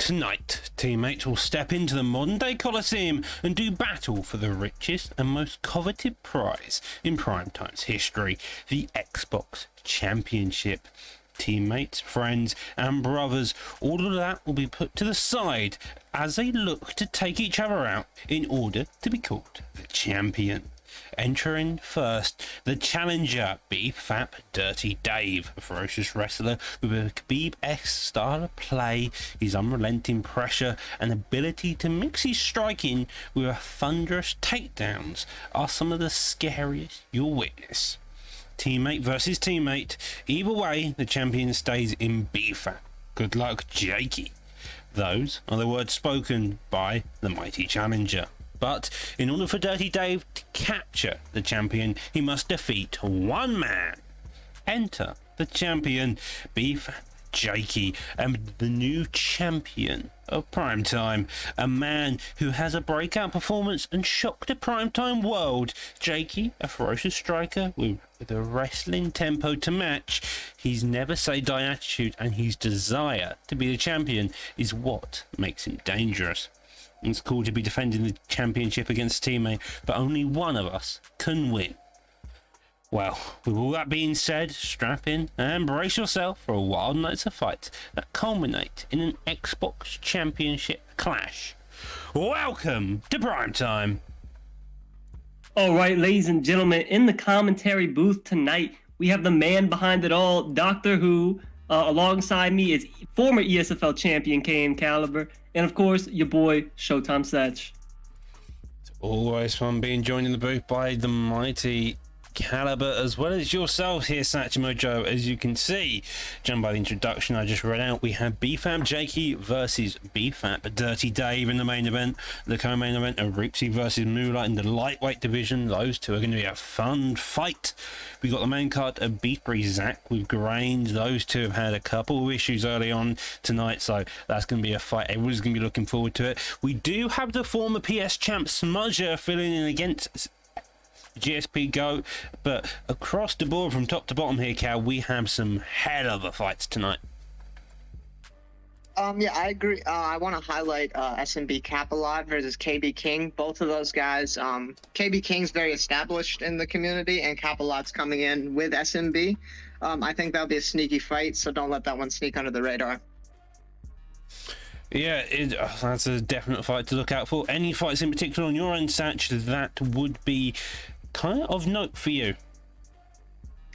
Tonight, teammates will step into the modern-day Coliseum and do battle for the richest and most coveted prize in Primetime's history, the Xbox Championship. Teammates, friends and brothers, all of that will be put to the side as they look to take each other out in order to be called the champion. Entering first, the challenger, BFAP Dirty Dave, a ferocious wrestler with a Khabib-esque style of play, his unrelenting pressure and ability to mix his striking with thunderous takedowns are some of the scariest you'll witness. Teammate versus teammate, either way, the champion stays in BFAP. Good luck, Jakey. Those are the words spoken by the mighty challenger. But in order for Dirty Dave to capture the champion, he must defeat one man. Enter the champion, BFAP Jakey, and the new champion of Primetime, a man who has a breakout performance and shocked the Primetime world. Jakey, a ferocious striker with a wrestling tempo to match, his never say die attitude and his desire to be the champion is what makes him dangerous. It's cool to be defending the championship against a teammate, but only one of us can win. Well, with all that being said, strap in and brace yourself for a wild night of fights that culminate in an Xbox Championship clash. Welcome to Primetime. All right, ladies and gentlemen, in the commentary booth tonight, we have the man behind it all, Doctor Who. Alongside me is former ESFL champion Kane Caliber, and of course, your boy Showtime Satch. It's always fun being joined in the booth by the mighty Caliber, as well as yourself here, Satchimojo. As you can see, jump by the introduction I just read out, we have BFAP Jakey versus BFAP Dirty Dave in the main event. The co-main event of Ripsy versus Moonlight in the lightweight division. Those two are going to be a fun fight. We got the main card of Beastbury Zach with Grange. Those two have had a couple of issues early on tonight, so that's going to be a fight everyone's going to be looking forward to it. We do have the former PS champ Smudger filling in against GSP Go, but across the board from top to bottom here, Cal, we have some hell of a fights tonight. Yeah, I agree. I want to highlight SMB Capalot versus KB King. Both of those guys, KB King's very established in the community, and Capalot's coming in with SMB. I think that'll be a sneaky fight, so don't let that one sneak under the radar. Yeah, that's a definite fight to look out for. Any fights in particular on your end, Satch, that would be kind of note for you?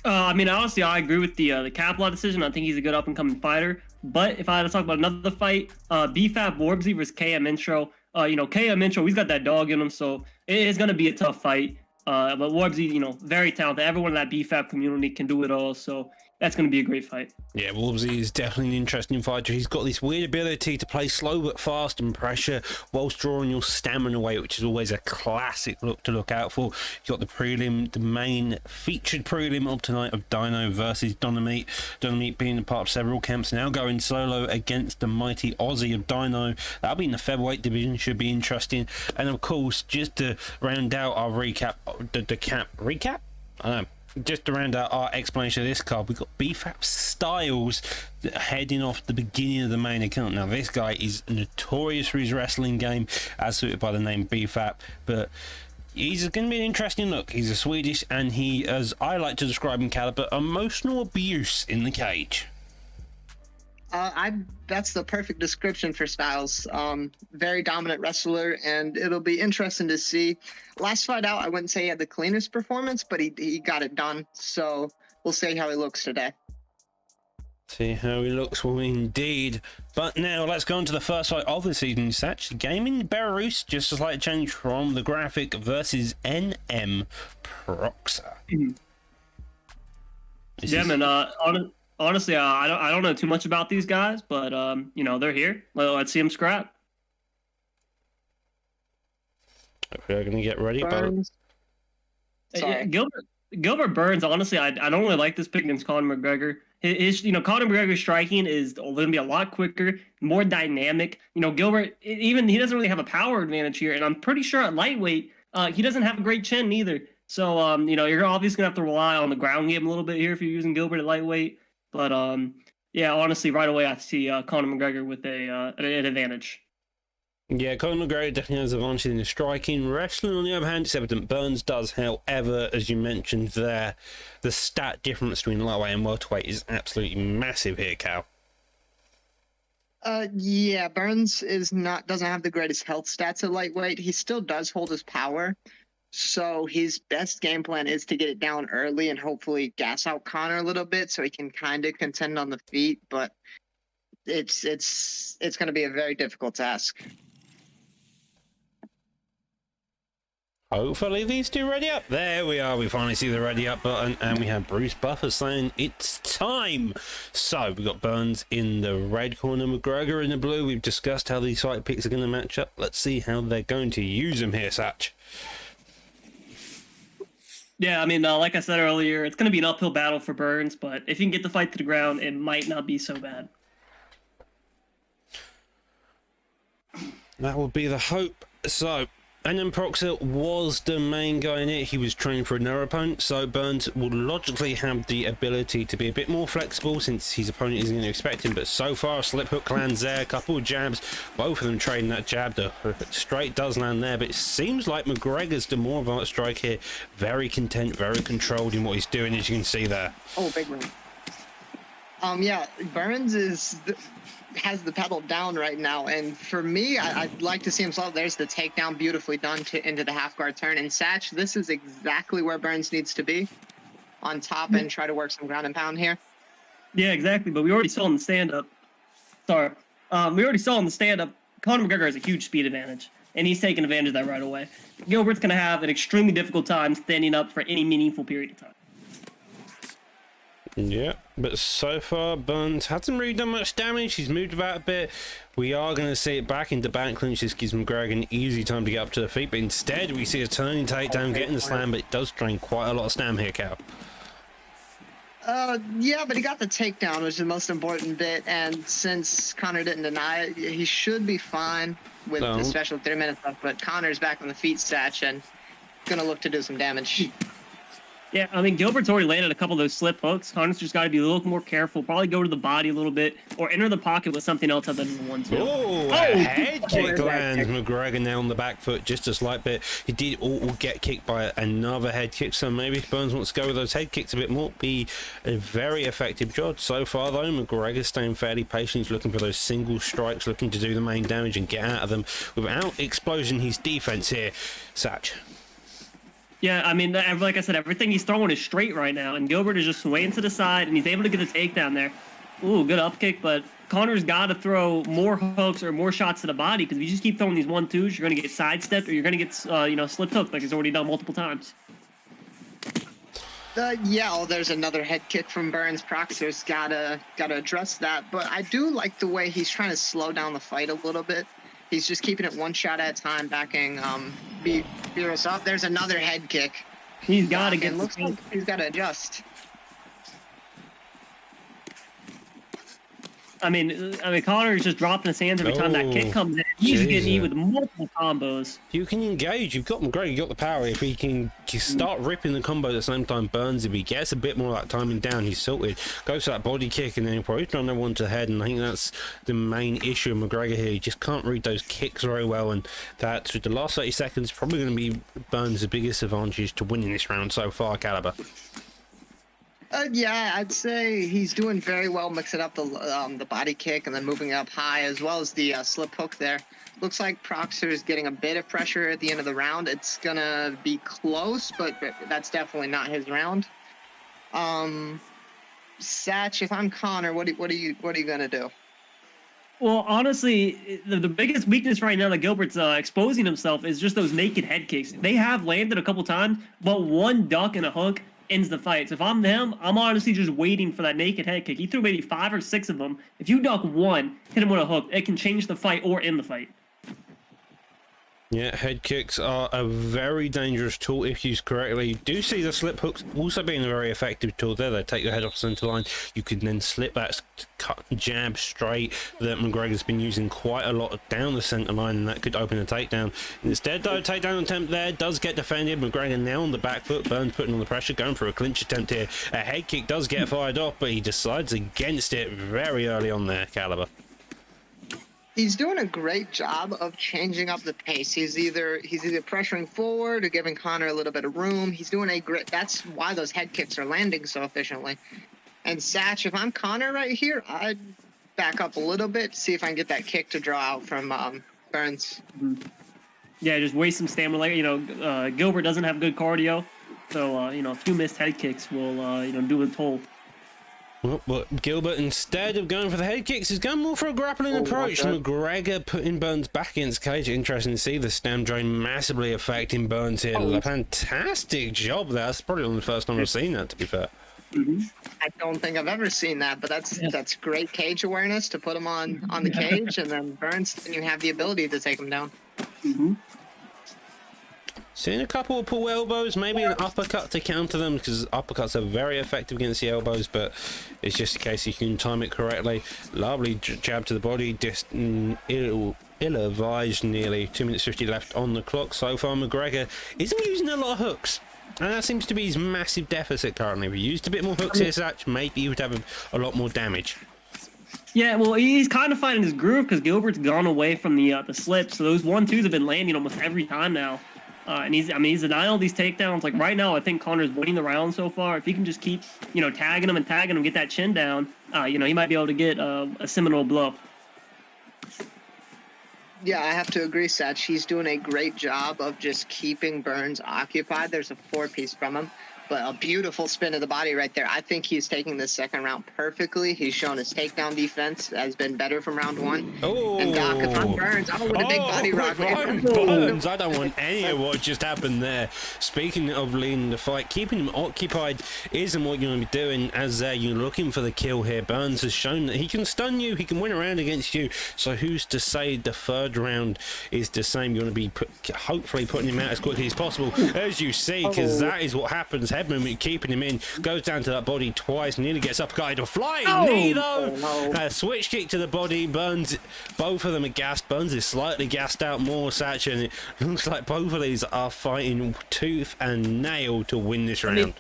I mean, honestly, I agree with the Capalot decision. I think he's a good up-and-coming fighter. But if I had to talk about another fight, BFAP Warbsy versus KM Intro. KM Intro, he's got that dog in him, so it's going to be a tough fight. But Warbsy, very talented. Everyone in that BFAP community can do it all, so that's going to be a great fight. Yeah, Warbsy is definitely an interesting fighter. He's got this weird ability to play slow but fast and pressure whilst drawing your stamina away, which is always a classic look to look out for. You got the prelim, the main featured prelim of tonight of Dino versus Dynamite. Dynamite being a part of several camps, now going solo against the mighty Aussie of Dino. That'll be in the featherweight division, should be interesting. And of course, just to round out our recap, recap? I don't know. Just to round out our explanation of this card, we've got BFAP Styles heading off the beginning of the main account. Now, this guy is notorious for his wrestling game, as suited by the name BFAP, but he's going to be an interesting look. He's a Swedish, and he, as I like to describe him, Caliber, emotional abuse in the cage. That's the perfect description for Styles. Very dominant wrestler, and it'll be interesting to see. Last fight out, I wouldn't say he had the cleanest performance, but he got it done. So we'll see how he looks today. See how he looks, well, indeed. But now let's go on to the first fight of the season, Satch. Gaming Belarus, just a slight change from the graphic versus NM Proxa. Yeah, man. Honestly, I don't know too much about these guys, but they're here. Let's see them scrap. We're gonna get ready. Burns. Sorry. Gilbert Burns. Honestly, I don't really like this pick against Conor McGregor. His Conor McGregor's striking is going to be a lot quicker, more dynamic. Gilbert, even he doesn't really have a power advantage here, and I'm pretty sure at lightweight, he doesn't have a great chin either. So you're obviously gonna have to rely on the ground game a little bit here if you're using Gilbert at lightweight. But Yeah, honestly, right away I see Conor McGregor with an advantage. Yeah, Conor McGregor definitely has advantage in the striking. Wrestling, on the other hand, it's evident Burns does. However, as you mentioned there, the stat difference between lightweight and welterweight is absolutely massive here, Cal. Yeah, Burns doesn't have the greatest health stats at lightweight. He still does hold his power. So his best game plan is to get it down early and hopefully gas out Conor a little bit so he can kind of contend on the feet, but it's going to be a very difficult task. Hopefully these two ready up. There we are. We finally see the ready up button, and we have Bruce Buffer saying it's time. So we've got Burns in the red corner, McGregor in the blue. We've discussed how these fight picks are going to match up. Let's see how they're going to use them here, Satch. Yeah, I mean, like I said earlier, it's going to be an uphill battle for Burns, but if you can get the fight to the ground, it might not be so bad. That would be the hope. So, and then Proxer was the main guy in it. He was training for another opponent, so Burns will logically have the ability to be a bit more flexible since his opponent isn't going to expect him. But so far, slip hook lands there, a couple of jabs, both of them trading that jab. The straight does land there, but it seems like McGregor's the more advanced strike here. Very content, very controlled in what he's doing, as you can see there. Oh, big one. Yeah, Burns has the pedal down right now, and for me, I'd like to see him slow. There's the takedown, beautifully done into the half guard turn. And Satch, this is exactly where Burns needs to be, on top, and try to work some ground and pound here. Yeah, exactly. But we already saw in the stand-up. Sorry, we already saw in the stand-up. Conor McGregor has a huge speed advantage, and he's taking advantage of that right away. Gilbert's going to have an extremely difficult time standing up for any meaningful period of time. Yeah, but so far Burns hasn't really done much damage. He's moved about a bit. We are going to see it back into back clinch. This gives McGregor an easy time to get up to the feet, but instead we see a turning takedown, getting the slam, but it does drain quite a lot of stam here, Cal. Yeah, but he got the takedown, which is the most important bit, and since Conor didn't deny it, he should be fine with the special 3 minutes left, but Conor's back on the feet, Satch, and gonna look to do some damage. Yeah, I mean, Gilbert's already landed a couple of those slip hooks. Conor's just got to be a little more careful. Probably go to the body a little bit, or enter the pocket with something else other than the 1-2. Oh, a head kick lands. McGregor now on the back foot, just a slight bit. He did all get kicked by another head kick, so maybe if Burns wants to go with those head kicks a bit more, be a very effective job. So far, though, McGregor's staying fairly patient. He's looking for those single strikes, looking to do the main damage and get out of them without exposing his defense here. Satch. Yeah, I mean, like I said, everything he's throwing is straight right now, and Gilbert is just swaying to the side, and he's able to get a takedown there. Ooh, good up kick, but Conor's got to throw more hooks or more shots to the body, because if you just keep throwing these 1-2s, you're going to get sidestepped, or you're going to get, slipped hooked like he's already done multiple times. Yeah, there's another head kick from Burns. Proxer's gotta address that, but I do like the way he's trying to slow down the fight a little bit. He's just keeping it one shot at a time, backing Beerus up. There's another head kick. He's got to get. Looks like he's got to adjust. I mean, Conor's just dropping his hands every time that kick comes in. He's getting eat with multiple combos. You can engage. You've got McGregor. You've got the power. If he can start ripping the combo at the same time, Burns, if he gets a bit more of that timing down, he's sorted. Goes to that body kick, and then he'll probably throw another one to the head. And I think that's the main issue of McGregor here. He just can't read those kicks very well. And that, with the last 30 seconds, probably going to be Burns' biggest advantage to winning this round so far, Caliber. Yeah, I'd say he's doing very well mixing up the body kick and then moving up high, as well as the slip hook there. Looks like Proxer is getting a bit of pressure at the end of the round. It's gonna be close, but that's definitely not his round. Satch, if I'm Conor, what are you gonna do? Well, honestly, the biggest weakness right now that Gilbert's exposing himself is just those naked head kicks. They have landed a couple times, but one duck and a hook ends the fight. So if I'm them, I'm honestly just waiting for that naked head kick. He threw maybe 5 or 6 of them. If you duck one, hit him with a hook, it can change the fight or end the fight. Yeah, head kicks are a very dangerous tool if used correctly. You do see the slip hooks also being a very effective tool there. They take your head off center line. You can then slip that cut jab straight that McGregor's been using quite a lot down the center line, and that could open a takedown. Instead, though, takedown attempt there does get defended. McGregor now on the back foot. Burns putting on the pressure, going for a clinch attempt here. A head kick does get fired off, but he decides against it very early on there, Caliber. He's doing a great job of changing up the pace. He's either pressuring forward or giving Conor a little bit of room. He's doing a great. That's why those head kicks are landing so efficiently. And Satch, if I'm Conor right here, I'd back up a little bit, see if I can get that kick to draw out from Burns. Yeah, just waste some stamina. You know, Gilbert doesn't have good cardio, so you know, a few missed head kicks will you know, do a toll. Well, but Gilbert, instead of going for the head kicks, is going more for a grappling approach. McGregor putting Burns back against cage. Interesting to see the stem drain massively affecting Burns here. A fantastic job there. That's probably one of the first time I've seen that, to be fair. I don't think I've ever seen that, but that's great cage awareness to put him on the cage, and then Burns, then you have the ability to take him down. Seeing a couple of pull elbows, maybe an uppercut to counter them, because uppercuts are very effective against the elbows, but it's just a case you can time it correctly. Lovely jab to the body, just ill-advised nearly. 2 minutes 50 left on the clock so far. McGregor isn't using a lot of hooks, and that seems to be his massive deficit currently. If he used a bit more hooks here, Satch, maybe he would have a lot more damage. Yeah, well, he's kind of finding his groove because Gilbert's gone away from the slips, so those 1-2s have been landing almost every time now. And he's denying all these takedowns. Like right now, I think Conor's winning the round so far. If he can just keep, you know, tagging him, get that chin down, you know, he might be able to get a seminal blow. Yeah, I have to agree, Satch. He's doing a great job of just keeping Burns occupied. There's a 4-piece from him, but a beautiful spin of the body right there. I think he's taking the second round perfectly. He's shown his takedown defense has been better from round 1. Oh, and Doc, if I'm Burns, I'm with a big body rock. Burns, I don't want any of what just happened there. Speaking of leading the fight, keeping him occupied isn't what you're going to be doing, as you're looking for the kill here. Burns has shown that he can stun you, he can win a round against you, so who's to say the third round is the same? You're going to be hopefully putting him out as quickly as possible, as you see, because that is what happens. Head movement keeping him in, goes down to that body twice, nearly gets upgutted. A flying knee though. A switch kick to the body. Burns, both of them are gassed. Burns is slightly gassed out more, Satch, and it looks like both of these are fighting tooth and nail to win this round.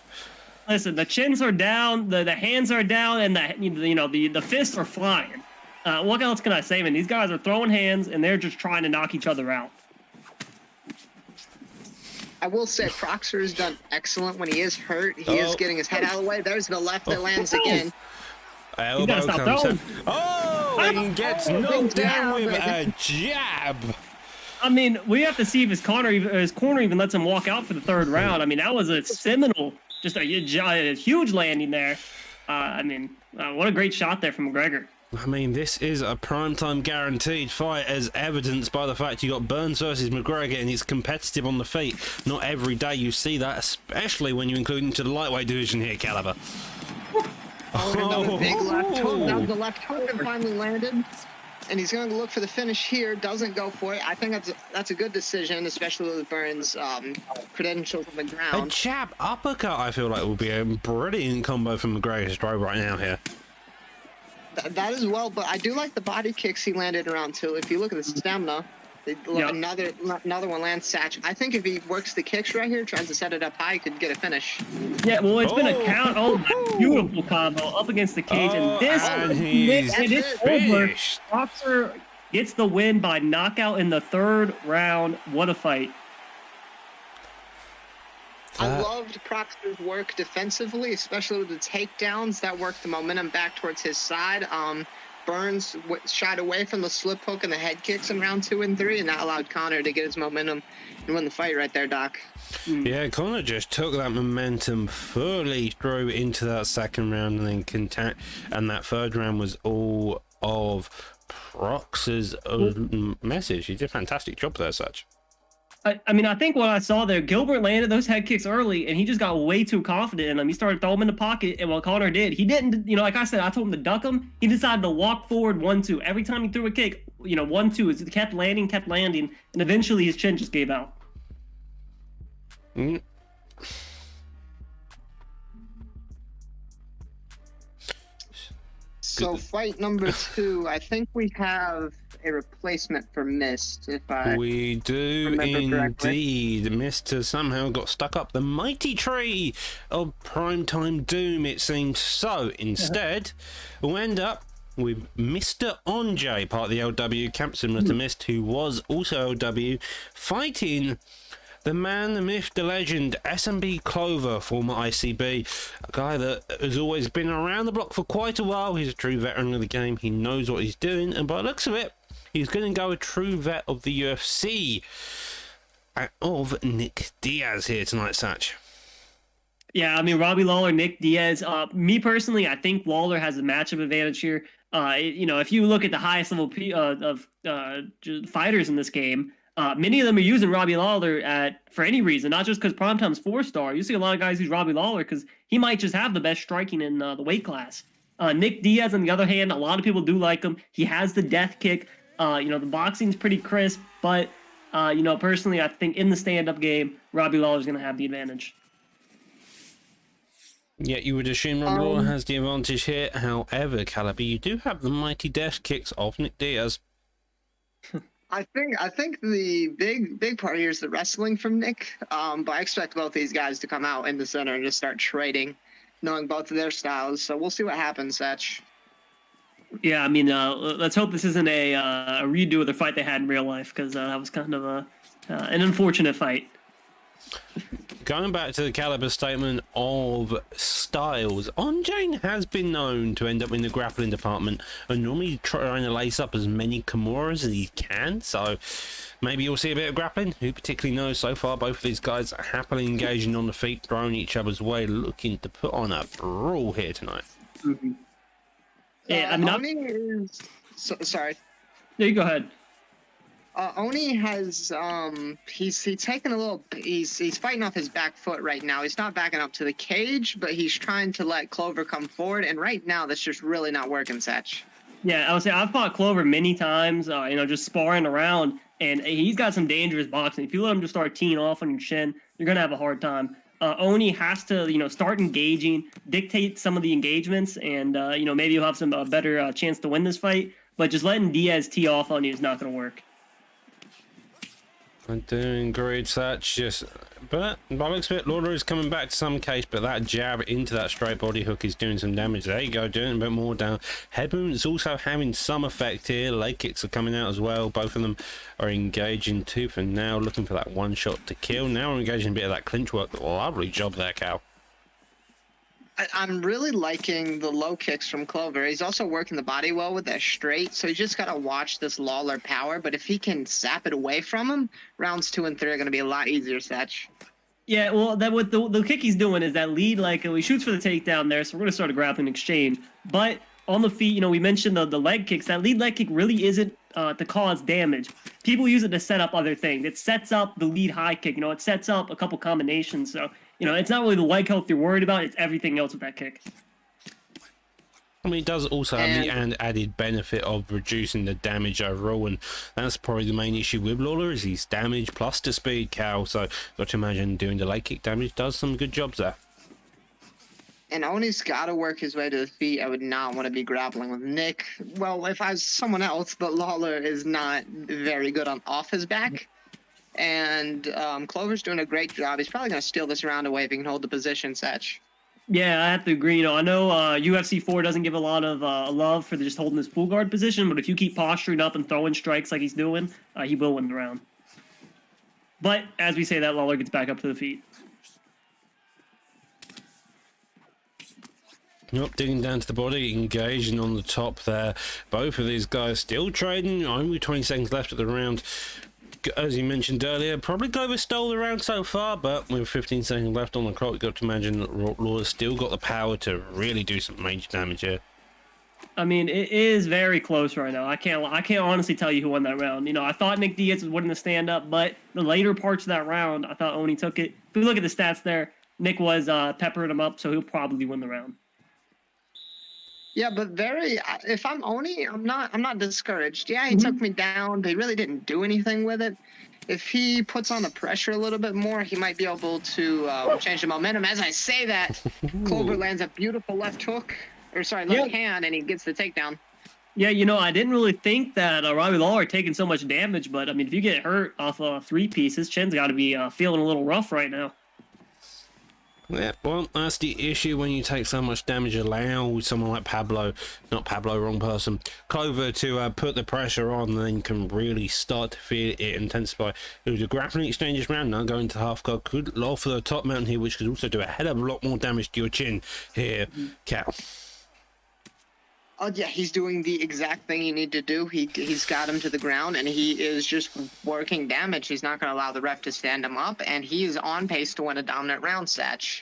Listen, the chins are down, the hands are down, and the fists are flying. What else can I say, man? These guys are throwing hands, and they're just trying to knock each other out. I will say Proxer has done excellent when he is hurt. He is getting his head out of the way. There's the left that lands again. Elbow comes in. Oh, and gets knocked down with a jab. I mean, we have to see if his corner even lets him walk out for the third round. I mean, that was a seminal, just a huge landing there. I mean, what a great shot there from McGregor. I mean, this is a primetime guaranteed fight, as evidenced by the fact you got Burns versus McGregor, and it's competitive on the feet. Not every day you see that, especially when you include into the lightweight division here, Caliber. Another big left hook. That was the left hook that finally landed. And he's going to look for the finish here. Doesn't go for it. I think that's a good decision, especially with Burns' credentials on the ground. A jab uppercut, I feel like, will be a brilliant combo from McGregor to throw right now here. That as well, but I do like the body kicks he landed around too. If you look at the stamina, another one lands Satch. I think if he works the kicks right here, tries to set it up high, he could get a finish. Yeah, well, it's been a count. Oh, beautiful combo up against the cage, and it is over. Proxer gets the win by knockout in the third round. What a fight! I loved Proxer's work defensively, especially with the takedowns that worked the momentum back towards his side. Burns shied away from the slip hook and the head kicks in round 2 and 3, and that allowed Conor to get his momentum and win the fight right there, Doc. Yeah, Conor just took that momentum fully through into that second round, and then and that third round was all of Prox's message. He did a fantastic job there, Satch. I mean, I think what I saw there, Gilbert landed those head kicks early, and he just got way too confident in them. He started throwing them in the pocket, and what Connor did, he didn't, like I said, I told him to duck him. He decided to walk forward 1-2. Every time he threw a kick, 1-2, it kept landing, and eventually his chin just gave out. Mm. So fight number 2, I think we have a replacement for Mist. If I We do remember correctly. indeed. Mr. somehow got stuck up the mighty tree of primetime doom, it seems. So instead, we'll end up with Mr. Onjay, part of the LW camp, similar to Mist, who was also LW, fighting the man, the myth, the legend, SMB Clover, former ICB, a guy that has always been around the block for quite a while. He's a true veteran of the game. He knows what he's doing, and by the looks of it, he's going to go a true vet of the UFC, of Nick Diaz here tonight, Satch. Yeah, I mean, Robbie Lawler, Nick Diaz. Me personally, I think Lawler has a matchup advantage here. If you look at the highest level of fighters in this game, many of them are using Robbie Lawler for any reason, not just because Primetime's 4-star. You see a lot of guys use Robbie Lawler because he might just have the best striking in the weight class. Nick Diaz, on the other hand, a lot of people do like him. He has the death kick. The boxing's pretty crisp, but personally, I think in the stand-up game, Robbie Lawler's going to have the advantage. Yeah, you would assume Robbie Lawler has the advantage here. However, Caliber, you do have the mighty death kicks of Nick Diaz. I think the big part here is the wrestling from Nick. But I expect both these guys to come out in the center and just start trading, knowing both of their styles. So we'll see what happens, Satch. Yeah, I mean, let's hope this isn't a redo of the fight they had in real life, because that was kind of an unfortunate fight. Going back to the Caliber statement of styles, Onjay has been known to end up in the grappling department and normally trying to lace up as many Kimuras as he can, so maybe you'll see a bit of grappling. Who particularly knows? So far, both of these guys are happily engaging on the feet, throwing each other's way, looking to put on a brawl here tonight. Mm-hmm. Yeah, I mean, Oni sorry. There you go ahead. Oni has he's taking a little, he's fighting off his back foot right now. He's not backing up to the cage, but he's trying to let Clover come forward, and right now that's just really not working, Satch. Yeah, I would say I've fought Clover many times, just sparring around, and he's got some dangerous boxing. If you let him just start teeing off on your chin, you're gonna have a hard time. Oni has to, start engaging, dictate some of the engagements, and maybe you'll have some better chance to win this fight. But just letting Diaz tee off on you is not gonna work. I'm doing great, Satch. But by the looks of it, Lawler is coming back to some case, but that jab into that straight body hook is doing some damage. There you go, doing a bit more down. Headboom is also having some effect here. Leg kicks are coming out as well. Both of them are engaging tooth and now, looking for that one shot to kill. Now we're engaging a bit of that clinch work. Lovely job there, Cal. I'm really liking the low kicks from Clover. He's also working the body well with that straight, so you just got to watch this Lawler power. But if he can sap it away from him, rounds 2 and 3 are going to be a lot easier, Satch. Yeah, well, that what the kick he's doing is that lead, he shoots for the takedown there, so we're going to start a grappling exchange. But on the feet, we mentioned the leg kicks. That lead leg kick really isn't to cause damage. People use it to set up other things. It sets up the lead high kick. It sets up a couple combinations, so... it's not really the leg health you're worried about. It's everything else with that kick. I mean, it does also have the added benefit of reducing the damage overall, and that's probably the main issue with Lawler is he's damage plus the speed, Cal. So, got to imagine doing the leg kick damage does some good jobs there. And Oni's got to work his way to the feet. I would not want to be grappling with Nick. Well, if I was someone else, but Lawler is not very good on off his back. And Clover's doing a great job. He's probably going to steal this round away if he can hold the position, Satch. Yeah, I have to agree. I know UFC 4 doesn't give a lot of love for just holding his full guard position, but if you keep posturing up and throwing strikes like he's doing, he will win the round. But as we say that, Lawler gets back up to the feet. Yep, digging down to the body, engaging on the top there. Both of these guys still trading. Only 20 seconds left of the round. As you mentioned earlier, probably Clover stole the round so far, but with 15 seconds left on the clock, you've got to imagine that Lawler's still got the power to really do some major damage here. I mean, it is very close right now. I can't honestly tell you who won that round. You know, I thought Nick Diaz was winning the stand up, but the later parts of that round, I thought Oni took it. If we look at the stats there, Nick was peppering him up, so he'll probably win the round. Yeah, but if I'm Oni, I'm not discouraged. Yeah, he took me down, but he really didn't do anything with it. If he puts on the pressure a little bit more, he might be able to change the momentum. As I say that, Clover lands a beautiful left hook. Left hand, and he gets the takedown. Yeah, you know, I didn't really think that Robbie Lawler taking so much damage, but I mean, if you get hurt off a three-piece, his chin's got to be feeling a little rough right now. Yeah, well, that's the issue when you take so much damage. Allow someone like wrong person, Clover to put the pressure on, and then can really start to feel it intensify. It was a grappling exchanges round, now going to half guard, could offer the top mountain here, which could also do a hell of a lot more damage to your chin here, Cal. Oh yeah, he's doing the exact thing you need to do. He's got him to the ground, and he is just working damage. He's not going to allow the ref to stand him up, and he's on pace to win a dominant round, Satch.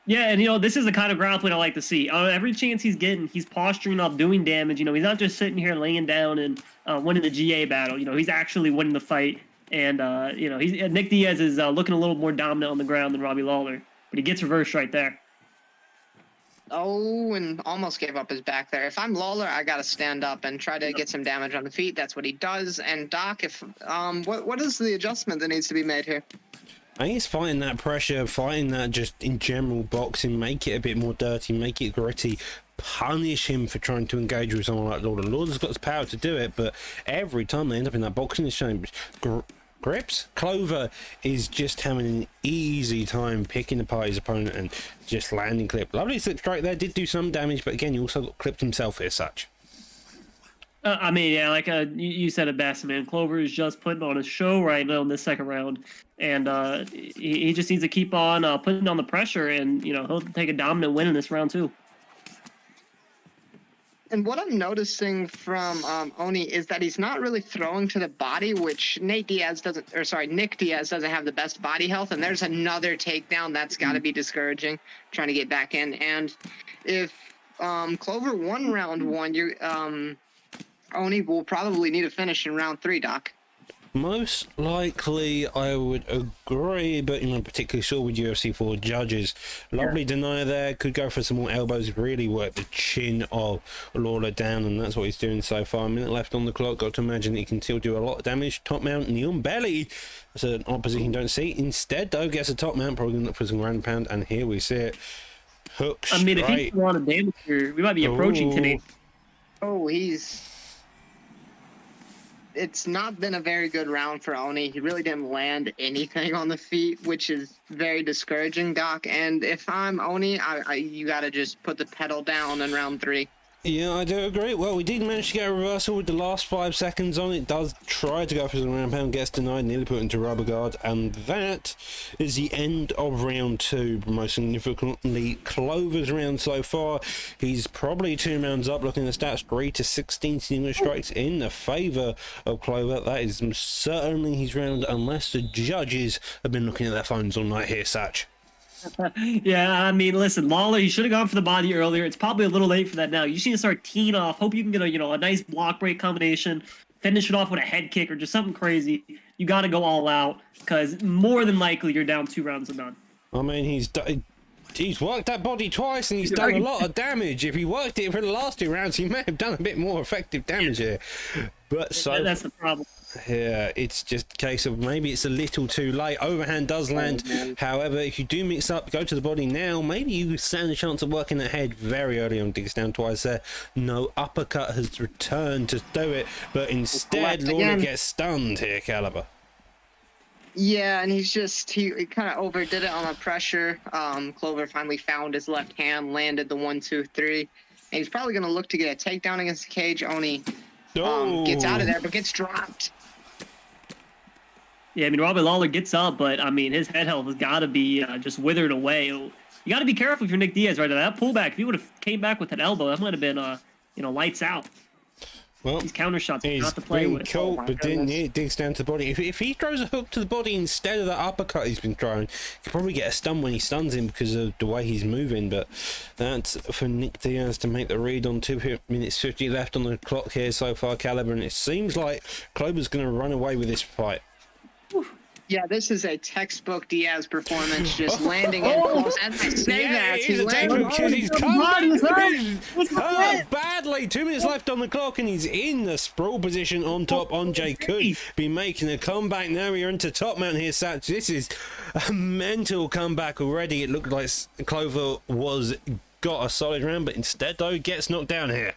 Yeah, and you know, this is the kind of grappling I like to see. Every chance he's getting, he's posturing up, doing damage. You know, he's not just sitting here laying down and winning the GA battle. You know, he's actually winning the fight. And, you know, Nick Diaz is looking a little more dominant on the ground than Robbie Lawler. But he gets reversed right there. Oh, and almost gave up his back there. If I'm Lawler, I got to stand up and try to get some damage on the feet. That's what he does. And Doc, what is the adjustment that needs to be made here? I think it's fighting that pressure, fighting that just in general boxing, make it a bit more dirty, make it gritty, punish him for trying to engage with someone like Lawler. Lawler's got the power to do it, but every time they end up in that boxing chamber, grips, Clover is just having an easy time picking apart his opponent and just landing clip. Lovely slip strike there, did do some damage, but again, he also got clipped himself as such. I mean, yeah, like you said it best, man. Clover is just putting on a show right now in this second round, and he just needs to keep on putting on the pressure, and you know he'll take a dominant win in this round too. And what I'm noticing from Oni is that he's not really throwing to the body, which Nick Diaz doesn't have the best body health. And there's another takedown that's got to be discouraging, trying to get back in. And if Clover won round one, Oni will probably need a finish in round 3, Doc. Most likely, I would agree, but you're not particularly sure with UFC 4 judges. Lovely denier there, could go for some more elbows, really work the chin of Lawler down, and that's what he's doing so far. A minute left on the clock, got to imagine he can still do a lot of damage. Top mount, knee on belly. That's an opposition you don't see. Instead, though, gets a top mount, probably going to look for some ground and pound, and here we see it. Hook straight. I mean, if he want to damage here, we might be approaching today. Oh, it's not been a very good round for Oni. He really didn't land anything on the feet, which is very discouraging, Doc. And if I'm Oni, you got to just put the pedal down in round 3. Yeah, I do agree. Well, we did manage to get a reversal with the last 5 seconds on. It does try to go for the round pound, gets denied, nearly put into rubber guard, and that is the end of round 2. Most significantly, Clover's round so far. He's probably 2 rounds up, looking at the stats, 3 to 16 single strikes in the favour of Clover. That is certainly his round, unless the judges have been looking at their phones all night here, Satch. Yeah, I mean, listen, Lawler, he should have gone for the body earlier. It's probably a little late for that now. You just need to start teeing off. Hope you can get a nice block break combination, finish it off with a head kick or just something crazy. You got to go all out because more than likely you're down 2 rounds and none. I mean, he's worked that body twice and he's done a lot of damage. If he worked it for the last 2 rounds, he may have done a bit more effective damage here. But that's the problem. Yeah, it's just a case of maybe it's a little too late. Overhand does land. However, if you do mix up, go to the body now, maybe you stand a chance of working the head very early on. Digs down twice there. No uppercut has returned to do it, but instead Lawler gets stunned here, Caliber. Yeah, and he kind of overdid it on the pressure. Clover finally found his left hand, landed the 1-2-3, and he's probably going to look to get a takedown against the cage. Oni gets out of there, but gets dropped. Yeah, I mean, Robbie Lawler gets up, but, I mean, his head health has got to be just withered away. You got to be careful if you're Nick Diaz right now. That pullback, if he would have came back with an elbow, that might have been, lights out. Well, These counter shots are he's not to play been with. caught, my but didn't goodness. he? Digs down to the body. If he throws a hook to the body instead of the uppercut he's been throwing, he could probably get a stun when he stuns him because of the way he's moving. But that's for Nick Diaz to make the read on 2 minutes 50 left on the clock here so far, Caliber, and it seems like Clover's going to run away with this fight. Yeah, this is a textbook Diaz performance, just landing in close. As I say that, he's he a landed. textbook because he's Oh, come back. he's hurt. He's hurt badly. 2 minutes left on the clock, and he's in the sprawl position on top. Anjay could be making a comeback. Now we're into top mount here, Satch. This is a mental comeback already. It looked like Clover got a solid round, but instead, though, gets knocked down here.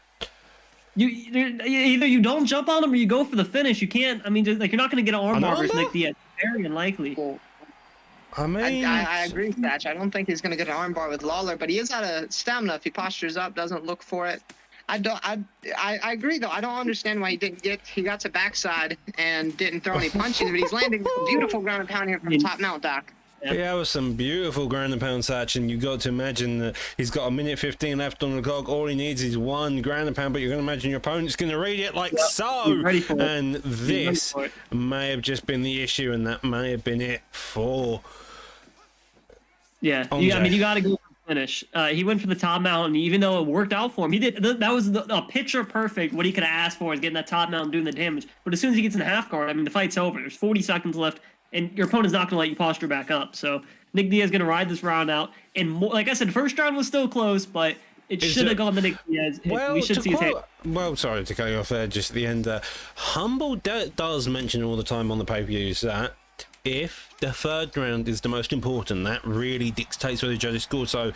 Either you don't jump on him or you go for the finish. You can't. I mean, just, like, you're not going to get an armbar versus armbar? Nick Diaz. Very unlikely. I mean, I agree, Thatch. I don't think he's going to get an armbar with Lawler, but he is out of stamina if he postures up, doesn't look for it. I agree, though. I don't understand why he got to backside and didn't throw any punches, but he's landing beautiful ground and pound here from top mount, Doc. yeah, with some beautiful ground and pound, Satch, and you've got to imagine that he's got 1:15 left on the clock. All he needs is 1 ground and pound, but you're going to imagine your opponent's going to read it like so. He's ready for it. And this for it. may have just been the issue, and that may have been it for. Yeah, I Anjay. mean, you got to go for the finish. He went for the top mount, and even though it worked out for him, he did. That was a picture perfect. What he could have asked for is getting that top mount and doing the damage. But as soon as he gets in half guard, I mean, the fight's over. There's 40 seconds left, and your opponent's not going to let you posture back up. So Nick Diaz is going to ride this round out. And more, like I said, the first round was still close, but it should have gone to Nick Diaz. We should see his hand. Well, sorry to cut you off there just at the end. Humble does mention all the time on the pay-per-views that if the third round is the most important, that really dictates where the judges score. So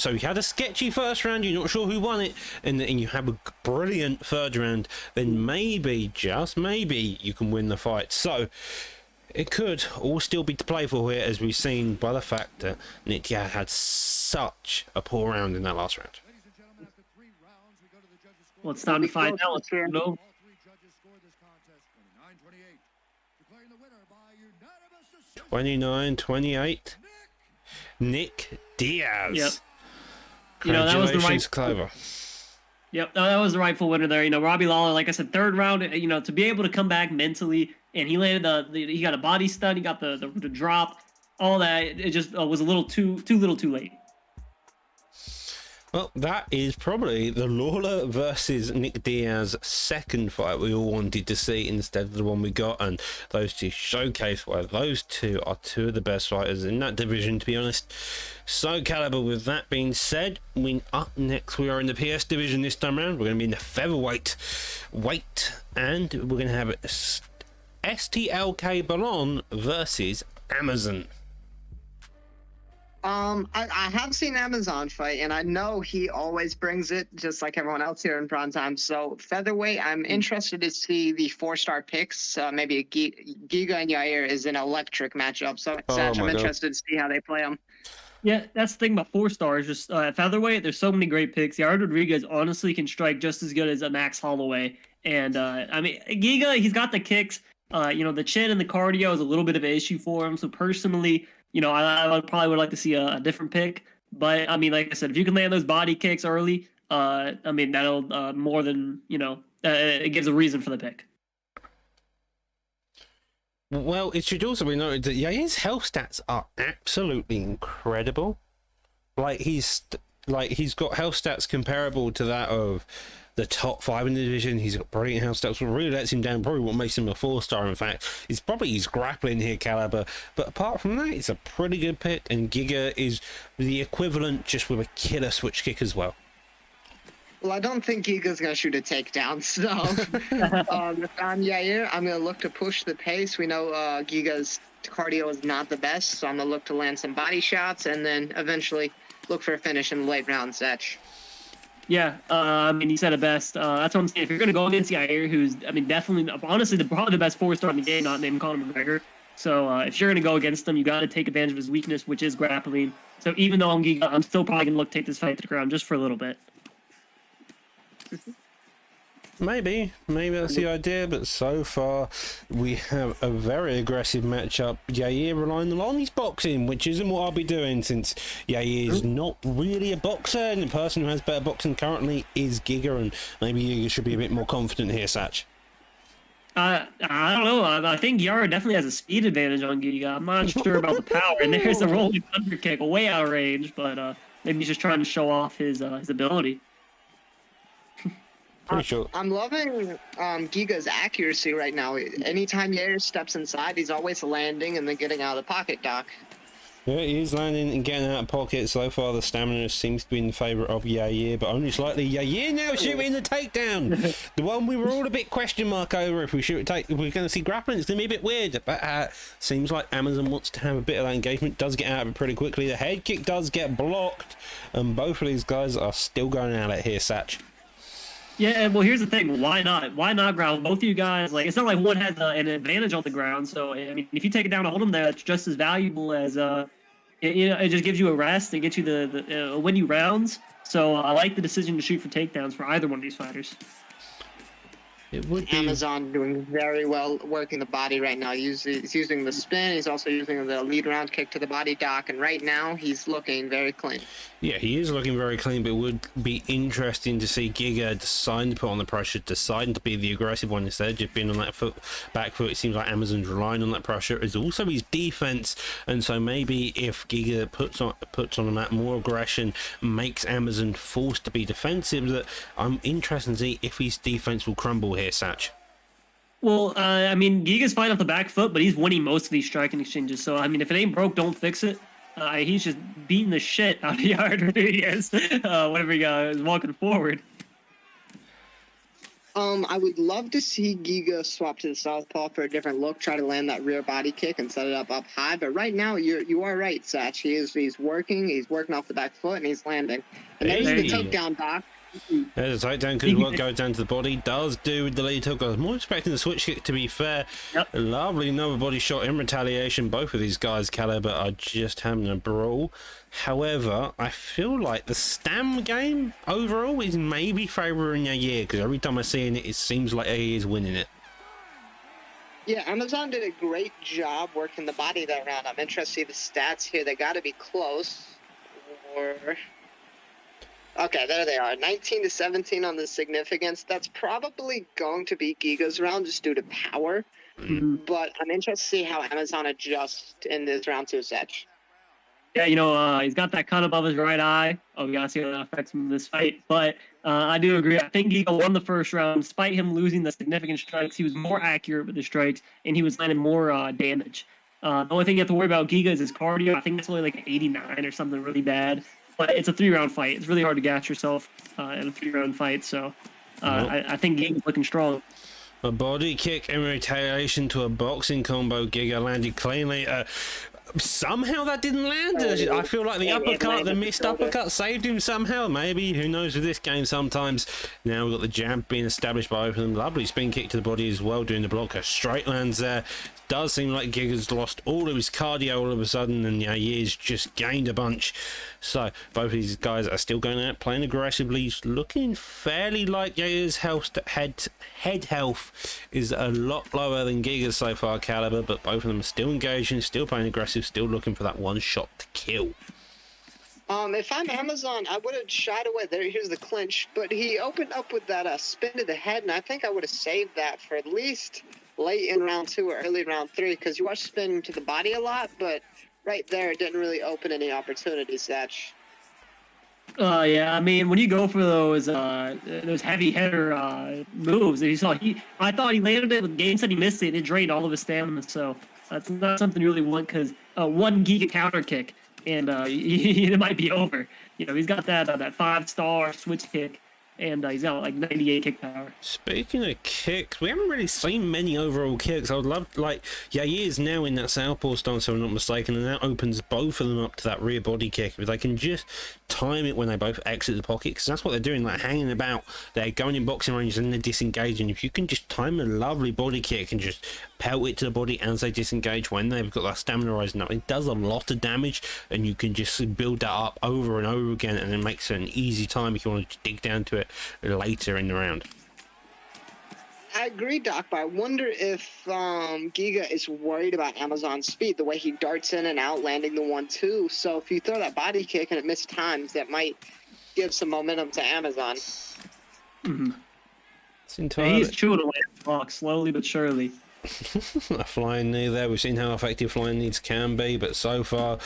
you had a sketchy first round, you're not sure who won it, and you have a brilliant third round, then maybe, just maybe, you can win the fight. So it could all still be to play for here, as we've seen by the fact that Nick Diaz had such a poor round in that last round. Well, it's time to find out. Let's go. 29-28, Nick Diaz. Yep. You know, that was the Congratulations, right. Clover. Yep, that was the rightful winner there. You know, Robbie Lawler, like I said, third round. You know, to be able to come back mentally, and he landed he got a body stun, he got the drop, all that. It just was a little too late. Well, that is probably the Lawler versus Nick Diaz second fight we all wanted to see instead of the one we got, and those two showcase why those two are two of the best fighters in that division, to be honest. So, Caliber, with that being said, up next we are in the PS division this time around. We're going to be in the featherweight weight, and we're going to have STLK Ballon versus Amazon. I have seen Amazon fight, and I know he always brings it, just like everyone else here in Prime Time. So featherweight, I'm interested to see the 4-star picks. Maybe Giga and Yair is an electric matchup. So Satch, I'm interested to see how they play them. Yeah, that's the thing about 4 stars. Just at featherweight, there's so many great picks. Yair Rodriguez honestly can strike just as good as a Max Holloway. And I mean, Giga, he's got the kicks. You know, the chin and the cardio is a little bit of an issue for him. So personally, you know, I probably would like to see a different pick. But I mean, like I said, if you can land those body kicks early, I mean, that'll more than, you know, it gives a reason for the pick. Well, it should also be noted that his health stats are absolutely incredible. He's got health stats comparable to that of the top 5 in the division. He's got brilliant health stats. What really lets him down, probably what makes him a 4-star, in fact, is probably his grappling here, Caliber. But apart from that, it's a pretty good pick, and Giga is the equivalent, just with a killer switch kick as well. Well, I don't think Giga's going to shoot a takedown. So if I'm Yair, I'm going to look to push the pace. We know Giga's cardio is not the best, so I'm going to look to land some body shots and then eventually look for a finish in the late round, Setch. Yeah, I mean, you said it best. That's what I'm saying. If you're going to go against Yair, who's, I mean, definitely, honestly, probably the best 4-star in the game, not named Conor McGregor. So if you're going to go against him, you got to take advantage of his weakness, which is grappling. So even though I'm Giga, I'm still probably going to look to take this fight to the ground just for a little bit. maybe that's the idea, but so far we have a very aggressive matchup. Yair relying on his boxing, which isn't what I'll be doing, since Yair is not really a boxer, and the person who has better boxing currently is Giga, and maybe Giga should be a bit more confident here, Satch. I don't know. I think Yara definitely has a speed advantage on Giga. I'm not sure about the power. And there's a rolling thunder kick, way out of range, but maybe he's just trying to show off his ability. Pretty sure. I'm loving Giga's accuracy right now. Anytime Yair steps inside, he's always landing and then getting out of the pocket, Doc. Yeah, he is landing and getting out of pocket. So far, the stamina seems to be in favour of Yair, but only slightly. Yair now shooting the takedown. The one we were all a bit question mark over. If we shoot if we're going to see grappling, it's going to be a bit weird. But seems like Amazon wants to have a bit of that engagement. Does get out of it pretty quickly. The head kick does get blocked, and both of these guys are still going at it here, Satch. Yeah, well, here's the thing. Why not? Why not ground? Both of you guys, like, it's not like one has an advantage on the ground. So, I mean, if you take it down to hold them there, it's just as valuable as, it just gives you a rest. It gets you the win you rounds. So I like the decision to shoot for takedowns for either one of these fighters. It would be... Amazon doing very well working the body right now. He's using the spin. He's also using the lead round kick to the body, Doc. And right now, he's looking very clean. Yeah, he is looking very clean, but it would be interesting to see Giga deciding to put on the pressure, deciding to be the aggressive one instead of just being on that back foot. It seems like Amazon's relying on that pressure. Is also his defense, and so maybe if Giga puts on that more aggression, makes Amazon forced to be defensive, that I'm interested to see if his defense will crumble here, Satch. Well, I mean, Giga's fine off the back foot, but he's winning most of these striking exchanges. So, I mean, if it ain't broke, don't fix it. He's just beating the shit out of Yair Rodriguez whenever he is walking forward. I would love to see Giga swap to the southpaw for a different look, try to land that rear body kick and set it up high. But right now, you are right, Satch. He's working off the back foot, and he's landing. And there's the takedown, Doc. There's a takedown, good work, goes down to the body, does do with the lead hook. I was more expecting the switch kick, to be fair. Yep. Lovely another body shot in retaliation. Both of these guys, Caliber, are just having a brawl. However, I feel like the stam game overall is maybe favouring Yair, because every time I see it, it seems like Yair is winning it. Yeah, Amazon did a great job working the body that round. I'm interested to see the stats here. They got to be close. Okay, there they are. 19 to 17 on the significance. That's probably going to be Giga's round just due to power. But I'm interested to see how Amazon adjusts in this round 2 set. Yeah, he's got that cut above his right eye. Oh, we got to see how that affects him in this fight. But I do agree. I think Giga won the first round. Despite him losing the significant strikes, he was more accurate with the strikes, and he was landing more damage. The only thing you have to worry about Giga is his cardio. I think it's only like 89 or something really bad. But it's a 3-round fight. It's really hard to gas yourself in a 3-round fight. So I think Giga's looking strong. A body kick in retaliation to a boxing combo. Giga landed cleanly. Somehow that didn't land. I feel like the uppercut, the missed uppercut, saved him somehow. Maybe, who knows with this game sometimes. Now we've got the jab being established by both of them. Lovely spin kick to the body as well, doing the block. A straight lands there. Does seem like Giga's lost all of his cardio all of a sudden, and Yair's just gained a bunch. So both of these guys are still going out, playing aggressively, looking fairly like Yair's head health is a lot lower than Giga's so far, Caliber, but both of them are still engaging, still playing aggressive, still looking for that one shot to kill. If I'm Amazon, I would have shied away. Here's the clinch, but he opened up with that spin to the head, and I think I would have saved that for at least late in round 2 or early round 3, because you watch spin to the body a lot, but right there it didn't really open any opportunities. Yeah, I mean, when you go for those heavy hitter moves, I thought he landed it with game said he missed it, and it drained all of his stamina. So that's not something you really want, because one Giga counter kick and it might be over. He's got that 5-star switch kick. And he's got like 98 kick power. Speaking of kicks, we haven't really seen many overall kicks. I would love, Yair is now in that southpaw stance, if I'm not mistaken, and that opens both of them up to that rear body kick. If they can just time it when they both exit the pocket, because that's what they're doing, like hanging about. They're going in boxing ranges and they're disengaging. If you can just time a lovely body kick and just pelt it to the body as they disengage when they've got that stamina rising up, it does a lot of damage, and you can just build that up over and over again, and it makes it an easy time if you want to dig down to it later in the round. I agree, Doc, but I wonder if Giga is worried about Amazon's speed, the way he darts in and out, landing the 1-2. So if you throw that body kick and it missed times, that might give some momentum to Amazon. Mm-hmm. It's entirely... He's chewing away at the block, slowly but surely. A flying knee there. We've seen how effective flying knees can be, but so far,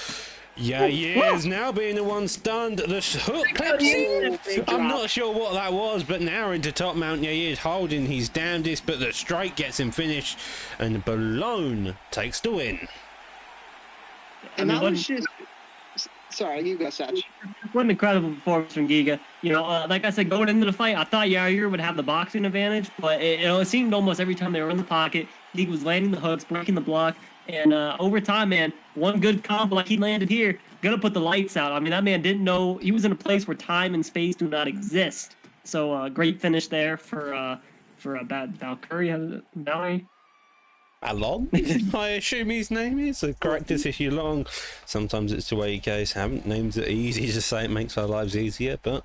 yeah, he is now being the one stunned. The hook clips in. I'm not sure what that was, but now into top mount. Yeah, he is holding his damnedest, but the straight gets him finished, and Balone takes the win. And that was just... Sorry, you go, Satch. What an incredible performance from Giga. You know, like I said, going into the fight, I thought Yair would have the boxing advantage, but it seemed almost every time they were in the pocket, Giga was landing the hooks, breaking the block, and over time, man, one good combo like he landed here, gonna put the lights out. I mean, that man didn't know he was in a place where time and space do not exist. So great finish there for Valkyrie. Valerie. Along, I assume his name is. The correct is issue long. Sometimes it's the way you guys haven't. Names are easy to say, it makes our lives easier, but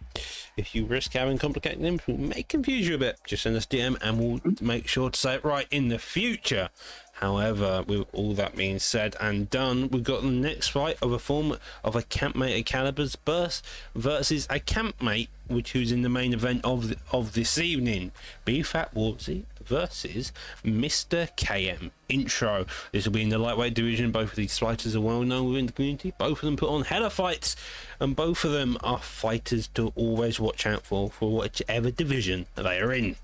if you risk having complicated names, we may confuse you a bit. Just send us DM and we'll make sure to say it right in the future. However, with all that being said and done, we've got the next fight of a form of a campmate at Caliber's burst versus a campmate, who's in the main event of this evening. BFAT Warbsy versus Mr. KM Intro. This will be in the lightweight division. Both of these fighters are well known within the community. Both of them put on hella fights, and both of them are fighters to always watch out for whichever division they are in.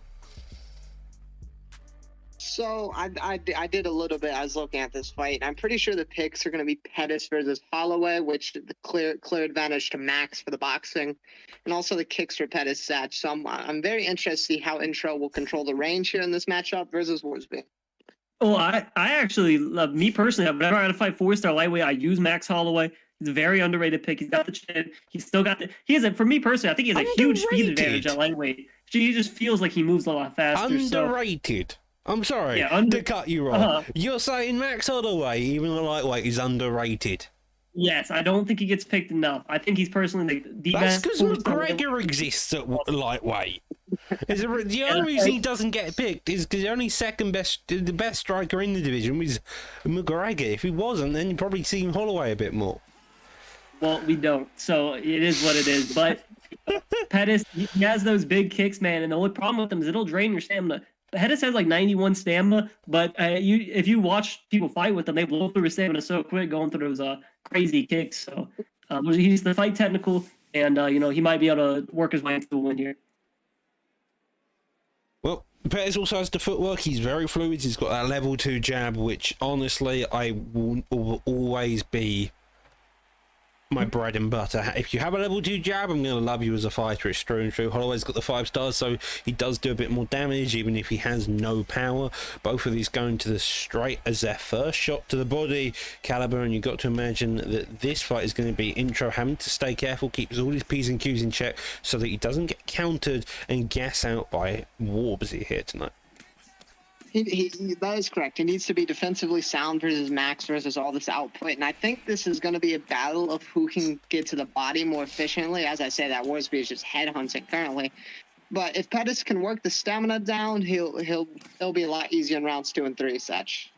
So I did a little bit. I was looking at this fight. I'm pretty sure the picks are going to be Pettis versus Holloway, which the clear advantage to Max for the boxing, and also the kicks for Pettis Satch. So I'm very interested to see how Intro will control the range here in this matchup versus Worsby. Oh, I actually love, me personally, whenever I had to fight 4-star lightweight, I use Max Holloway. He's a very underrated pick. He's got the chin. He's still got for me personally, I think he has a huge speed advantage at lightweight. He just feels like he moves a lot faster. Underrated. So. I'm sorry to cut you off. You're saying Max Holloway, even the lightweight, is underrated? Yes, I don't think he gets picked enough. I think he's personally the That's best. That's because McGregor exists at lightweight. The only reason he doesn't get picked is because the only the best striker in the division was McGregor. If he wasn't, then you'd probably see Holloway a bit more. Well, we don't, so it is what it is. But Pettis, he has those big kicks, man, and the only problem with them is it'll drain your stamina. Pettis has like 91 stamina, but if you watch people fight with them, they blow through his stamina so quick going through those crazy kicks. So he's the fight technical, and he might be able to work his way into the win here. Well, Pettis also has the footwork. He's very fluid. He's got that level 2 jab, which honestly I will always be my bread and butter. If you have a level 2 jab, I'm going to love you as a fighter. It's true and true. Holloway's got the 5 stars, so he does do a bit more damage, even if he has no power. Both of these going to the straight as their first shot to the body caliber, and you've got to imagine that this fight is going to be Intro having to stay careful, keeps all his P's and Q's in check, so that he doesn't get countered and gas out by Warbsy here tonight. That is correct. He needs to be defensively sound versus Max versus all this output. And I think this is going to be a battle of who can get to the body more efficiently. As I say, that Worsby is just headhunting currently. But if Pettis can work the stamina down, it'll be a lot easier in rounds 2 and 3, such.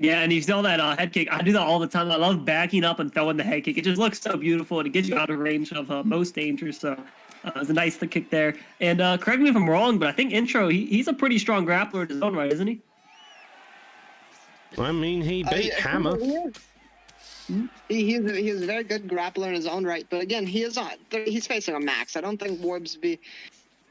Yeah, and you saw that head kick. I do that all the time. I love backing up and throwing the head kick. It just looks so beautiful, and it gets you out of range of most dangers. So it was a nice kick there. And correct me if I'm wrong, but I think Intro, he's a pretty strong grappler in his own right, isn't he? I mean, he beat Hammer. He is a very good grappler in his own right. But again, he's facing a Max. I don't think Warbsby,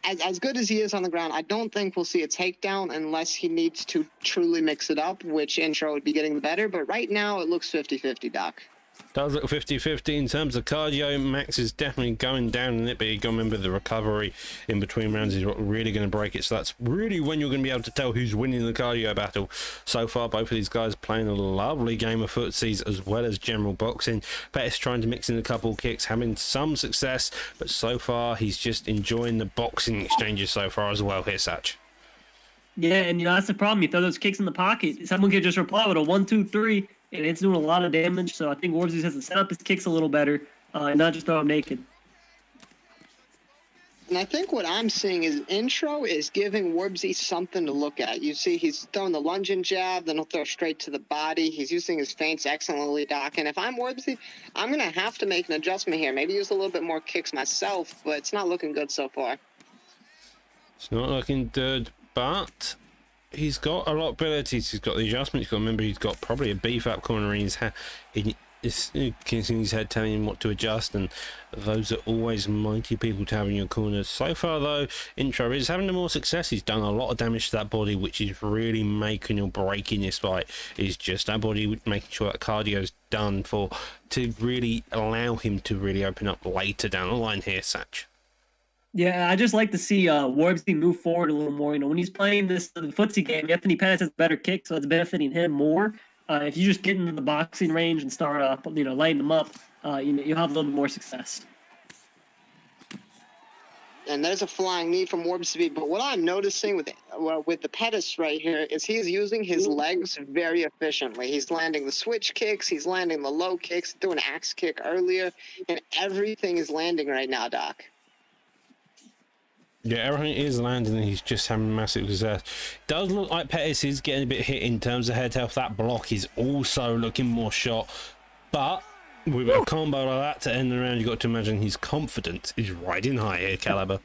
as good as he is on the ground, I don't think we'll see a takedown unless he needs to truly mix it up, which Intro would be getting the better. But right now, it looks 50-50, Doc. Does look 50-50 in terms of cardio. Max is definitely going down in it, but you got to remember the recovery in between rounds is what really going to break it. So that's really when you're going to be able to tell who's winning the cardio battle. So far, both of these guys playing a lovely game of footsies as well as general boxing. Pettis trying to mix in a couple kicks, having some success, but so far he's just enjoying the boxing exchanges so far as well here, Satch. Yeah, and that's the problem. You throw those kicks in the pocket, someone can just reply with a 1-2-3. And it's doing a lot of damage, so I think Warbsy has to set up his kicks a little better and not just throw him naked. And I think what I'm seeing is intro is giving Warbsy something to look at. You see, he's throwing the lunge and jab, then he'll throw straight to the body. He's using his feints excellently, Doc. And if I'm Warbsy, I'm going to have to make an adjustment here. Maybe use a little bit more kicks myself, but it's not looking good so far. It's not looking good, but he's got a lot of abilities. He's got the adjustments. You've got to remember he's got probably a BFAP corner in his head. It's in his head telling him what to adjust, and those are always mighty people to have in your corners. So far though, intro is having the more success. He's done a lot of damage to that body, which is really making or breaking this fight. Is just that body making sure that cardio's done for to really allow him to really open up later down the line here, Satch. Yeah, I just like to see Warbsy move forward a little more. You know, when he's playing the footsie game, Anthony Pettis has a better kick, so it's benefiting him more. If you just get into the boxing range and start lighting them up, you'll have a little bit more success. And there's a flying knee from Warbsy, but what I'm noticing with the Pettis right here is he's using his legs very efficiently. He's landing the switch kicks, he's landing the low kicks, threw an axe kick earlier, and everything is landing right now, Doc. Yeah, everything is landing and he's just having massive success. Does look like Pettis is getting a bit hit in terms of head health. That block is also looking more shot. But with a combo like that to end the round, you've got to imagine his confidence is riding high here, Caliber.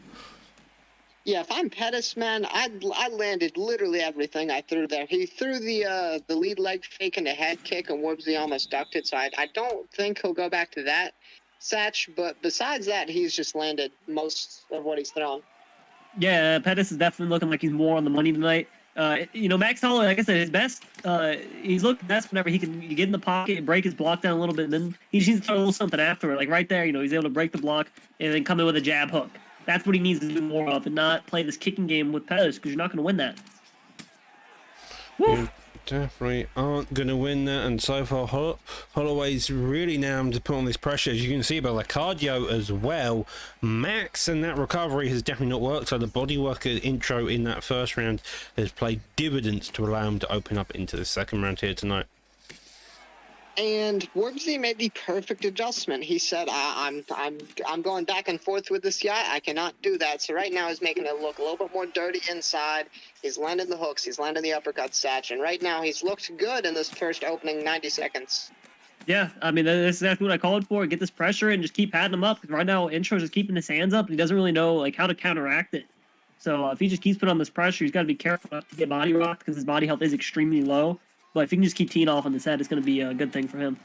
Yeah, if I'm Pettis, man, I landed literally everything I threw there. He threw the lead leg fake and the head kick, and Warbsy almost ducked it, so I don't think he'll go back to that, Satch. But besides that, he's just landed most of what he's thrown. Yeah, Pettis is definitely looking like he's more on the money tonight. Max Holloway, like I said, his best. He's looked best whenever he can get in the pocket, break his block down a little bit, and then he just needs to throw a little something after it. Like right there, he's able to break the block and then come in with a jab hook. That's what he needs to do more of, and not play this kicking game with Pettis, because you're not going to win that. You definitely aren't going to win that, and so far Holloway's really now to put on this pressure, as you can see by the cardio as well. Max and that recovery has definitely not worked, so the bodywork intro in that first round has played dividends to allow him to open up into the second round here tonight. And Warbsy made the perfect adjustment. He said, I'm going back and forth with this guy. I cannot do that. So right now he's making it look a little bit more dirty inside. He's landing the hooks. He's landing the uppercut, Satch. And right now he's looked good in this first opening 90 seconds. Yeah, I mean, that's exactly what I called for. Get this pressure and just keep patting him up. Because right now, Intro's just keeping his hands up. He doesn't really know how to counteract it. So if he just keeps putting on this pressure, he's got to be careful not to get body rocked, because his body health is extremely low. But if he can just keep teeing off on his head, it's going to be a good thing for him.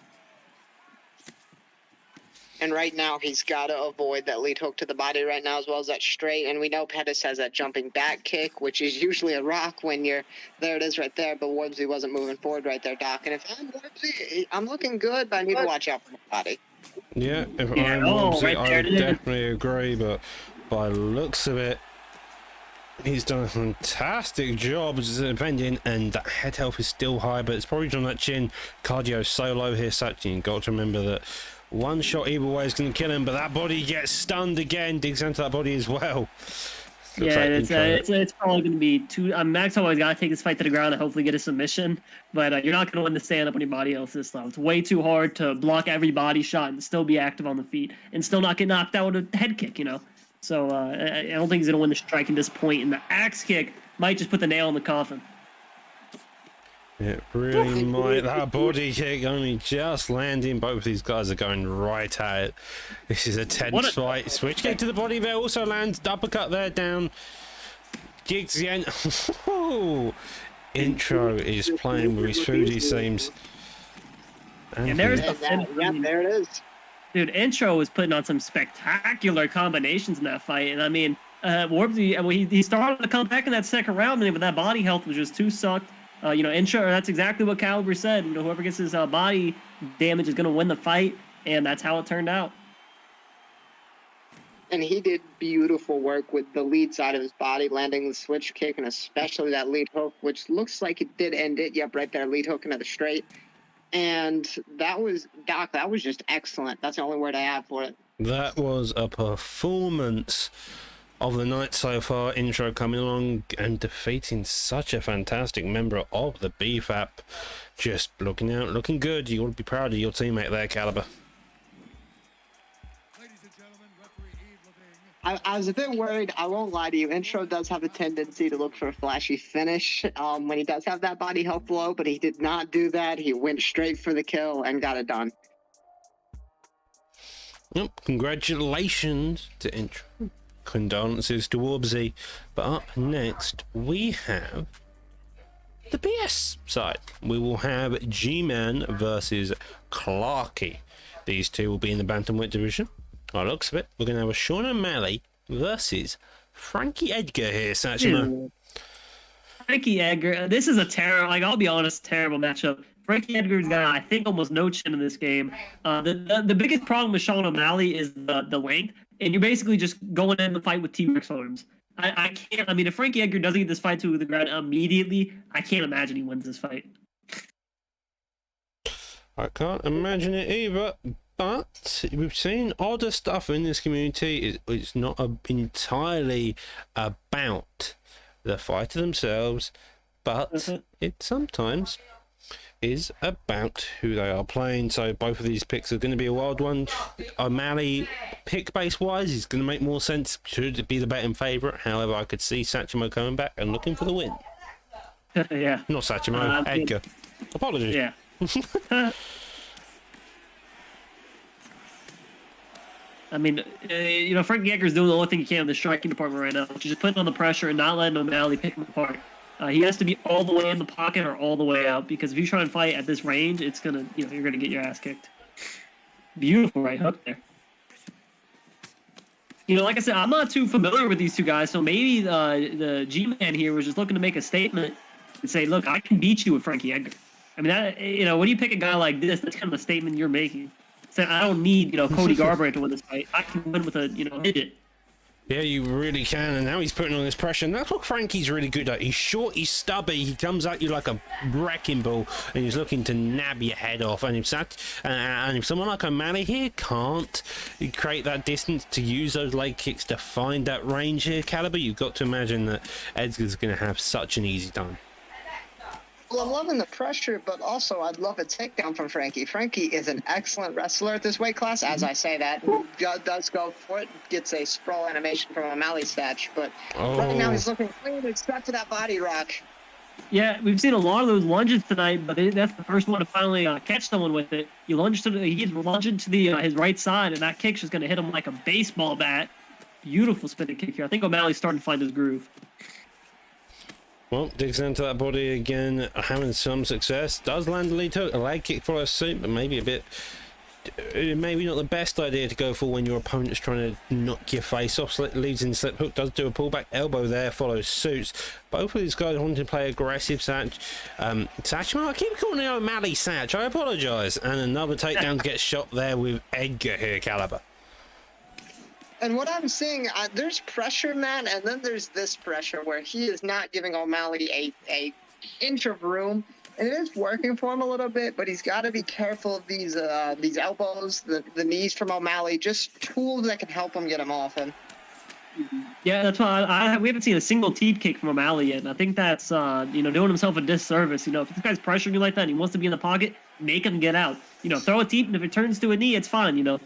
And right now, he's got to avoid that lead hook to the body right now, as well as that straight. And we know Pettis has that jumping back kick, which is usually a rock when you're there. It is right there, but Warbsy wasn't moving forward right there, Doc. And if I'm Warbsy, I'm looking good, but I need to watch out for my body. Yeah, if I'm Warbsy, right I would definitely agree, but by the looks of it, he's done a fantastic job defending, and that head health is still high, but it's probably on that chin. Cardio so low here, Satch. You've got to remember that one shot either way is going to kill him, but that body gets stunned again, digs into that body as well. Yeah, it's probably going to be too. Max Holloway's got to take this fight to the ground and hopefully get a submission, but you're not going to win the stand-up when your body health is this low. It's way too hard to block every body shot and still be active on the feet and still not get knocked out with a head kick, So I don't think he's going to win the striking this point, and the axe kick might just put the nail in the coffin. It really might. That body kick only just landing. Both of these guys are going right at it. This is a tense fight. Switch kick to the body there. Also lands. Uppercut there down. Jigs again. Intro is playing with his food, he seems. And there's the there it is. Dude, Intro was putting on some spectacular combinations in that fight. And I mean, Warbsy, he started to come back in that second round, but that body health was just too sucked. Intro, that's exactly what Caliber said. Whoever gets his body damage is going to win the fight, and that's how it turned out. And he did beautiful work with the lead side of his body, landing the switch kick, and especially that lead hook, which looks like it did end it. Yep, right there, lead hook into the straight. And that was, Doc, that was just excellent. That's the only word I have for it. That was a performance of the night so far. Intro coming along and defeating such a fantastic member of the BFAP. Just looking good. You ought to be proud of your teammate there, Caliber. I was a bit worried. I won't lie to you. Intro does have a tendency to look for a flashy finish when he does have that body health blow, but he did not do that. He went straight for the kill and got it done. Well, congratulations to Intro. Condolences to Worbsy. But up next, we have the BS side. We will have G-Man versus Clarky. These two will be in the bantamweight division. By the looks of it, we're going to have a Sean O'Malley versus Frankie Edgar here, Satchmo. Frankie Edgar, this is a terrible, like, I'll be honest, terrible matchup. Frankie Edgar's got, I think, almost no chin in this game. The biggest problem with Sean O'Malley is the length, and you're basically just going in the fight with T-Rex arms. I can't, I mean, if Frankie Edgar doesn't get this fight to the ground immediately, I can't imagine he wins this fight. I can't imagine it either. But we've seen odder stuff in this community. It's not entirely about the fighter themselves, but it sometimes is about who they are playing. So both of these picks are going to be a wild one. O'Malley, pick base wise, is going to make more sense. Should be the betting favourite. However, I could see Satchmo coming back and looking for the win. Yeah. Not Satchmo, Edgar. Apologies. Yeah. I mean, Frankie Edgar's doing the only thing he can in the striking department right now, which is just putting on the pressure and not letting O'Malley pick him apart. He has to be all the way in the pocket or all the way out, because if you try and fight at this range, it's gonna, you're gonna get your ass kicked. Beautiful right hook there. Like I said, I'm not too familiar with these two guys, so maybe the G-Man here was just looking to make a statement and say, look, I can beat you with Frankie Edgar. I mean, that, when you pick a guy like this, that's kind of a statement you're making. So I don't need, Cody Garbrandt to win this fight. I can win with a, midget. Yeah, you really can, and now he's putting on this pressure, and that's what Frankie's really good at. He's short, he's stubby, he comes at you like a wrecking ball, and he's looking to nab your head off. And if someone like O'Malley here can't create that distance to use those leg kicks to find that range here, Caliber, you've got to imagine that Edgar's going to have such an easy time. Well, I'm loving the pressure, but also I'd love a takedown from Frankie. Frankie is an excellent wrestler at this weight class. As I say that, does go for it, gets a sprawl animation from O'Malley Satch, but right now he's looking clean except for that body rock. Yeah, we've seen a lot of those lunges tonight, but that's the first one to finally catch someone with it. He's lunging to his right side, and that kick's just going to hit him like a baseball bat. Beautiful spinning kick here. I think O'Malley's starting to find his groove. Well, digs into that body again, having some success. Does land a lead hook, a leg kick follows suit, but maybe maybe not the best idea to go for when your opponent's trying to knock your face off. Leads in slip hook, does do a pullback elbow there, follows suits. Both of these guys wanting to play aggressive. Satch, I keep calling it O'Malley Satch, I apologise. And another takedown gets shot there with Edgar here, Caliber. And what I'm seeing, there's pressure, man, and then there's this pressure where he is not giving O'Malley a inch of room, and it is working for him a little bit, but he's got to be careful of these elbows, the knees from O'Malley, just tools that can help him get him off him. Yeah, that's why we haven't seen a single teep kick from O'Malley yet, and I think that's doing himself a disservice. If this guy's pressuring you like that and he wants to be in the pocket, make him get out. Throw a teep, and if it turns to a knee, it's fine.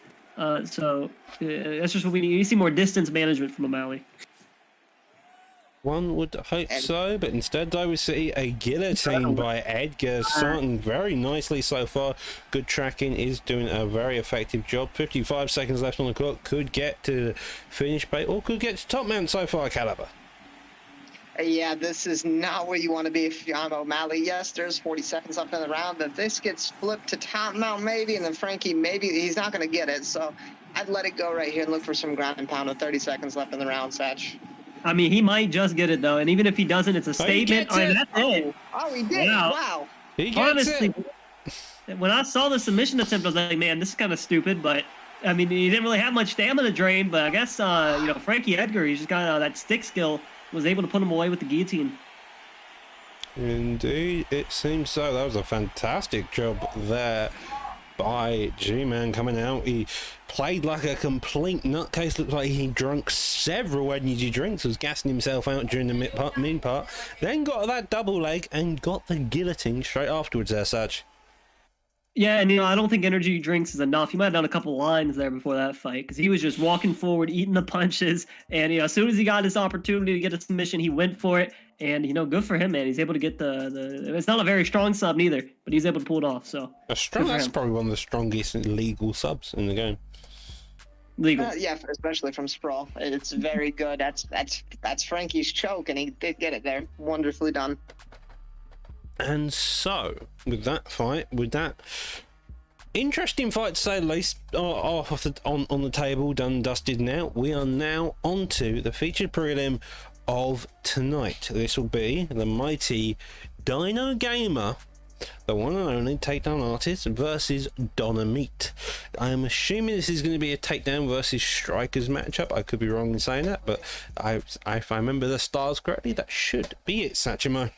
So that's just what we need. You see more distance management from O'Malley. One would hope so, but instead I would see a guillotine by Edgar, starting very nicely so far. Good tracking, is doing a very effective job. 55 seconds left on the clock, could get to finish bait or could get to top mount so far, Caliber. Yeah, this is not where you want to be if you're on O'Malley. Yes, there's 40 seconds left in the round, but if this gets flipped to top mount maybe, and then Frankie maybe, he's not going to get it. So I'd let it go right here and look for some ground and pound with 30 seconds left in the round, Satch. I mean, he might just get it, though, and even if he doesn't, it's a statement. He that's it. Oh, he did. Wow. He gets Honestly, it. When I saw the submission attempt, I was like, man, this is kind of stupid, but I mean, he didn't really have much stamina drain, but I guess, Frankie Edgar, he's just got that stick skill, was able to put him away with the guillotine. Indeed, it seems so. That was a fantastic job there by G-Man coming out. He played like a complete nutcase. Looked like he drunk several energy drinks, was gassing himself out during the mid part, then got that double leg and got the guillotine straight afterwards there, Satch. Yeah, and I don't think energy drinks is enough. He might have done a couple lines there before that fight because he was just walking forward, eating the punches, and as soon as he got this opportunity to get a submission, he went for it. And good for him, man. He's able to get the. It's not a very strong sub neither, but he's able to pull it off. So That's probably one of the strongest legal subs in the game. Legal. Yeah, especially from Sprawl. It's very good. That's Frankie's choke, and he did get it there. Wonderfully done. And so, with that interesting fight to say the least, on the table, done, dusted now, we are now onto the featured prelim of tonight. This will be the mighty Dino Gamer, the one and only takedown artist, versus Dynamite. I am assuming this is going to be a takedown versus strikers matchup. I could be wrong in saying that, but if I remember the stars correctly, that should be it, Sachimo.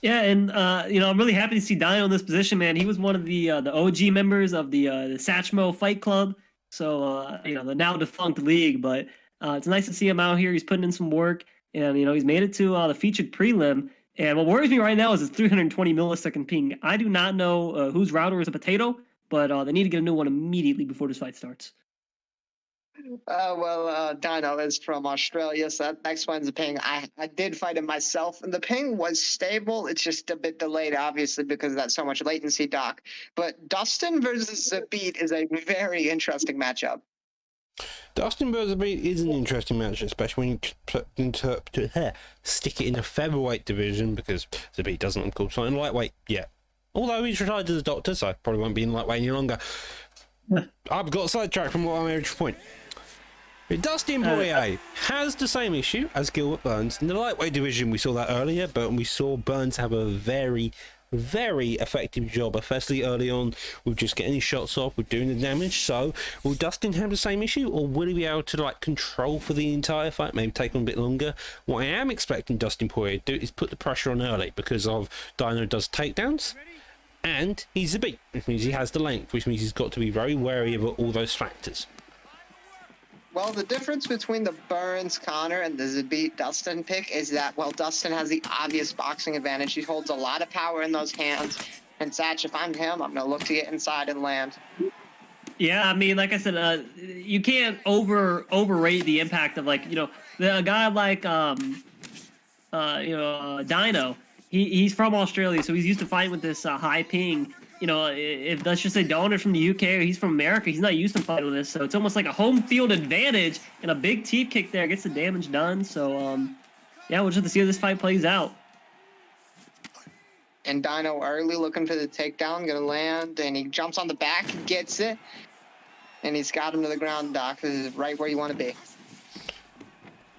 Yeah, and I'm really happy to see Dino in this position, man. He was one of the OG members of the Sachmo Fight Club, so the now defunct league. But it's nice to see him out here. He's putting in some work, and he's made it to the featured prelim. And what worries me right now is his 320 millisecond ping. I do not know whose router is a potato, but they need to get a new one immediately before this fight starts. Dino is from Australia, so that explains the ping. I did fight him myself, and the ping was stable. It's just a bit delayed, obviously, because of that so much latency, Doc. But Dustin versus Zabit is a very interesting matchup. Dustin versus Zabit is an interesting match, especially when you stick it in a featherweight division, because Zabit doesn't, of course, fight in lightweight yet. Although he's retired as a doctor, so I probably won't be in lightweight any longer. I've got sidetracked from what I made a point. Dustin Poirier has the same issue as Gilbert Burns. In the lightweight division, we saw that earlier, but we saw Burns have a very, very effective job, especially early on, with just getting his shots off, with doing the damage. So, will Dustin have the same issue, or will he be able to control for the entire fight, maybe take on a bit longer? What I am expecting Dustin Poirier to do is put the pressure on early, because of Dino does takedowns, and he's a beat, which means he has the length, which means he's got to be very wary of all those factors. Well, the difference between the Burns Connor and the Zabit Dustin pick is that, Dustin has the obvious boxing advantage. He holds a lot of power in those hands. And Satch, if I'm him, I'm going to look to get inside and land. Yeah, I mean, like I said, you can't overrate the impact of a guy like Dino. He's from Australia, so he's used to fighting with this high ping. If let's just say Donner from the UK or he's from America, he's not used to fighting with this. So it's almost like a home field advantage, and a big teep kick there gets the damage done. So, we'll just have to see how this fight plays out. And Dino early looking for the takedown, going to land, and he jumps on the back, gets it, and he's got him to the ground, Doc. This is right where you want to be.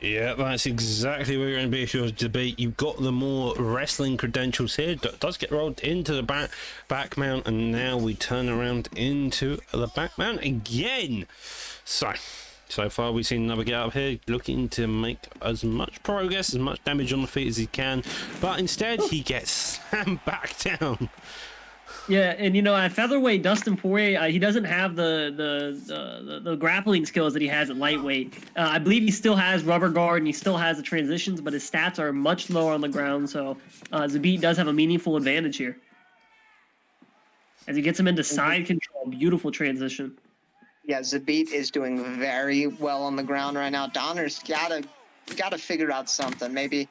Yeah, that's exactly where you're going to be if you're Zabit. You've got the more wrestling credentials here. Does get rolled into the back mount, and now we turn around into the back mount again. So far we've seen another get up here, looking to make as much progress, as much damage on the feet as he can, but instead he gets slammed back down. Yeah, and at featherweight, Dustin Poirier, he doesn't have the grappling skills that he has at lightweight. I believe he still has rubber guard and he still has the transitions, but his stats are much lower on the ground. So Zabit does have a meaningful advantage here as he gets him into side control. Beautiful transition. Yeah, Zabit is doing very well on the ground right now. Donner's gotta figure out something. Maybe.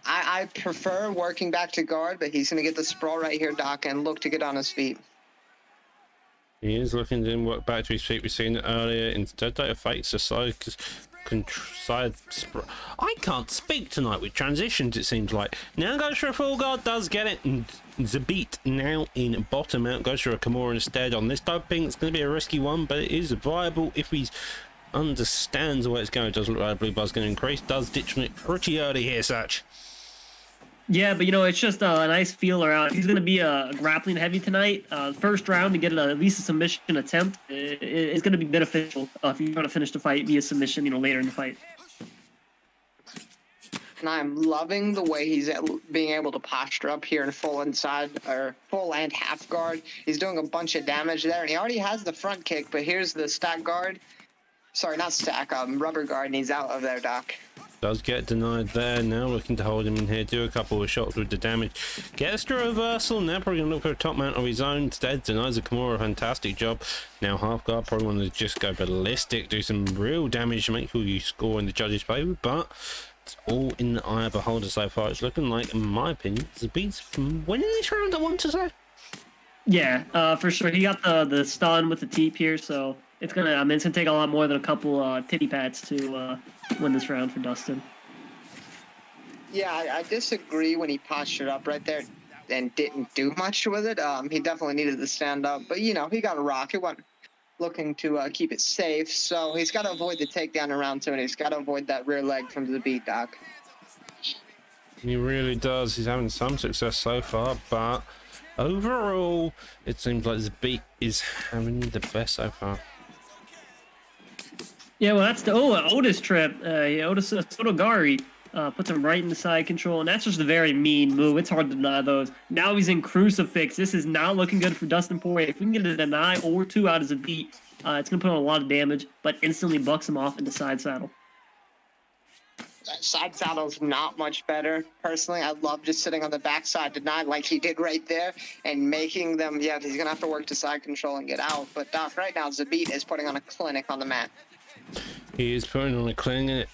I prefer working back to guard, but he's going to get the sprawl right here, Doc, and look to get on his feet. He is looking to work back to his feet. We've seen it earlier. Instead, they fakes the side sprawl. I can't speak tonight with transitions, it seems like. Now goes for a full guard, does get it. And Zabit now in bottom out, goes for a Kimura instead. On this doping, it's going to be a risky one, but it is viable if he's understands the way it's going. It does look like Blue Buzz going to increase. Does ditch it pretty early here, Satch. Yeah, but it's just a nice feel around. He's going to be a grappling heavy tonight. First round to get at least a submission attempt is going to be beneficial if you're going to finish the fight via submission, later in the fight. And I'm loving the way he's being able to posture up here in full inside or full and half guard. He's doing a bunch of damage there, and he already has the front kick, but here's the stack guard. Sorry, not stack, rubber guard, and he's out of there, Doc. Does get denied there. Now looking to hold him in here. Do a couple of shots with the damage. Gets the reversal. Now probably going to look for a top mount of his own. Instead denies the Kimura. Fantastic job. Now half guard probably want to just go ballistic. Do some real damage. Make sure you score in the judges' favour. But it's all in the eye of the beholder so far. It's looking like, in my opinion, Zabit's winning this round, I want to say. Yeah, for sure. He got the stun with the teep here, so it's gonna take a lot more than a couple titty pads to win this round for Dustin. Yeah, I disagree when he postured up right there and didn't do much with it. He definitely needed to stand up, but you know, he got a rock. He wasn't looking to keep it safe, so he's got to avoid the takedown in round 2, and he's got to avoid that rear leg from the beat, Doc. He really does. He's having some success so far, but overall, it seems like Zabit is having the best so far. Yeah, well, that's the Otis trip. Otis Sotogari puts him right in the side control, and that's just a very mean move. It's hard to deny those. Now he's in crucifix. This is not looking good for Dustin Poirier. If we can get a deny or 2 out of Zabit, it's going to put on a lot of damage, but instantly bucks him off into side saddle. Side saddle's not much better. Personally, I love just sitting on the backside deny like he did right there and making them, yeah, he's going to have to work to side control and get out. But Doc, right now, Zabit is putting on a clinic on the mat. He is putting on a clinic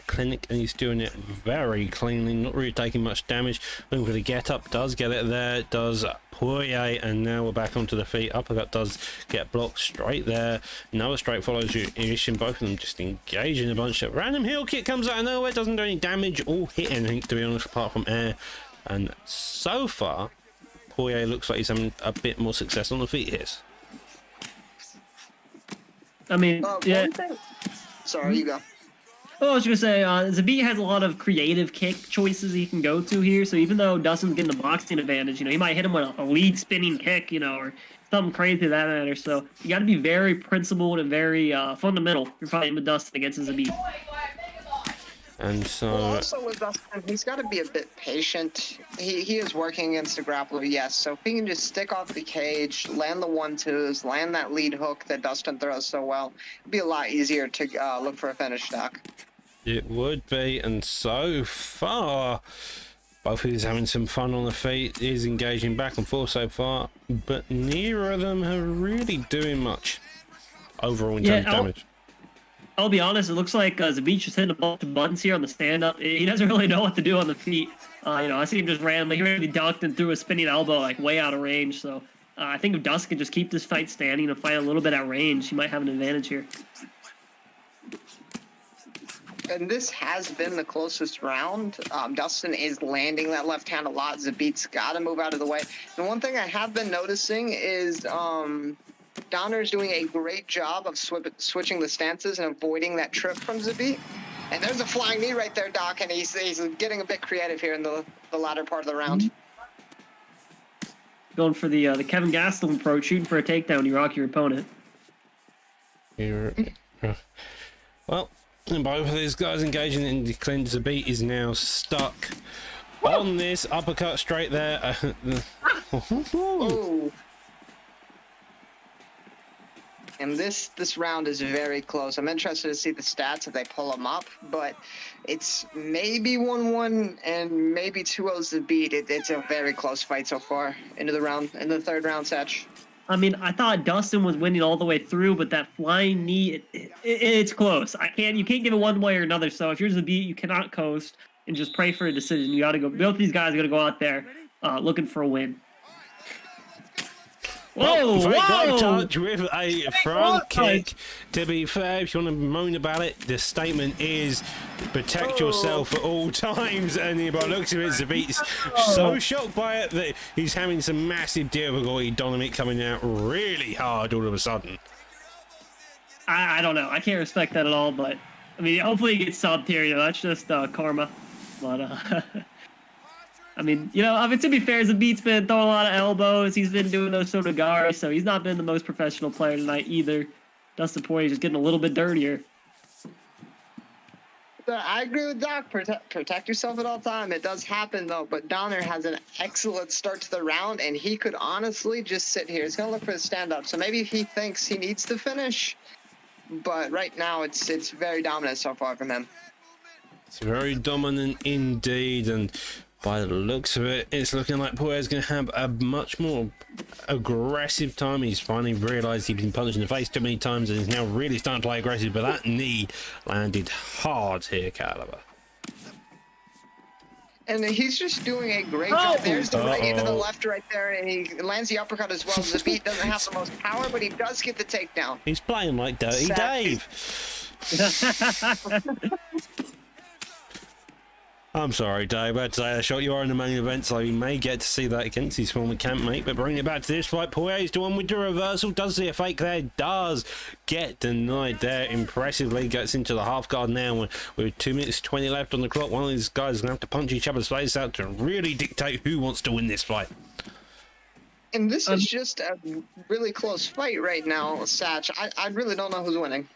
and he's doing it very cleanly, not really taking much damage. Looking for the get up, does get it there, does Poirier, and now we're back onto the feet. Uppercut does get blocked straight there. Another straight follows you, both of them just engaging a bunch of random heel kick comes out of nowhere, doesn't do any damage or hit anything, to be honest, apart from air. And so far, Poirier looks like he's having a bit more success on the feet here. I mean, yeah. Sorry, you go. Oh, I was gonna say, Zabit has a lot of creative kick choices he can go to here. So even though Dustin's getting the boxing advantage, you know, he might hit him with a lead spinning kick, you know, or something crazy of that matter. So you got to be very principled and very fundamental if you're fighting with Dustin against Zabit. And so Well, also with Dustin, he's got to be a bit patient. He is working against the grappler, yes. So if he can just stick off the cage, land the 1-2s, land that lead hook that Dustin throws so well, it'd be a lot easier to look for a finish, Doc. it would be, and so far, both of these having some fun on the feet. He is engaging back and forth so far, but neither of them are really doing much overall in terms of damage. I'll be honest, it looks like Zabit just hitting a bunch of buttons here on the stand-up. He doesn't really know what to do on the feet. You know, I see him just randomly, he randomly ducked and threw a spinning elbow like way out of range. So I think if Dustin can just keep this fight standing and fight a little bit at range, he might have an advantage here. And this has been the closest round. Dustin is landing that left hand a lot. Zabit's got to move out of the way. And one thing I have been noticing is Donner's doing a great job of switching the stances and avoiding that trip from Zabit. And there's a flying knee right there, Doc, and he's getting a bit creative here in the latter part of the round. Going for the Kevin Gastelum approach, shooting for a takedown, you rock your opponent. Well, both of these guys engaging in the clean. Zabit is now stuck on this uppercut straight there. Oh. And this round is very close. I'm interested to see the stats if they pull them up, but it's maybe 1-1 and maybe 2-0's the beat. It's a very close fight so far into the third round, Satch. I mean, I thought Dustin was winning all the way through, but that flying knee, it's close. You can't give it one way or another. So if you're Zabit, you cannot coast and just pray for a decision. You got to go. Both these guys got to go out there looking for a win. Well, Whoa! great touch with a front kick. To be fair, if you want to moan about it, the statement is protect yourself at all times. And by the looks of it, Zabit's so shocked by it that he's having some massive difficulty. Dynamite coming out really hard all of a sudden. I don't know. I can't respect that at all, but I mean, hopefully he gets subbed here. You know, that's just karma. But I mean, you know, I mean, to be fair, Zabit's been throwing a lot of elbows. He's been doing those Sotogari, so he's not been the most professional player tonight either. Dustin Poirier's just getting a little bit dirtier. I agree with Doc. Protect yourself at all time. It does happen, though. But Donner has an excellent start to the round, and he could honestly just sit here. He's going to look for the stand-up. So maybe he thinks he needs to finish. But right now, it's very dominant so far from him. It's very dominant indeed, and by the looks of it, it's looking like Poirier's going to have a much more aggressive time. He's finally realised he's been punched in the face too many times, and he's now really starting to play aggressive, but that knee landed hard here, Caliber. And he's just doing a great job. There's the right into the left right there, and he lands the uppercut as well. Zabit doesn't have the most power, but he does get the takedown. He's playing like Dirty Dave. I'm sorry, Dave. I had to say that shot. You are in the main event, so you may get to see that against his former campmate. But bringing it back to this fight, Poirier's the one with the reversal. Does see a fake there. Does get denied there impressively. Gets into the half guard now with 2 minutes 20 left on the clock. One of these guys is going to have to punch each other's face out to really dictate who wants to win this fight. And this is just a really close fight right now, Satch. I really don't know who's winning.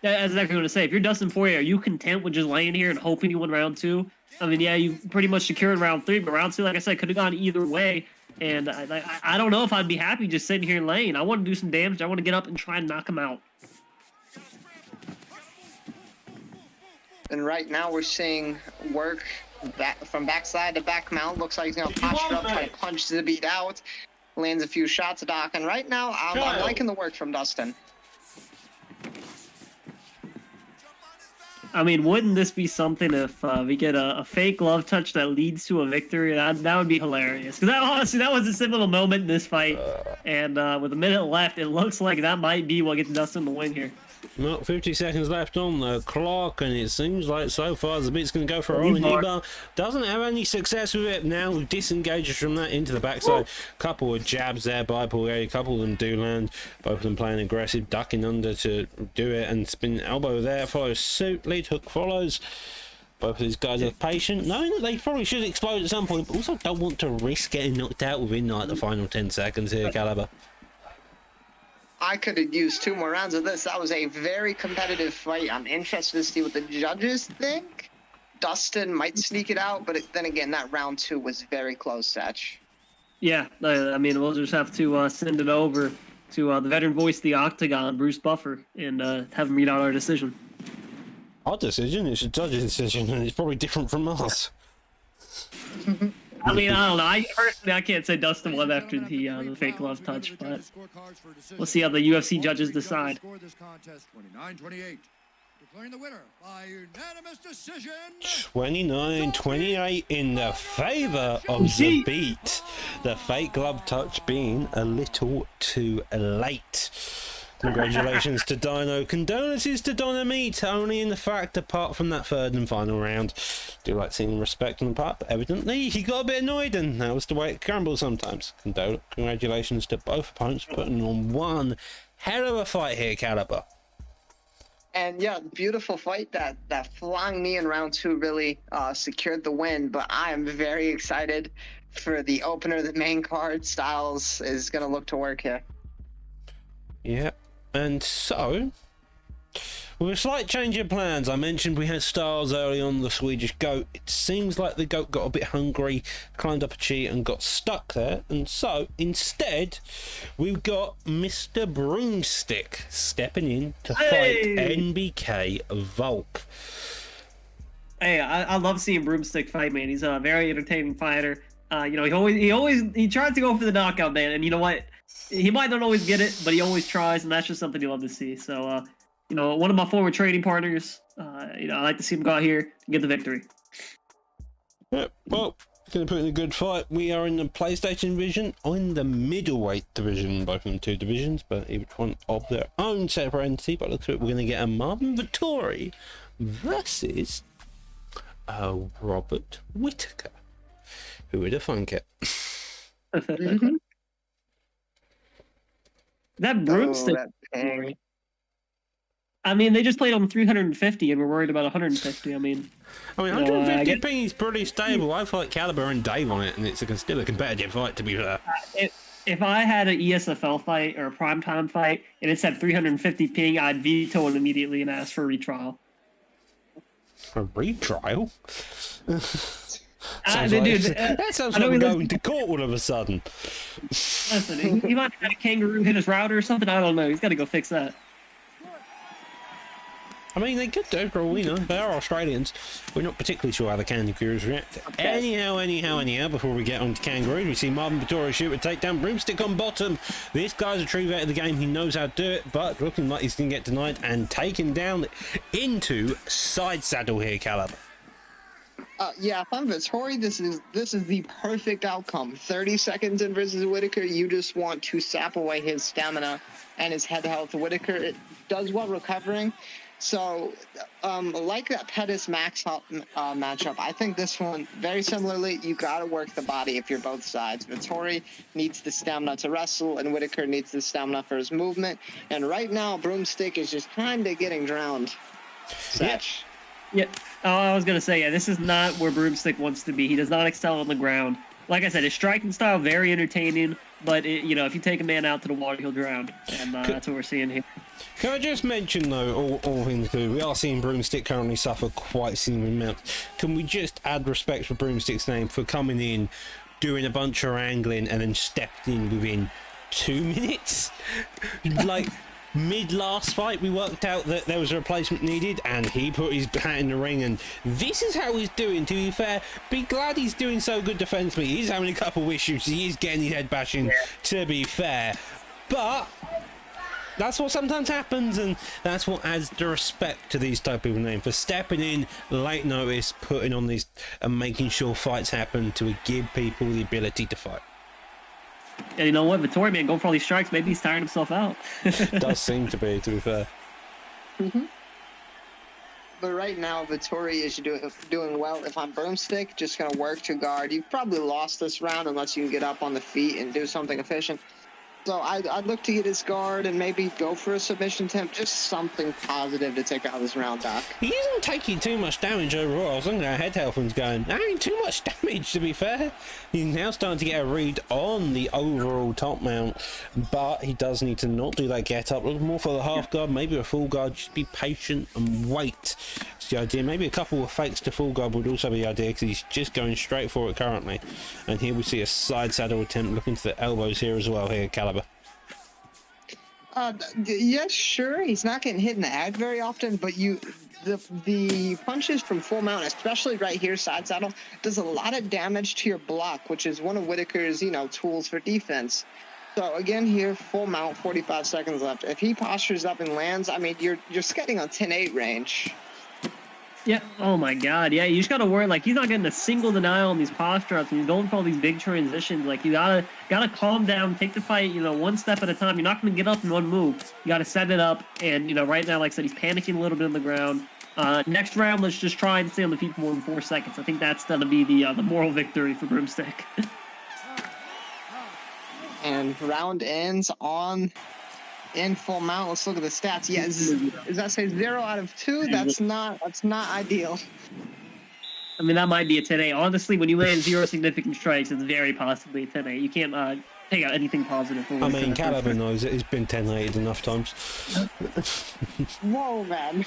Yeah, that's exactly what I was going to say. If you're Dustin Poirier, are you content with just laying here and hoping you win round 2? I mean, yeah, you pretty much secured round 3, but round 2, like I said, could have gone either way. And I don't know if I'd be happy just sitting here and laying. I want to do some damage. I want to get up and try and knock him out. And right now we're seeing work from backside to back mount. Looks like he's going to posture up, try to punch Zabit out. Lands a few shots, Doc. And right now, I'm liking the work from Dustin. I mean, wouldn't this be something if we get a fake glove touch that leads to a victory? That would be hilarious. Because honestly, that was a seminal moment in this fight. And with a minute left, it looks like that might be what gets Dustin the win here. Well, 50 seconds left on the clock, and it seems like so far Zabit's going to go for a rolling knee bar. Doesn't have any success with it. Now disengages from that into the backside. Couple of jabs there by Poirier. A couple of them do land. Both of them playing aggressive, ducking under to do it, and spin elbow there. Follows suit. Lead hook follows. Both of these guys are patient, knowing that they probably should explode at some point, but also don't want to risk getting knocked out within like the final 10 seconds here, Caliber. I could have used 2 more rounds of this. That was a very competitive fight. I'm interested to see what the judges think. Dustin might sneak it out, but then again, that round 2 was very close, Satch. Yeah, I mean, we'll just have to send it over to the veteran voice of the Octagon, Bruce Buffer, and have him read out our decision. Our decision? It's a judge's decision, and it's probably different from us. I mean, I don't know. I can't say Dustin won after the fake glove touch, but we'll see how the UFC judges decide. 29-28 in the favor of Zabit. The fake glove touch being a little too late. Congratulations to Dino. Condolences to Dynamite, only in the fact, apart from that third and final round. Do like seeing respect on the part, but evidently he got a bit annoyed, and that was the way it crumbles sometimes. Congratulations to both opponents putting on one hell of a fight here, Caliber. And yeah, beautiful fight. That flying knee in round 2 really secured the win, but I am very excited for the opener. The main card, Styles is going to look to work here. Yeah. And so, with a slight change of plans, I mentioned we had Styles early on, the Swedish goat. It seems like the goat got a bit hungry, climbed up a tree and got stuck there. And so, instead, we've got Mr. Broomstick stepping in to fight NBK Volk. Hey, I love seeing Broomstick fight, man. He's a very entertaining fighter. You know, he tries to go for the knockout, man. And you know what? He might not always get it, but he always tries, and that's just something you love to see. So, you know, one of my former trading partners, you know, I like to see him go out here and get the victory. Yep, well, going to put in a good fight. We are in the PlayStation division, in the middleweight division, both of them 2 divisions, but each one of their own separate entity. But looks like we're going to get a Marvin Vettori versus Robert Whittaker. Who would have thunk it? That Broomstick. I mean, they just played on 350, and we're worried about 150. I mean, 150 ping is pretty stable. I fight Caliber and Dave on it, and it's still a competitive fight, to be fair. If I had an ESFL fight or a primetime fight, and it said 350 ping, I'd veto it immediately and ask for a retrial. A retrial? Dude, that sounds like we're going to court all of a sudden. Listen, he might have had a kangaroo hit his router or something. I don't know. He's got to go fix that. I mean, they could do, for all we know. They are Australians. We're not particularly sure how the Kangaroos react. Okay. Anyhow, before we get on to Kangaroos, we see Marvin Vittori shoot a takedown. Broomstick on bottom. This guy's a true vet of the game. He knows how to do it, but looking like he's going to get denied and taken down into side saddle here, Caliber. Yeah, if I'm Vittori, this is the perfect outcome. 30 seconds in versus Whitaker, you just want to sap away his stamina and his head health. Whitaker, it does well recovering. So, like that Pettis Max matchup, I think this one, very similarly, you got to work the body if you're both sides. Vittori needs the stamina to wrestle, and Whitaker needs the stamina for his movement. And right now, Broomstick is just kind of getting drowned. Satch. Yeah, I was gonna say, yeah, this is not where Broomstick wants to be. He does not excel on the ground. Like I said, his striking style very entertaining, but you know, if you take a man out to the water, he'll drown, and that's what we're seeing here. Can I just mention, though, all things good, we are seeing Broomstick currently suffer quite a significant amount. Can we just add respect for Broomstick's name for coming in, doing a bunch of wrangling, and then stepped in within 2 minutes? Like, mid-last fight, we worked out that there was a replacement needed, and he put his hat in the ring, and this is how he's doing, to be fair. Be glad he's doing so good defensively. He's having a couple of issues. He is getting his head bashing, to be fair. But that's what sometimes happens, and that's what adds the respect to these type of people name for stepping in late notice, putting on these and making sure fights happen to give people the ability to fight. And you know what, Vittori, man, going for all these strikes, maybe he's tiring himself out. Does seem to be fair. But right now, Vittori is doing well. If I'm Broomstick, just going to work to guard. You've probably lost this round unless you can get up on the feet and do something efficient. So I'd look to get his guard and maybe go for a submission attempt. Just something positive to take out this round, Doc. He isn't taking too much damage overall. I was looking at head health and going, that ain't too much damage, to be fair. He's now starting to get a read on the overall top mount, but he does need to not do that get up. Look more for the half guard, maybe a full guard. Just be patient and wait. That's the idea. Maybe a couple of fakes to full guard would also be the idea, because he's just going straight for it currently. And here we see a side saddle attempt, looking to the elbows here as well, here, Caliber. Yes, sure. He's not getting hit in the ag very often, but the punches from full mount, especially right here, side saddle, does a lot of damage to your block, which is one of Whitaker's, tools for defense. So again, here, full mount, 45 seconds left. If he postures up and lands, I mean, you're skating on 10-8 range. Yeah. Oh my God. Yeah. You just gotta worry. Like, he's not getting a single denial on these posture ups, and he's going for all these big transitions. Like, you gotta calm down, take the fight, one step at a time. You're not gonna get up in one move. You gotta set it up. And right now, like I said, he's panicking a little bit on the ground. Next round, let's just try and stay on the feet for more than 4 seconds. I think that's gonna be the moral victory for Broomstick. And round ends in full mount. Let's look at the stats. Yes, does that say 0 out of 2? That's not ideal. I mean, that might be a 10-8. Honestly, when you land 0 significant strikes, it's very possibly a 10-8. You can't take out anything positive. I mean, Caliber knows it. He's been 10-8 enough times. Whoa, man.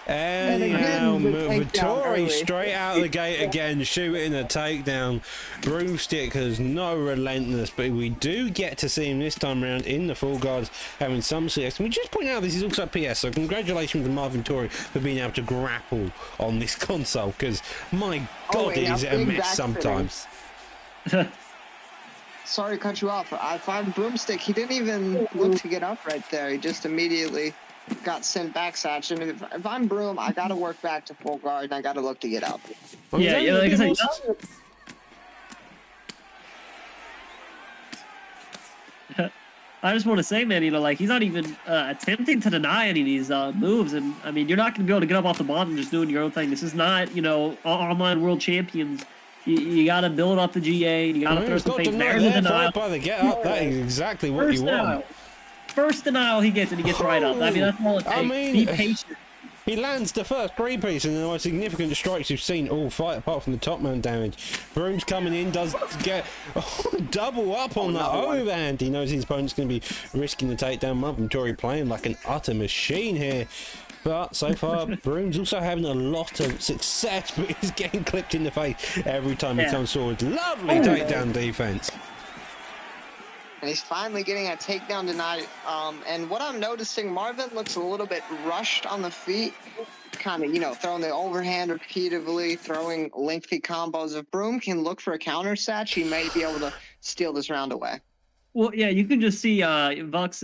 Anyhow, Vittori early. straight out of the gate again, shooting a takedown. Broomstick has no relentless, but we do get to see him this time around in the full guards, having some success. And we just point out this is also PS, so congratulations to Marvin Vittori for being able to grapple on this console, because my God, is it a mess sometimes. Sorry to cut you off. If I'm Broomstick, he didn't even look to get up right there. He just immediately got sent back, Satch. And if I'm Broom, I got to work back to full guard, and I got to look to get up. Yeah, like I said, I just want to say, man, like, he's not even attempting to deny any of these moves. And, I mean, you're not going to be able to get up off the bottom just doing your own thing. This is not, online world champions. You got to build up the GA. You got to throw some things there. By the get up, that is exactly what you want. First denial he gets, and he gets right up. I mean, that's all it takes. I mean, be patient. He lands the first 3-piece, and the most significant strikes you've seen all fight, apart from the top man damage. Broom's coming in, does get double up on the overhand. He knows his opponent's going to be risking the takedown. Marvin Vittori playing like an utter machine here. But so far, Broom's also having a lot of success, but he's getting clipped in the face every time he comes forward. Lovely takedown defense. and he's finally getting a takedown denied. And what I'm noticing, Marvin looks a little bit rushed on the feet, kind of, throwing the overhand repeatedly, throwing lengthy combos. If Broom can look for a counter satch, he may be able to steal this round away. Well, yeah, you can just see Vux,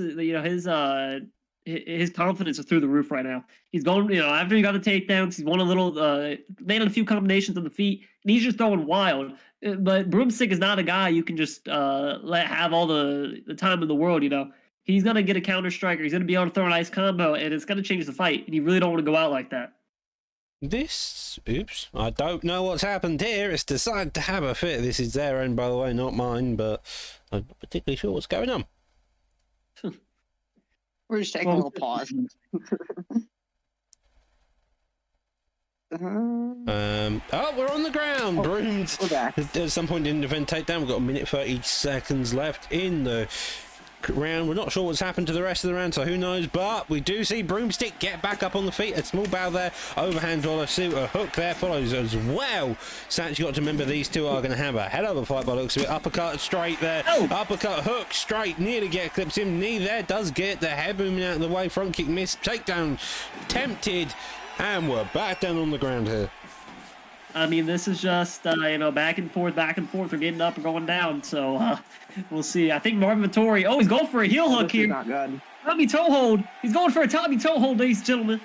his confidence is through the roof right now. He's going, after he got the takedowns, he's won a little, landed a few combinations on the feet, and he's just throwing wild. But Broomstick is not a guy you can just let have all the time in the world, He's going to get a counter striker. He's going to be able to throw a nice combo, and it's going to change the fight. And you really don't want to go out like that. I don't know what's happened here. It's decided to have a fit. This is their end, by the way, not mine, but I'm not particularly sure what's going on. We're just taking a little pause. We're on the ground. Brooms at some point didn't defend takedown. We've got a minute 30 seconds left in the round. We're not sure what's happened to the rest of the round, so who knows, but we do see Broomstick get back up on the feet. A small bow there, overhand follow suit, a hook there follows as well. Satch, you got to remember these two are going to have a hell of a fight by the looks of it. Uppercut straight there, uppercut hook straight, nearly get clips him. Knee there, does get the head moving out of the way, front kick missed, takedown tempted, and we're back down on the ground here. I mean, this is just, back and forth. We're getting up and going down. So we'll see. I think Marvin Vettori. Oh, he's going for a heel hook here. Not good. Tommy toe hold. He's going for a Tommy toe hold, ladies and gentlemen.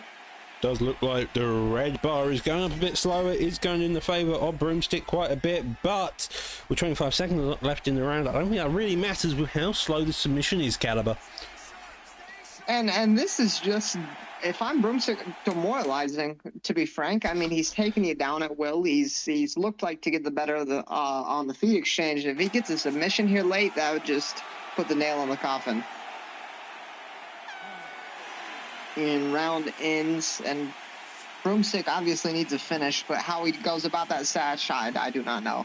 Does look like the red bar is going up a bit slower. Is going in the favour of Broomstick quite a bit, but with 25 seconds left in the round, I don't think that really matters with how slow the submission is, Caliber. And this is just, if I'm Broomstick, demoralizing, to be frank. I mean, he's taking you down at will. He's looked like to get the better of the on the feet exchange. If he gets a submission here late, that would just put the nail in the coffin. In round ends, and Broomstick obviously needs a finish, but how he goes about that satch, I do not know.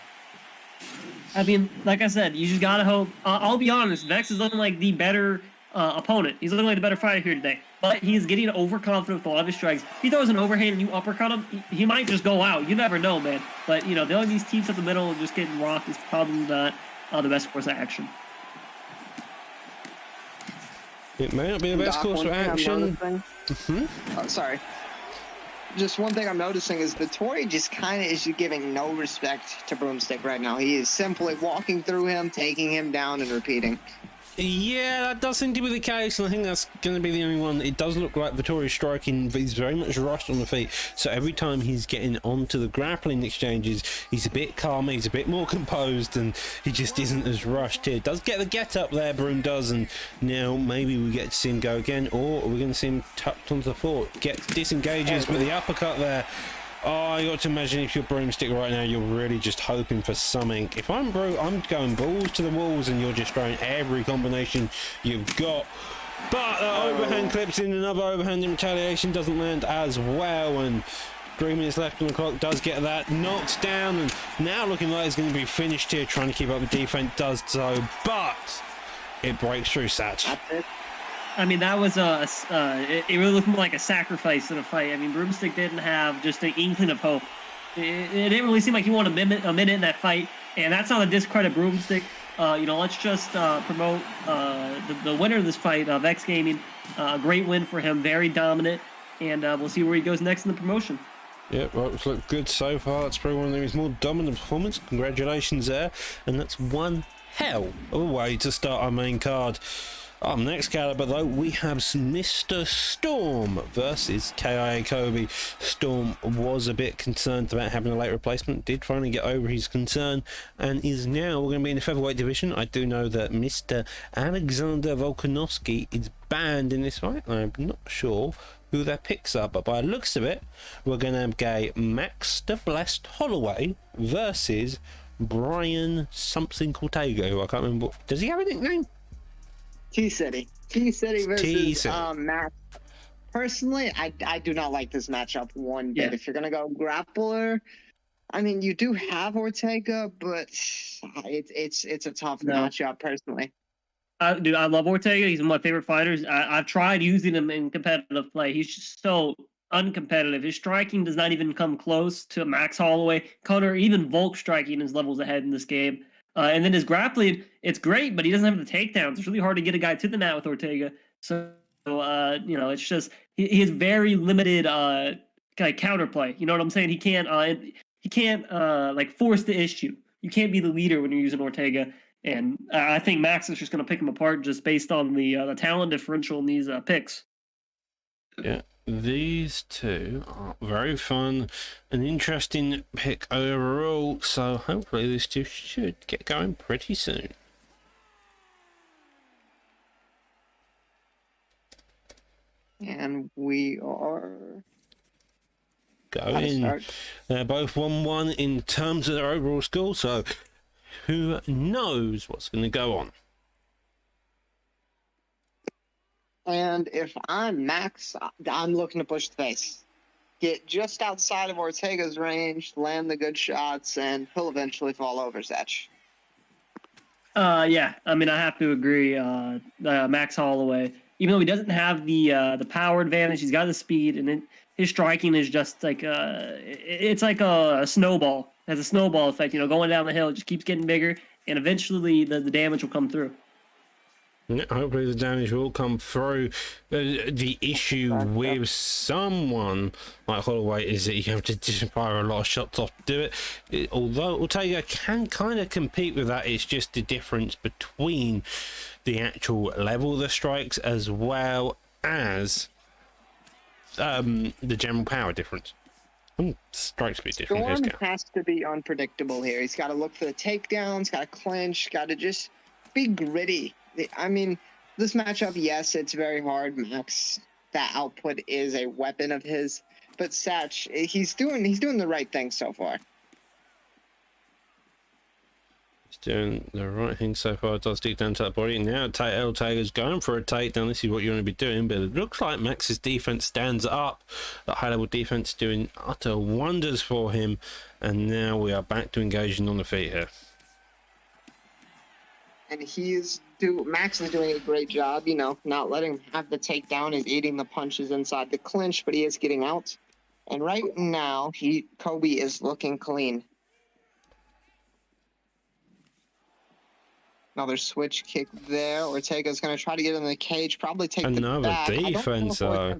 I mean, like I said, you just gotta hope. I'll be honest, Vex is looking like the better opponent. He's looking like the better fighter here today. But he's getting overconfident with a lot of his strikes. If he throws an overhand and you uppercut him, he might just go out. You never know, man. But, dealing these teams at the middle and just getting rocked is probably not the best course of action. It may not be the best course of action. Oh, sorry. Just one thing I'm noticing is Vettori just kind of is giving no respect to Broomstick right now. He is simply walking through him, taking him down, and repeating. Yeah, that does seem to be the case, and I think that's going to be the only one. It does look like Vettori's striking, but he's very much rushed on the feet. So every time he's getting onto the grappling exchanges, he's a bit calmer, he's a bit more composed, and he just isn't as rushed here. Does get the get up there, Broom does, and now maybe we get to see him go again, or we're going to see him tucked onto the fort. Disengages with the uppercut there. Oh, you got to imagine if you're Broomstick right now, you're really just hoping for something. If I'm Bro, I'm going balls to the walls, and you're just throwing every combination you've got. But the overhand clips in, another overhand in retaliation doesn't land as well, and 3 minutes left on the clock, does get that knocked down, and now looking like it's going to be finished here, trying to keep up the defense, does so, but it breaks through Satch. That's it. I mean, that was it really looked more like a sacrifice than a fight. I mean, Broomstick didn't have just an inkling of hope. It didn't really seem like he wanted a minute in that fight, and that's not a discredit Broomstick. Let's just promote the winner of this fight, Vex Gaming. A great win for him, very dominant, and we'll see where he goes next in the promotion. Yep, well, it's looked good so far. It's probably one of his more dominant performances. Congratulations there, and that's one hell of a way to start our main card. Up next, Caliber, though, we have Mr. Storm versus KIA Kobe. Storm was a bit concerned about having a late replacement, did finally get over his concern, and is now going to be in the featherweight division. I do know that Mr. Alexander Volkanovski is banned in this fight. I'm not sure who their picks are, but by the looks of it, we're going to have Max the Blessed Holloway versus Brian something Cortega, who I can't remember. Does he have a nickname? T-City versus T-City. Max. Personally, I do not like this matchup one bit. Yeah. If you're gonna go grappler, I mean, you do have Ortega, but it's a tough matchup personally. Dude, I love Ortega. He's one of my favorite fighters. I've tried using him in competitive play. He's just so uncompetitive. His striking does not even come close to Max Holloway. Connor, even Volk striking is levels ahead in this game. And then his grappling, it's great, but he doesn't have the takedowns. It's really hard to get a guy to the mat with Ortega. So, it's just he has very limited kind of counterplay. You know what I'm saying? He can't like force the issue. You can't be the leader when you're using Ortega. And I think Max is just going to pick him apart just based on the talent differential in these picks. Yeah, these two are very fun, an interesting pick overall. So hopefully these two should get going pretty soon. And we are going. They're both 1-1 in terms of their overall score. So who knows what's going to go on? And if I'm Max, I'm looking to push the pace. Get just outside of Ortega's range, land the good shots, and he'll eventually fall over Satch. Yeah, I mean, I have to agree. Max Holloway, even though he doesn't have the power advantage, he's got the speed, and his striking is just like it's like a snowball. It has a snowball effect. Going down the hill, it just keeps getting bigger, and eventually the damage will come through. Yeah, hopefully the damage will come through. The issue with someone like Holloway is that you have to fire a lot of shots off to do it. Although Ortega can kind of compete with that, it's just the difference between the actual level of the strikes as well as the general power difference. Strikes a bit different. Storm has to be unpredictable here. He's got to look for the takedowns, got to clinch, got to just be gritty. I mean, this matchup, yes, it's very hard. Max, that output is a weapon of his, but Satch, he's doing the right thing so far. He's doing the right thing so far. It does dig down to that body. Now Ortega's going for a takedown. This is what you want to be doing, but it looks like Max's defense stands up. That high-level defense doing utter wonders for him, and now we are back to engaging on the feet here. And Max is doing a great job, not letting him have the takedown. He's eating the punches inside the clinch, but he is getting out. And right now, Kobe is looking clean. Another switch kick there. Ortega's going to try to get in the cage, probably take another the back. defense, though.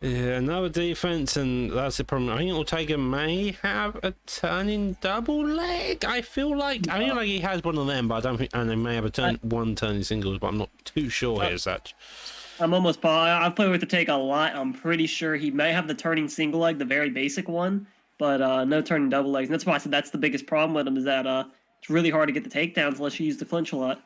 Yeah, another defense, and that's the problem. I think Ortega may have a turning double leg. I feel like he has one of them, but I don't think, and they may have one turning singles, but I'm not too sure here as such. I'm almost positive. I've played with Ortega a lot. I'm pretty sure he may have the turning single leg, the very basic one, but no turning double legs. And that's why I said that's the biggest problem with him is that it's really hard to get the takedowns unless you use the clinch a lot.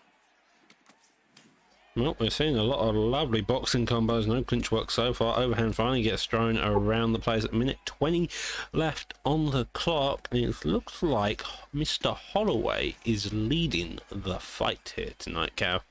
Well, we're seeing a lot of lovely boxing combos. No clinch work so far. Overhand finally gets thrown around the place. At minute 20 left on the clock. And it looks like Mr. Holloway is leading the fight here tonight, Cal.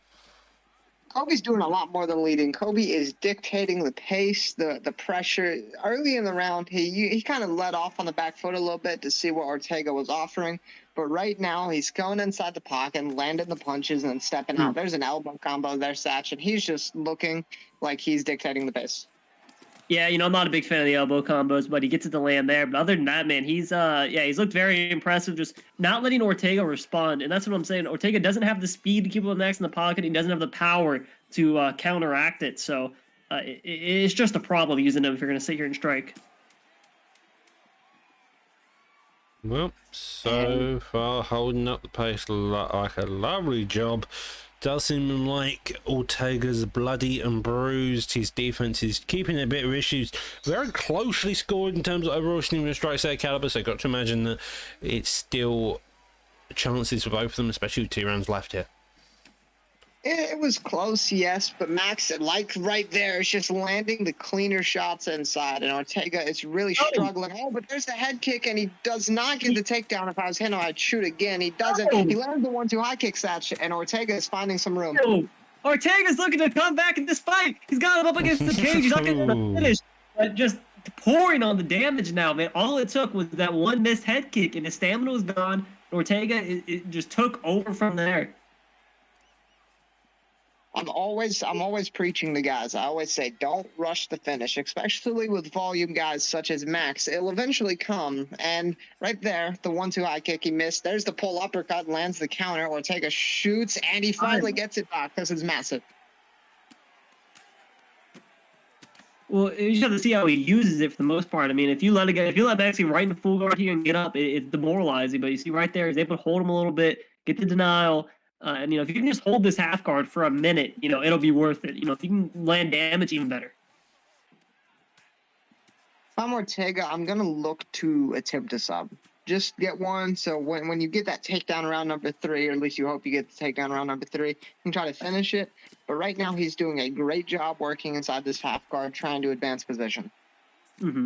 Kobe's doing a lot more than leading. Kobe is dictating the pace, the pressure. Early in the round, he kind of let off on the back foot a little bit to see what Ortega was offering. But right now, he's going inside the pocket, landing the punches, and then stepping out. There's an elbow combo there, Satch, and he's just looking like he's dictating the pace. Yeah, I'm not a big fan of the elbow combos, but he gets it to land there. But other than that, man, he's looked very impressive, just not letting Ortega respond. And that's what I'm saying. Ortega doesn't have the speed to keep him Max in the pocket. He doesn't have the power to counteract it. So it's just a problem using him if you're going to sit here and strike. Well, so far holding up the pace like a lovely job. Does seem like Ortega's bloody and bruised. His defense is keeping a bit of issues. Very closely scored in terms of overall stimulus strikes there, Caliber. So got to imagine that it's still chances for both of them, especially with 2 rounds left here. It was close, yes, but Max, like right there, is just landing the cleaner shots inside, and Ortega is really struggling. Oh, but there's the head kick, and he does not get the takedown. If I was him, I'd shoot again. He doesn't. He lands the 1-2 high kick, Satch, and Ortega is finding some room. Ortega's looking to come back in this fight. He's got him up against the cage. He's not getting the finish. But just pouring on the damage now, man. All it took was that one missed head kick, and his stamina was gone. Ortega it just took over from there. I'm always preaching to guys. I always say, don't rush the finish, especially with volume guys such as Max. It'll eventually come. And right there, the 1-2 high kick he missed. There's the pull uppercut, lands the counter. Ortega shoots, and he finally gets it back. This is massive. Well, you just have to see how he uses it for the most part. I mean, if you let Maxi right into full guard here and get up, it's demoralizing. But you see right there, he's able to hold him a little bit, get the denial. And, if you can just hold this half guard for a minute, it'll be worth it. If you can land damage, even better. If I'm Ortega, I'm going to look to attempt a sub. Just get one, so when you get that takedown around number 3, or at least you hope you get the takedown around number 3, you can try to finish it. But right now, he's doing a great job working inside this half guard, trying to advance position. Mm-hmm.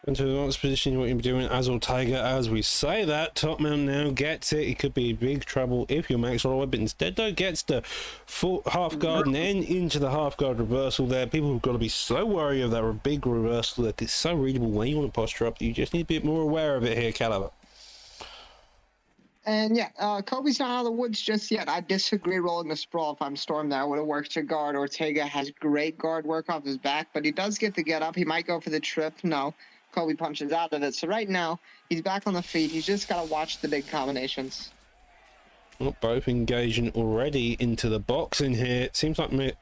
Into the next position, what you're doing as Ortega, as we say that, Top Mount now gets it. It could be big trouble if you're Max Holloway, but instead, though, gets the full half guard and then into the half guard reversal there. People have got to be so wary of that big reversal that it's so readable when you want to posture up that you just need a bit more aware of it here, Caliber. And yeah, Kobe's not out of the woods just yet. I disagree rolling the sprawl if I'm Storm there. I would have worked to guard. Ortega has great guard work off his back, but he does get the get up. He might go for the trip. No. Kobe punches out of it. So right now, he's back on the feet. He's just got to watch the big combinations. Well, both engaging already into the box in here. It seems like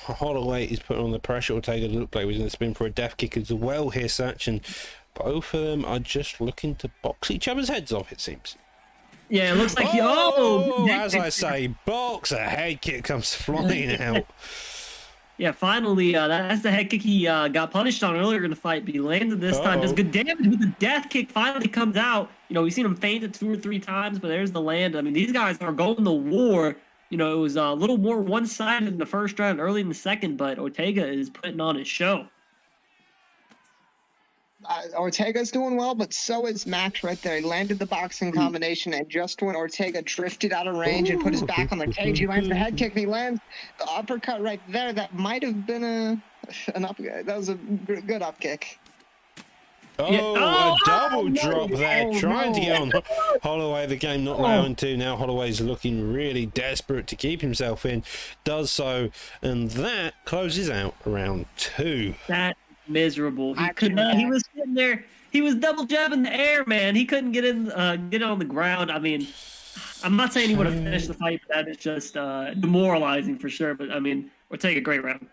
Holloway is putting on the pressure. Ortega looked like he was going to spin for a death kick as well here, Satch. And both of them are just looking to box each other's heads off, it seems. Yeah, it looks like as I say, box, a head kick comes flying out. Yeah, finally, that's the head kick he got punished on earlier in the fight, but he landed this time. Does good damage with the death kick. Finally comes out. We've seen him faint it 2 or 3 times, but there's the land. I mean, these guys are going to war. It was a little more one-sided in the first round, early in the second, but Ortega is putting on his show. Ortega's doing well, but so is Max right there. He landed the boxing combination, and just when Ortega drifted out of range and put his back on the cage, he lands the head kick, and he lands the uppercut right there. That might have been an up. That was a good up kick. A double drop there, trying to get on Holloway. The game not allowing to. Now Holloway's looking really desperate to keep himself in. Does so, and that closes out round 2. That miserable. He was sitting there. He was double jabbing the air, man. He couldn't get on the ground. I mean, I'm not saying he would have finished the fight, but that is just demoralizing for sure. But I mean, we'll take a great round.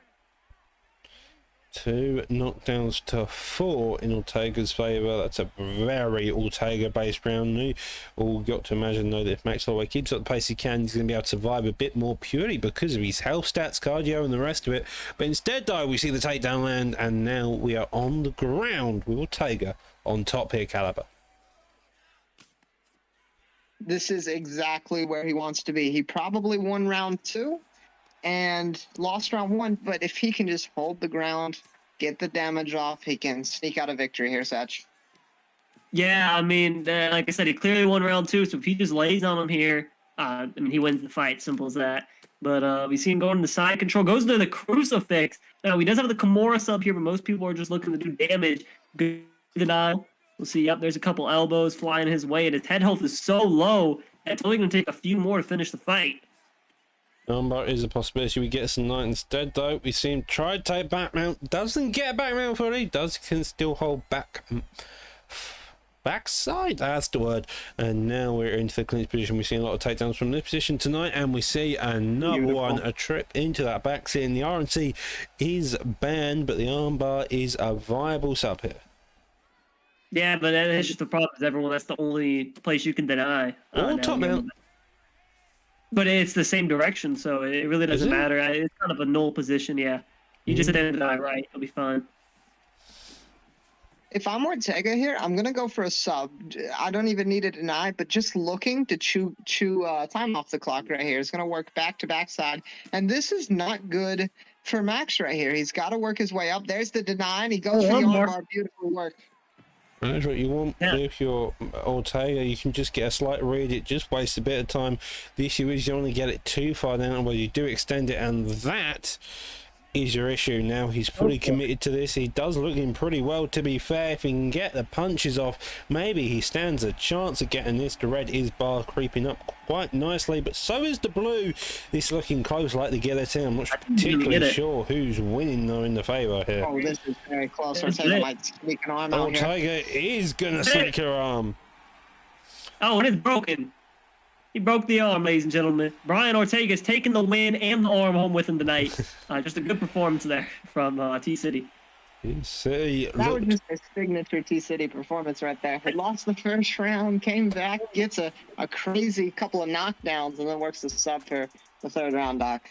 2 knockdowns to 4 in Ortega's favour. That's a very Ortega-based round. We all got to imagine, though, that if Max Holloway keeps up the pace he can, he's going to be able to survive a bit more purely because of his health stats, cardio, and the rest of it. But instead, though, we see the takedown land, and now we are on the ground with Ortega on top here, Caliber. This is exactly where he wants to be. He probably won round 2. And lost round 1, but if he can just hold the ground, get the damage off, he can sneak out a victory here, Satch. Yeah, I mean, like I said, he clearly won round 2, so if he just lays on him here, I mean, he wins the fight, simple as that. But we see him going to the side control, goes to the crucifix. Now, he does have the Kimura sub here, but most people are just looking to do damage. Good denial. We'll see, yep, there's a couple elbows flying his way, and his head health is so low, that it's only going to take a few more to finish the fight. Armbar is a possibility. We get some night instead, though. We see him try to take back mount. Doesn't get back mount fully. Can still hold backside. That's the word. And now we're into the clinch position. We've seen a lot of takedowns from this position tonight, and we see another one. A trip into that back seat. And the RNC is banned, but the armbar is a viable sub here. Yeah, but that's just the problem. Is everyone, that's the only place you can deny. Top mount. But it's the same direction, so it really doesn't matter. It's kind of a null position, yeah. You just didn't deny right. It'll be fine. If I'm Ortega here, I'm going to go for a sub. I don't even need a deny, but just looking to chew time off the clock right here. It's going to work back to backside. And this is not good for Max right here. He's got to work his way up. There's the deny, and he goes for the armbar. Beautiful work. That's what you want. If you're Ortega, you can just get a slight read. It just wastes a bit of time. The issue is you only get it too far down, well, you do extend it, and that is your issue. Now he's fully committed to this. He does look in pretty well, to be fair. If he can get the punches off, maybe he stands a chance of getting this. The red is bar creeping up quite nicely, but so is the blue. This looking close like the guillotine. I'm not particularly sure who's winning though in the favour here. Oh, this is very close. Ortega might sneak an arm out here. Ortega is going to sneak her arm. Oh, and it's broken. He broke the arm, ladies and gentlemen. Brian Ortega's taking the win and the arm home with him tonight. Just a good performance there from T-City. That was just a signature T-City performance right there. He lost the first round, came back, gets a crazy couple of knockdowns, and then works the sub for the third round, Doc.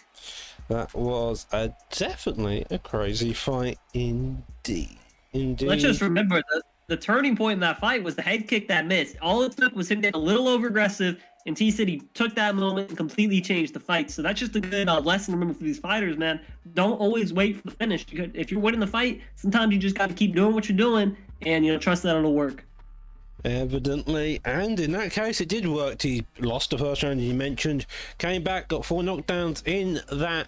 That was definitely a crazy fight indeed. Let's just remember the turning point in that fight was the head kick that missed. All it took was him getting a little over-aggressive, and T-City took that moment and completely changed the fight. So that's just a good lesson to remember for these fighters, man. Don't always wait for the finish. If you're winning the fight, sometimes you just got to keep doing what you're doing and, trust that it'll work. Evidently, and in that case, it did work. He lost the first round, as you mentioned, came back, got 4 knockdowns in that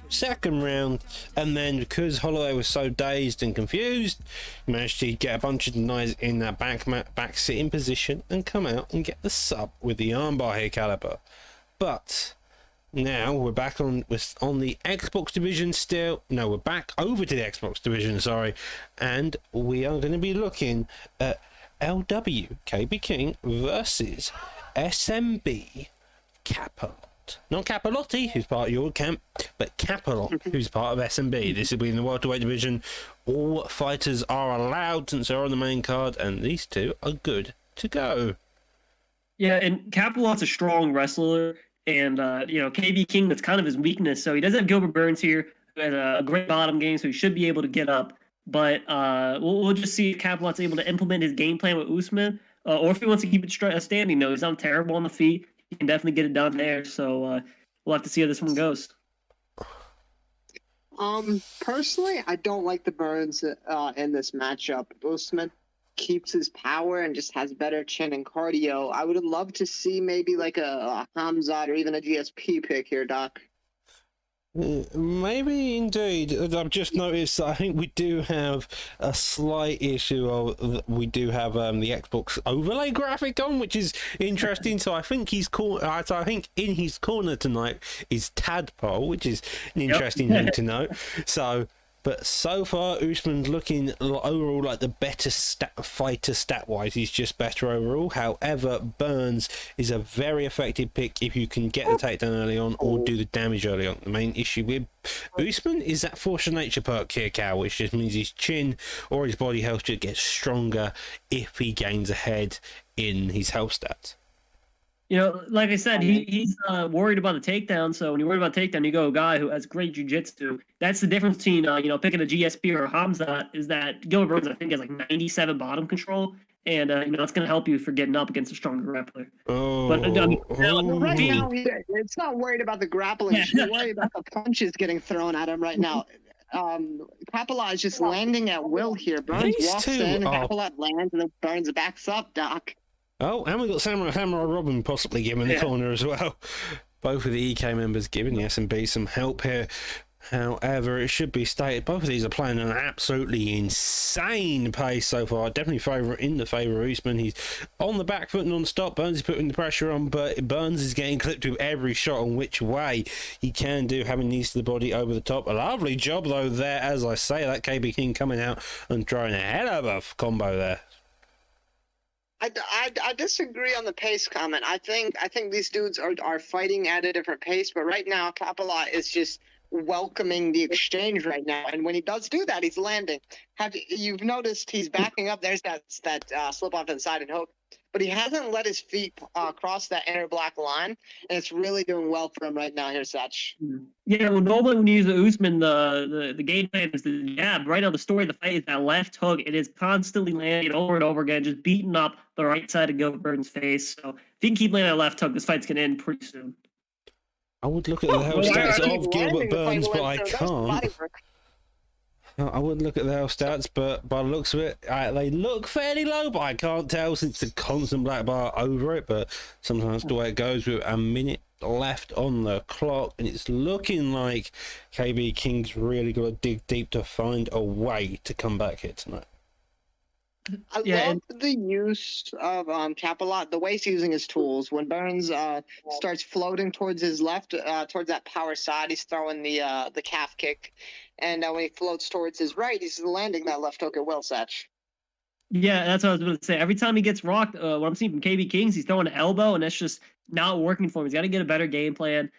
second round, and then because Holloway was so dazed and confused, he managed to get a bunch of denies in that back sitting position and come out and get the sub with the armbar here, Caliber. But now we're back on the Xbox division still. No, we're back over to the Xbox division, sorry, and we are going to be looking at LW KB King versus SMB Capelot. Not Capellotti, who's part of your camp, but Capelot, who's part of SMB. This will be in the welterweight division. All fighters are allowed since they're on the main card, and these two are good to go. Yeah, and Capelot's a strong wrestler, and KB King, that's kind of his weakness. So he does have Gilbert Burns here, who has a great bottom game, so he should be able to get up. But we'll just see if Capelot's able to implement his game plan with Usman, or if he wants to keep it standing. No, he's not terrible on the feet. He can definitely get it done there. So we'll have to see how this one goes. Personally, I don't like the Burns in this matchup. Usman keeps his power and just has better chin and cardio. I would love to see maybe like a Hamzat or even a GSP pick here, Doc. Maybe indeed. I've just noticed that I think we do have a slight issue of we do have the Xbox overlay graphic on, which is interesting. So I think I think in his corner tonight is Tadpole, which is an interesting thing to note. But so far, Usman's looking overall like the better fighter stat-wise. He's just better overall. However, Burns is a very effective pick if you can get the takedown early on or do the damage early on. The main issue with Usman is that Force of Nature perk here, Cal, which just means his chin or his body health should get stronger if he gains ahead in his health stats. Like I said, he's worried about the takedown. So when you're worried about takedown, you go a guy who has great jiu-jitsu. That's the difference between, picking a GSP or a Hamzat, is that Gilbert Burns, I think, has like 97 bottom control. And, it's going to help you for getting up against a stronger grappler. Right now, it's not worried about the grappling. Yeah. She's worried about the punches getting thrown at him right now. Capelot is just landing at will here. Burns walks in, and Capelot lands, and then Burns backs up, Doc. Oh, and we've got Samurai Robin possibly giving the corner as well. Both of the EK members giving the SMB some help here. However, it should be stated, both of these are playing at an absolutely insane pace so far. Definitely in the favour of Usman. He's on the back foot non-stop. Burns is putting the pressure on, but Burns is getting clipped with every shot on which way he can do, having knees to the body over the top. A lovely job, though, there, as I say. That KB King coming out and throwing a hell of a combo there. I disagree on the pace comment. I think these dudes are fighting at a different pace, but right now Capelot is just welcoming the exchange right now, and when he does do that, he's landing. You've noticed he's backing up? There's that slip off to the side and hook, but he hasn't let his feet cross that inner black line, and it's really doing well for him right now here, Satch. Yeah, well, normally when you use the Usman, the game plan is the jab. Right now, the story of the fight is that left hook. It is constantly landing over and over again, just beating up the right side of Gilbert Burns' face. So if he can keep landing that left hook, this fight's going to end pretty soon. I would look at the health stats of Gilbert Burns, but I can't. I wouldn't look at their stats, but by the looks of it, they look fairly low, but I can't tell since the constant black bar over it. But sometimes the way it goes with a minute left on the clock, and it's looking like KB King's really got to dig deep to find a way to come back here tonight. I love the use of Capalot, the way he's using his tools. When Burns starts floating towards his left, towards that power side, he's throwing the calf kick. And when he floats towards his right, he's landing that left hook at will, Satch. Yeah, that's what I was going to say. Every time he gets rocked, what I'm seeing from KB Kings, he's throwing an elbow, and that's just not working for him. He's got to get a better game plan,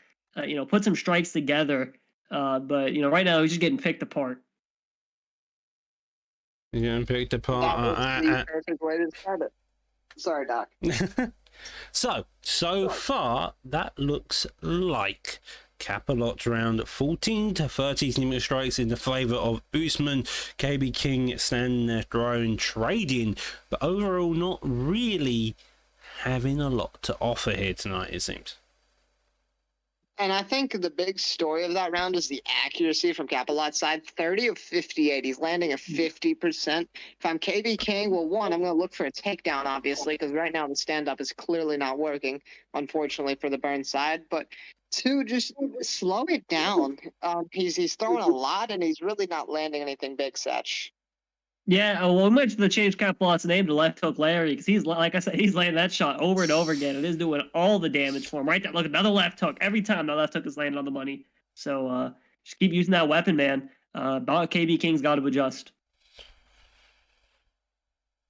put some strikes together. But, right now he's just getting picked apart. Yeah, picked apart. That was the perfect way to describe it. Sorry, Doc. So far, that looks like Capalot's round 14 to 30 limit strikes in the favour of Usman. KB King standing their throne, trading, but overall not really having a lot to offer here tonight, it seems. And I think the big story of that round is the accuracy from Capalot's side. 30 of 58. He's landing at 50%. If I'm KB King, well, one, I'm going to look for a takedown, obviously, because right now the stand-up is clearly not working, unfortunately, for the Burn side. But two, just slow it down. He's throwing a lot, and he's really not landing anything big, Satch. Yeah, well, we might have to change Capalot's name to Left Hook Larry, because he's, like I said, he's landing that shot over and over again. It is doing all the damage for him. Right there, look, another left hook. Every time the left hook is landing on the money. So just keep using that weapon, man. KB King's got to adjust.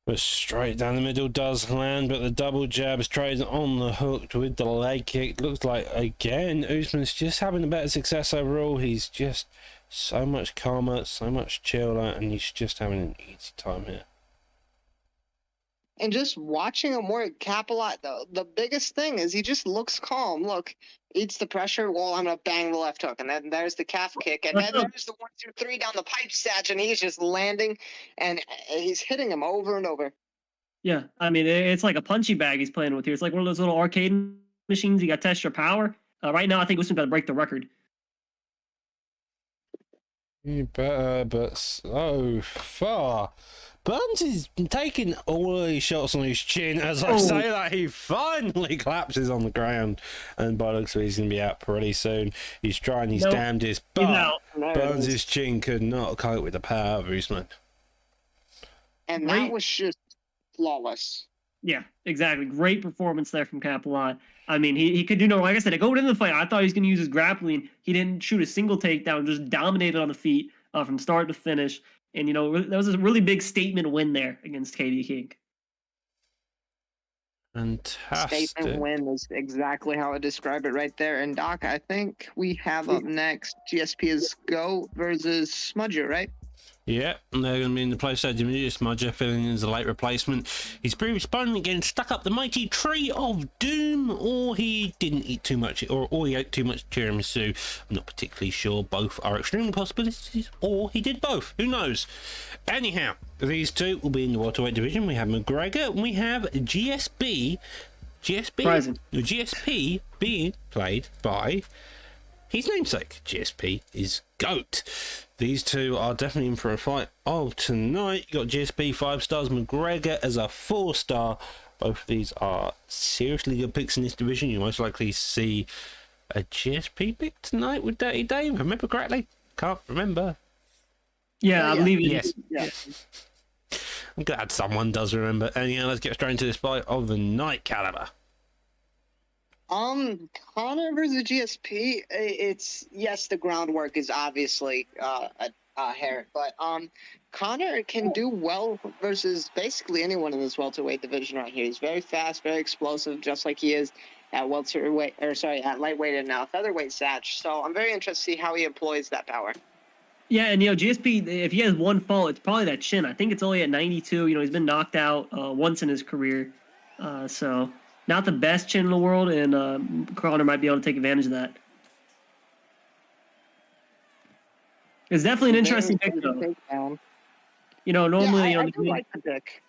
But straight down the middle does land, but the double jab is trades on the hook with the leg kick. Looks like, again, Usman's just having a better success overall. He's just so much calmer, so much chiller, and he's just having an easy time here. And just watching him work, Capalot, though, the biggest thing is he just looks calm. Look, eats the pressure. Well, I'm going to bang the left hook. And then there's the calf kick. And then there's the 1, 2, 3 down the pipe, Satch. And he's just landing. And he's hitting him over and over. Yeah, I mean, it's like a punching bag he's playing with here. It's like one of those little arcade machines. You got to test your power. Right now, I think Usman's got to break the record. You better, but so far, Burns is taking all these shots on his chin. As I say that, he finally collapses on the ground, and by the looks of it, he's going to be out pretty soon. He's trying his damnedest, but Burns' chin could not cope with the power of Usman. And that was just flawless. Yeah, exactly. Great performance there from Capalot. I mean, he could do no, like I said, going into the fight, I thought he was going to use his grappling. He didn't shoot a single takedown, just dominated on the feet from start to finish. And, that was a really big statement win there against KB King. Fantastic. Statement win is exactly how I describe it right there. And, Doc, I think we have up next GSP is Go versus Smudger, right? Yeah, and they're going to be in the place stage immediate. Smudger filling in as a late replacement. His previous opponent getting stuck up the mighty tree of doom, or he didn't eat too much, or he ate too much tiramisu. I'm not particularly sure. Both are extreme possibilities, or he did both. Who knows? Anyhow, these two will be in the welterweight division. We have McGregor, and we have GSP. GSP being played by his namesake. GSP is GOAT. These two are definitely in for a fight of tonight. You got GSP 5 stars, McGregor as a 4-star. Both of these are seriously good picks in this division. You most likely see a GSP pick tonight with Dirty Dave. Remember correctly? Can't remember. Yeah, I believe yes. I'm glad someone does remember. Anyhow, let's get straight into this fight of the night, Caliber. Conor versus GSP, it's, yes, the groundwork is obviously inherent, but Conor can do well versus basically anyone in this welterweight division right here. He's very fast, very explosive, just like he is at welterweight, at lightweight and now featherweight, Satch. So I'm very interested to see how he employs that power. Yeah, and GSP, if he has one fault, it's probably that chin. I think it's only at 92. He's been knocked out once in his career, so not the best chin in the world, and Conor might be able to take advantage of that. It's definitely an interesting pick, though. Normally, I do like the pick.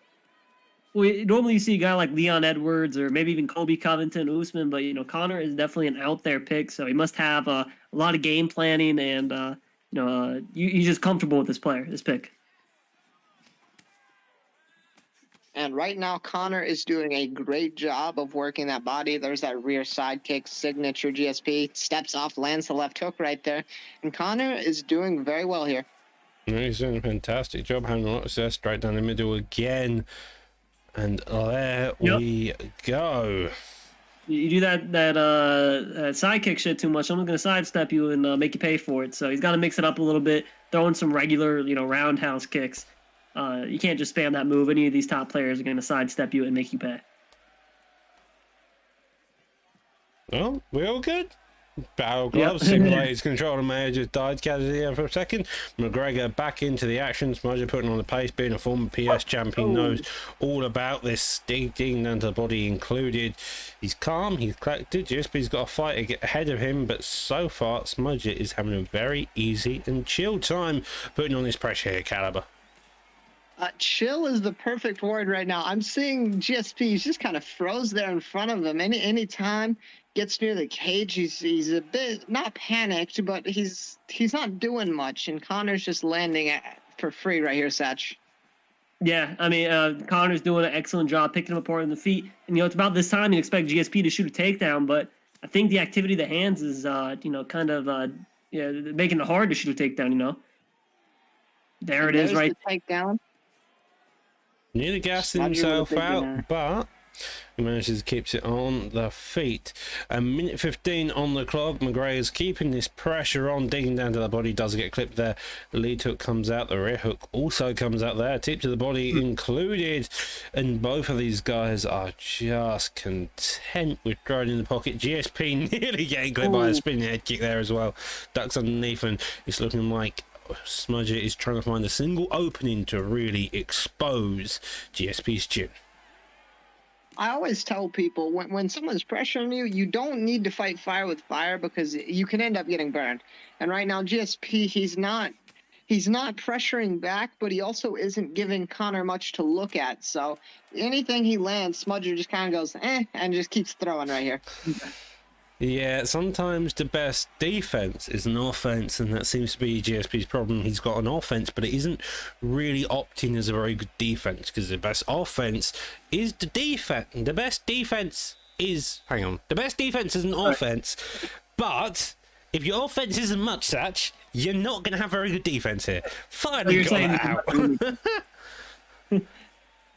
Normally you see a guy like Leon Edwards or maybe even Colby Covington, Usman, but Conor is definitely an out there pick, so he must have a lot of game planning and you're just comfortable with this player, this pick. And right now, Connor is doing a great job of working that body. There's that rear side kick signature GSP. Steps off, lands the left hook right there. And Connor is doing very well here. He's doing a fantastic job, having a lot of success. Straight down the middle again. And there we go. You do that side kick shit too much, I'm going to sidestep you and make you pay for it. So he's got to mix it up a little bit, throwing some regular, roundhouse kicks. You can't just spam that move. Any of these top players are going to sidestep you and make you pay. Well, we're all good. Battle gloves, simulates control of Mayor just died casually for a second. McGregor back into the action. Smudger putting on the pace, being a former PS champion, knows all about this, digging down to the body included. He's calm, he's collected. GSP's got a fight to get ahead of him, but so far Smudger is having a very easy and chill time putting on this pressure here, Caliber. Chill is the perfect word right now. I'm seeing GSP. He's just kind of froze there in front of him. Any time gets near the cage, he's a bit not panicked, but he's not doing much. And Connor's just landing for free right here, Satch. Yeah, I mean, Connor's doing an excellent job picking him apart in the feet. And it's about this time you expect GSP to shoot a takedown, but I think the activity of the hands is kind of making it hard to shoot a takedown. There it is, right? The takedown. Nearly gassed himself out, but he manages to keep it on the feet. A minute 15 on the clock. McGregor's keeping this pressure on, digging down to the body. Does get clipped there. The lead hook comes out. The rear hook also comes out there. Tip to the body included. And both of these guys are just content with throwing in the pocket. GSP nearly getting clipped by a spinning head kick there as well. Ducks underneath, and it's looking like Smudger is trying to find a single opening to really expose GSP's chin. I always tell people when someone's pressuring you, you don't need to fight fire with fire because you can end up getting burned. And right now, GSP, he's not pressuring back, but he also isn't giving Connor much to look at. So anything he lands, Smudger just kind of goes, and just keeps throwing right here. Yeah, sometimes the best defense is an offense, and that seems to be GSP's problem. He's got an offense, but it isn't really opting as a very good defense, because the best offense is the defense. The best defense is the best defense is an offense, but if your offense isn't much such, you're not going to have very good defense here. Finally got that out.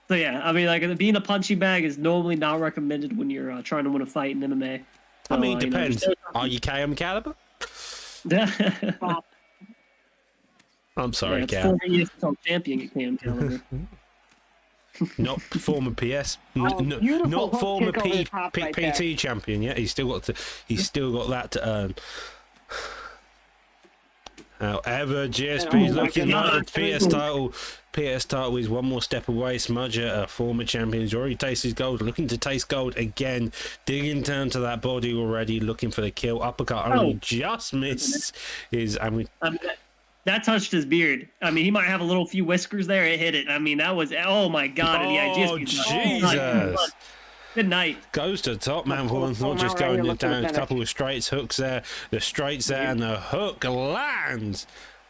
So yeah, I mean, being a punchy bag is normally not recommended when you're trying to win a fight in MMA. I mean, depends. Are you KM Caliber? I'm sorry, Cal. Former champion at KM Caliber. Not former PS, not former PT champion. Yeah, he's still got that to earn. However, GSP's looking like the PS title is one more step away. Smudger, a former champion, has already tasted gold, looking to taste gold again, digging down to that body already, looking for the kill. Uppercut only just missed that touched his beard. I mean, he might have a few whiskers there. It hit it. I mean, that was, oh my God. Oh, Jesus. Good night. Goes to top man for not just going down a couple of straights, hooks there, the straights there, and the hook lands,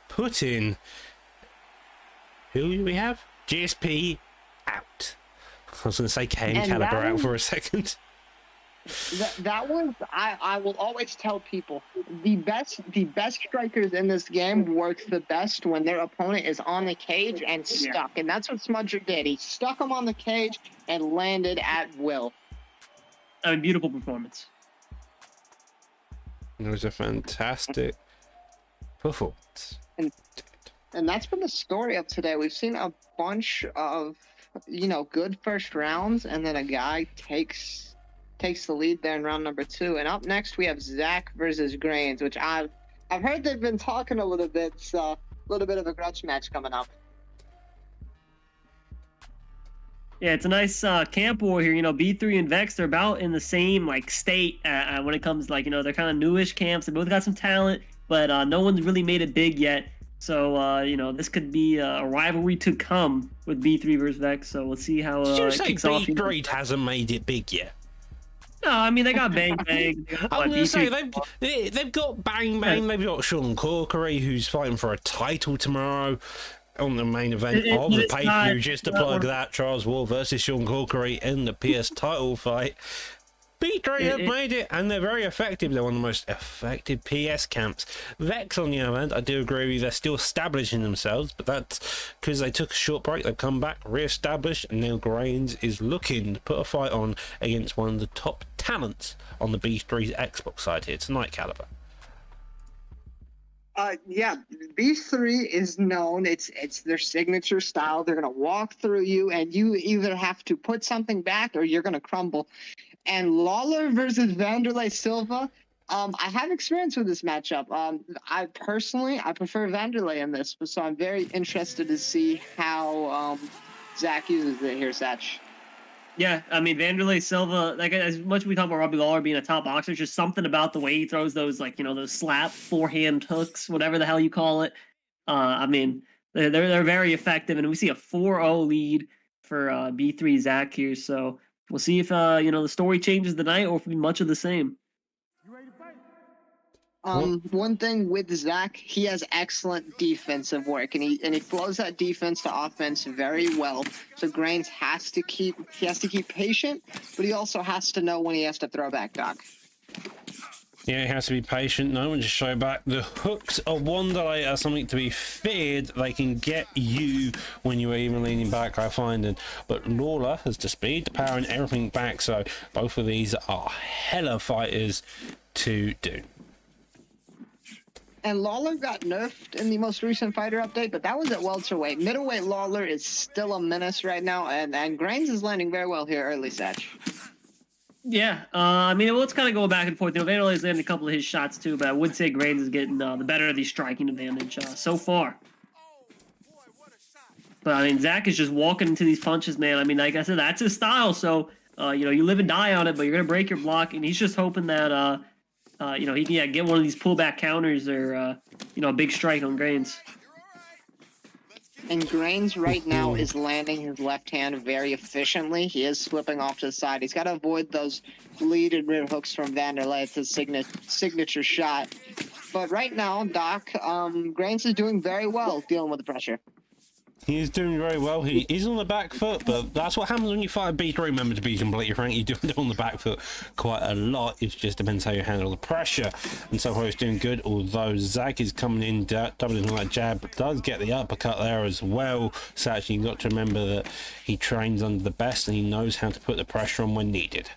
putting, who do we have? GSP out. I was going to say KM Caliber out for a second. That was, I will always tell people, the best strikers in this game work the best when their opponent is on the cage and stuck. And that's what Smudger did. He stuck him on the cage and landed at will. A beautiful performance. It was a fantastic performance. And that's been the story of today. We've seen a bunch of, good first rounds, and then a guy takes the lead there in round number 2. And up next we have Zach versus Grains, which I've heard they've been talking a little bit, so a little bit of a grudge match coming up. Yeah, it's a nice camp war here. B3 and Vex, they're about in the same state when it comes they're kind of newish camps. They both got some talent, but no one's really made it big yet. So this could be a rivalry to come with B3 versus Vex. So we'll see how it kicks off. B3 hasn't made it big yet. No, I mean they got Bang Bang. They got, I'm what, going to say B3. they've got Bang Bang, they've got Sean Corkery who's fighting for a title tomorrow on the main event of the pay-per-view. Just to plug that, Charles Ward versus Sean Corkery in the PS title fight. B3 have made it, and they're very effective. They're one of the most effective PS camps. Vex, on the other hand, I do agree with you, they're still establishing themselves, but that's because they took a short break. They've come back, re-established, and now Grains is looking to put a fight on against one of the top talents on the B3's Xbox side here tonight, Caliber. Yeah, B3 is known. It's their signature style. They're gonna walk through you, and you either have to put something back or you're gonna crumble. And Lawler versus Vanderlei Silva. I have experience with this matchup. I prefer Vanderlei in this, so I'm very interested to see how Zach uses it here, Satch. Yeah, I mean Vanderlei Silva. Like as much as we talk about Robbie Lawler being a top boxer, just something about the way he throws those, like those slap forehand hooks, whatever the hell you call it. I mean they're very effective, and we see a 4-0 lead for B3 Zach here. So we'll see if the story changes tonight or if it'll be much of the same. One thing with Zach, he has excellent defensive work, and he flows that defense to offense very well. So Grains has to keep patient, but he also has to know when he has to throw back, Doc. Yeah, he has to be patient. No one to show back. The hooks of Wanderlei are something to be feared. They can get you when you are even leaning back, I find. But Lawler has the speed, the power, and everything back. So both of these are hella fighters to do. And Lawler got nerfed in the most recent fighter update, but that was at welterweight. Middleweight Lawler is still a menace right now, and Grains is landing very well here early, Satch. Yeah, I mean, let's kind of go back and forth. Vanderlei's landed a couple of his shots too, but I would say Grains is getting the better of the striking advantage so far. But I mean, Zach is just walking into these punches, man. I mean, like I said, that's his style. So you live and die on it, but you're gonna break your block, and he's just hoping that he can get one of these pullback counters or a big strike on Grains. And Grains right now is landing his left hand very efficiently. He is slipping off to the side. He's got to avoid those lead and rear hooks from Vanderlei. It's his signature shot. But right now, Doc, Grains is doing very well dealing with the pressure. He is doing very well. He is on the back foot, but that's what happens when you fight a B3 member, to be completely frank. You do it on the back foot quite a lot. It just depends how you handle the pressure. And so far he's doing good, although Zach is coming in, doubling on that jab, but does get the uppercut there as well. So actually you've got to remember that he trains under the best and he knows how to put the pressure on when needed.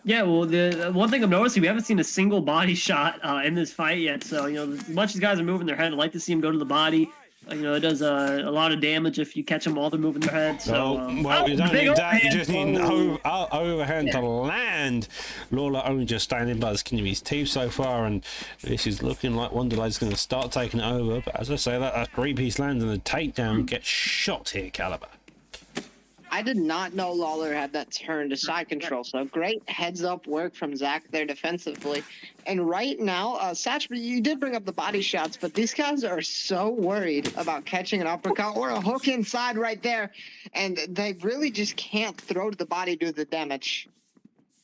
Yeah, well, the one thing I'm noticing, we haven't seen a single body shot in this fight yet. So, as much as guys are moving their head, I'd like to see him go to the body. It does a lot of damage if you catch them while they're moving their head. So, you don't need that. You just need an overhand to land. Lawler only just standing by the skin of his teeth so far, and this is looking like Wanderlei's going to start taking it over. But as I say, that three-piece lands and the takedown gets shot here, Caliber. I did not know Lawler had that turn to side control, so great heads-up work from Zach there defensively. And right now, Satch, you did bring up the body shots, but these guys are so worried about catching an uppercut or a hook inside right there, and they really just can't throw to the body to do the damage.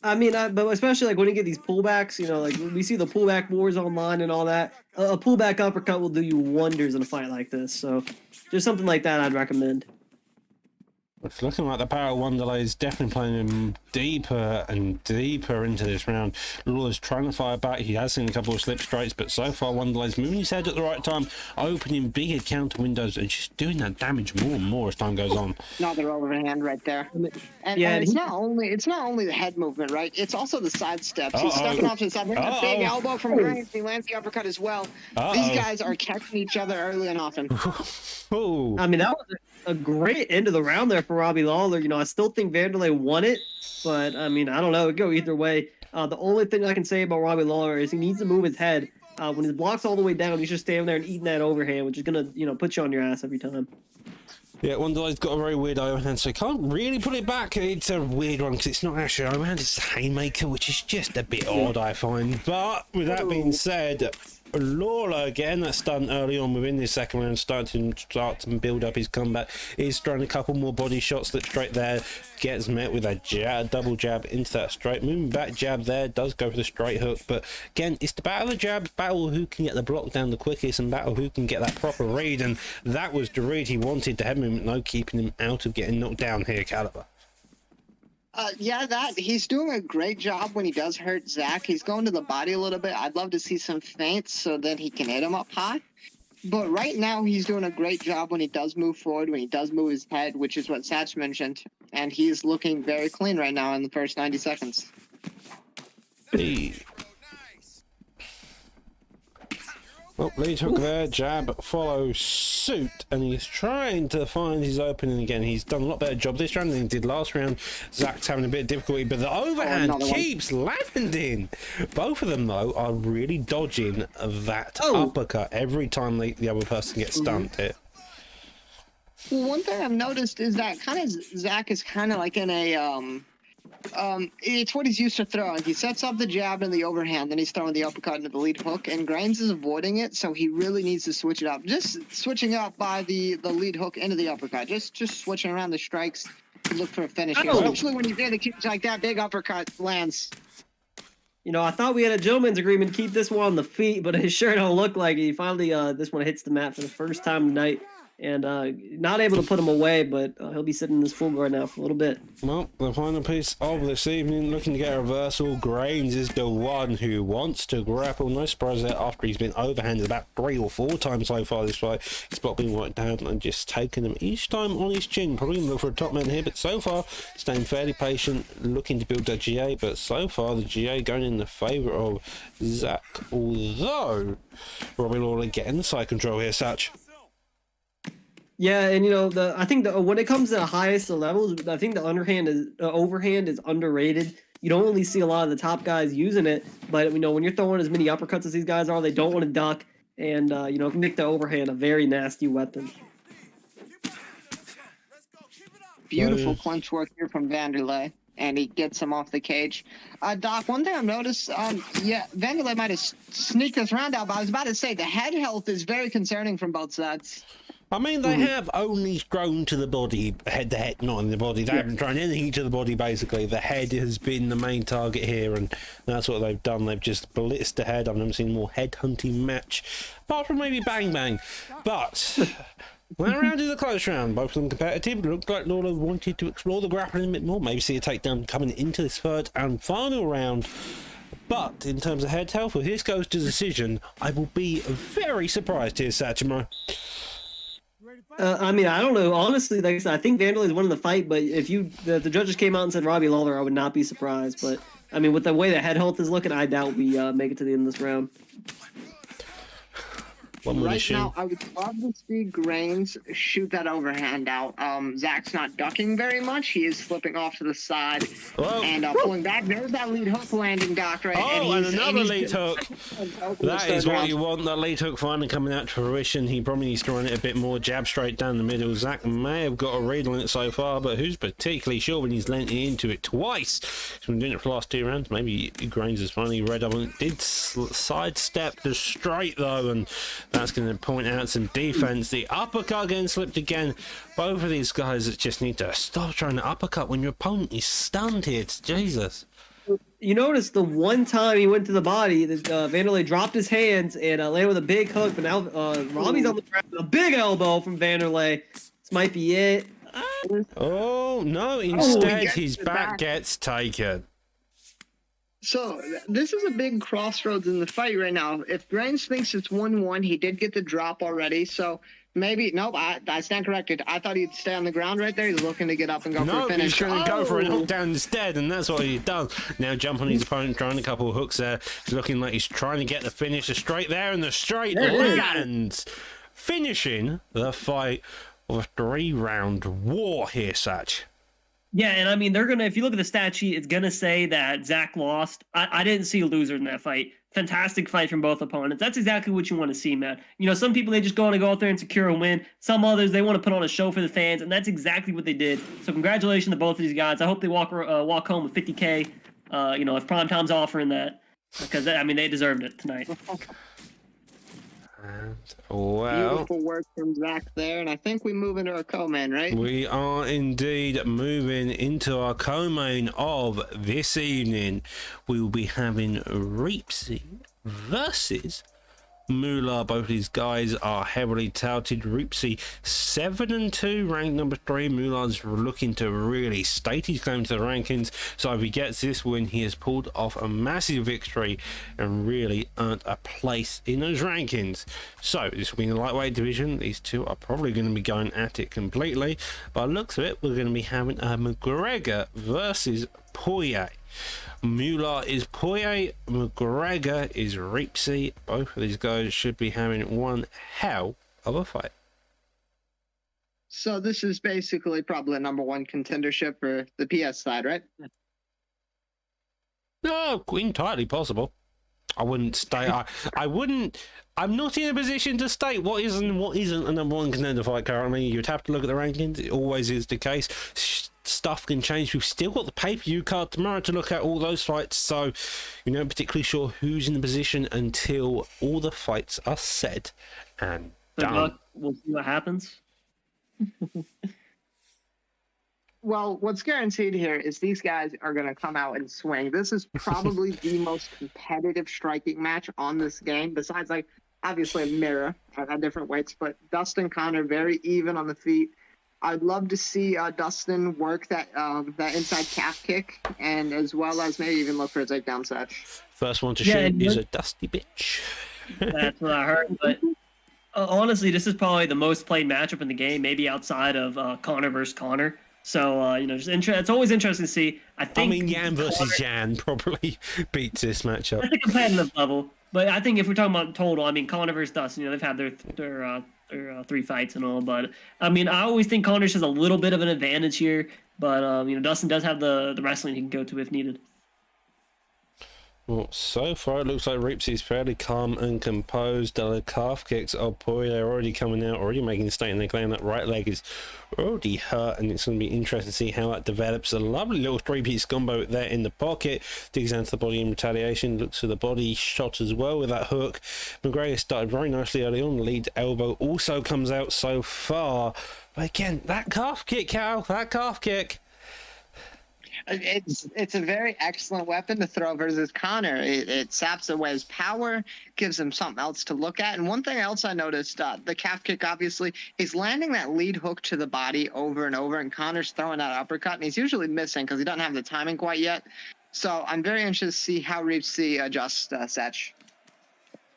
I mean, but especially like when you get these pullbacks, like we see the pullback wars online and all that. A pullback uppercut will do you wonders in a fight like this. So just something like that I'd recommend. It's looking like the power of Wanderlei is definitely playing him deeper and deeper into this round. Lawler's trying to fire back. He has seen a couple of slip strikes, but so far Wanderlei's moving his head at the right time, opening bigger counter windows and just doing that damage more and more as time goes on. Another overhand right there. And it's not only the head movement, right? It's also the side steps. He's stepping off to the side. There's a big elbow from Grains. He lands the uppercut as well. These guys are catching each other early and often. I mean, that was a great end of the round there for Robbie Lawler. I still think Vanderlei won it, but I mean, I don't know. It could go either way. The only thing I can say about Robbie Lawler is he needs to move his head. When his block's all the way down, he's just standing there and eating that overhand, which is gonna, put you on your ass every time. Yeah, Wanderlei's got a very weird overhand, so he can't really put it back. It's a weird one because it's not actually overhand, it's a haymaker, which is just a bit odd, I find. But with that being said, Lawler getting that stunt early on within this second round, starting to build up his comeback. He's throwing a couple more body shots, slips straight there, gets met with a double jab into that straight, moving back jab there, does go for the straight hook, but again, it's the battle of jabs, battle who can get the block down the quickest, and battle who can get that proper read, and that was the read he wanted. The head movement, no, keeping him out of getting knocked down here, Caliber. Yeah, he's doing a great job when he does hurt Zach. He's going to the body a little bit. I'd love to see some feints so that he can hit him up high. But right now, he's doing a great job when he does move forward, when he does move his head, which is what Satch mentioned. And he's looking very clean right now in the first 90 seconds. Hey. Oh, lead hook there, jab, follow suit, and he's trying to find his opening again. He's done a lot better job this round than he did last round. Zach's having a bit of difficulty, but the overhand keeps landing. Both of them, though, are really dodging that uppercut every time the other person gets stunned here. Well, one thing I've noticed is that Zach is kind of like in a it's what he's used to throwing. He sets up the jab and the overhand, then he's throwing the uppercut into the lead hook, and Grains is avoiding it, so he really needs to switch it up. Just switching up by the lead hook into the uppercut. Just switching around the strikes to look for a finish. Especially when you hear the kicks like that, big uppercut lands. You know, I thought we had a gentleman's agreement to keep this one on the feet, but it sure don't look like it. He finally, this one hits the mat for the first time tonight. And not able to put him away, but he'll be sitting in this full guard now for a little bit. Well, the final piece of this evening, looking to get a reversal. Grains is the one who wants to grapple. No surprise there, after he's been overhanded about 3 or 4 times so far this fight. He's blocked being right down and just taking them each time on his chin. Probably going to look for a top man here, but so far staying fairly patient, looking to build that GA. But so far the GA going in the favour of Zach, although Robbie Lawler getting the side control here, Satch. Yeah, and you know, I think when it comes to the highest levels, I think the overhand is underrated. You don't really see a lot of the top guys using it, but you know, when you're throwing as many uppercuts as these guys are, they don't want to duck, and you know, make the overhand a very nasty weapon. Beautiful clinch work here from Vanderlei, and he gets him off the cage. Doc, one thing I've noticed, Vanderlei might have sneaked this round out, but I was about to say the head health is very concerning from both sides. I mean, they have only thrown to the body, head to head, not in the body. They haven't thrown anything to the body, basically. The head has been the main target here, and that's what they've done. They've just blitzed the head. I've never seen a more head-hunting match, apart from maybe Bang Bang. But when round is a close round, both of them competitive. It looked like Lawler wanted to explore the grappling a bit more, maybe see a takedown coming into this third and final round. But in terms of head health, if this goes to decision, I will be very surprised here, Satchmo. I mean, I don't know. Honestly, like I said, I think Vanderlei is winning the fight, but if the judges came out and said Robbie Lawler, I would not be surprised. But, I mean, with the way the head health is looking, I doubt we make it to the end of this round. Right now, I would love to see Grains shoot that overhand out. Zach's not ducking very much. He is flipping off to the side and pulling back. There's that lead hook landing, Doc, right? And another lead hook. That is what you want, that lead hook finally coming out to fruition. He probably needs to run it a bit more. Jab straight down the middle. Zach may have got a read on it so far, but who's particularly sure when he's lent into it twice? He's been doing it for the last 2 rounds. Maybe Grains has finally read up on it. Did sidestep the straight, though, and that's going to point out some defense. The uppercut getting slipped again. Both of these guys just need to stop trying to uppercut when your opponent is stunned here. It's Jesus. You notice the one time he went to the body, Vanderlei dropped his hands and landed with a big hook, but now Robbie's on the ground with a big elbow from Vanderlei. This might be it. Oh, no. Instead, his back gets taken. So this is a big crossroads in the fight right now. If Grains thinks it's 1-1, he did get the drop already. So maybe I stand corrected. I thought he'd stay on the ground right there. He's looking to get up and go for a finish. He's going to go for a knockdown instead, and that's what he does. Now jump on his opponent, trying a couple of hooks there. It's looking like he's trying to get the finish straight there, and the straight lands, finishing the fight of a 3-round war here, Satch. Yeah, and I mean, they're going to, if you look at the stat sheet, it's going to say that Zach lost. I didn't see a loser in that fight. Fantastic fight from both opponents. That's exactly what you want to see, man. You know, some people, they just want to go out there and secure a win. Some others, they want to put on a show for the fans, and that's exactly what they did. So congratulations to both of these guys. I hope they walk home with $50K, you know, if Primetime's offering that. Because, I mean, they deserved it tonight. And, well, Beautiful work from Zach there, and I think we move into our co-main, right? we are indeed moving into our co-main of this evening. We will be having Reapsy versus Moolah. Both these guys are heavily touted. Reapsy 7-2, ranked number 3. Moolah's looking to really state his claim to the rankings. So if he gets this win, he has pulled off a massive victory and really earned a place in those rankings. So this will be in the lightweight division. These two are probably going to be going at it completely. By the looks of it, we're going to be having a McGregor versus Poirier. Moolah is Poirier, McGregor is Reapsy. Both of these guys should be having one hell of a fight. So this is basically probably a number one contendership for the PS side, right? No, entirely possible. I wouldn't state. I wouldn't. I'm not in a position to state what is and what isn't a number one contender fight currently. You'd have to look at the rankings. It always is the case. Stuff can change. We've still got the pay-per-view card tomorrow to look at all those fights, so you're not particularly sure who's in the position until all the fights are said and done. We'll see what happens. Well, what's guaranteed here is these guys are going to come out and swing. This is probably the most competitive striking match on this game, besides, like, obviously a mirror at different weights, but Dustin Connor, very even on the feet. I'd love to see Dustin work that inside calf kick, and as well as maybe even look for a takedown set. First one to shoot is a dusty bitch. That's what I heard, but honestly, this is probably the most played matchup in the game, maybe outside of Connor versus Connor. So, it's always interesting to see. I mean, Yan versus Yan probably beats this matchup. At the competitive level. But I think if we're talking about total, I mean, Connor versus Dustin, they've had their 3 fights and all. But, I mean, I always think Connor has a little bit of an advantage here. But, Dustin does have the wrestling he can go to if needed. Well, so far it looks like Reapsy's fairly calm and composed. The calf kicks of Poirier already coming out, already making a statement. They're claiming that right leg is already hurt, and it's going to be interesting to see how that develops. A lovely little 3-piece combo there in the pocket. Digs down to the body in retaliation. Looks for the body shot as well with that hook. McGregor started very nicely early on. The lead elbow also comes out so far. But again, that calf kick, Cal, that calf kick. It's a very excellent weapon to throw versus Connor. It saps away his power, gives him something else to look at. And one thing else I noticed, the calf kick, obviously, he's landing that lead hook to the body over and over, and Connor's throwing that uppercut, and he's usually missing because he doesn't have the timing quite yet. So I'm very interested to see how Reapsy adjusts Setch.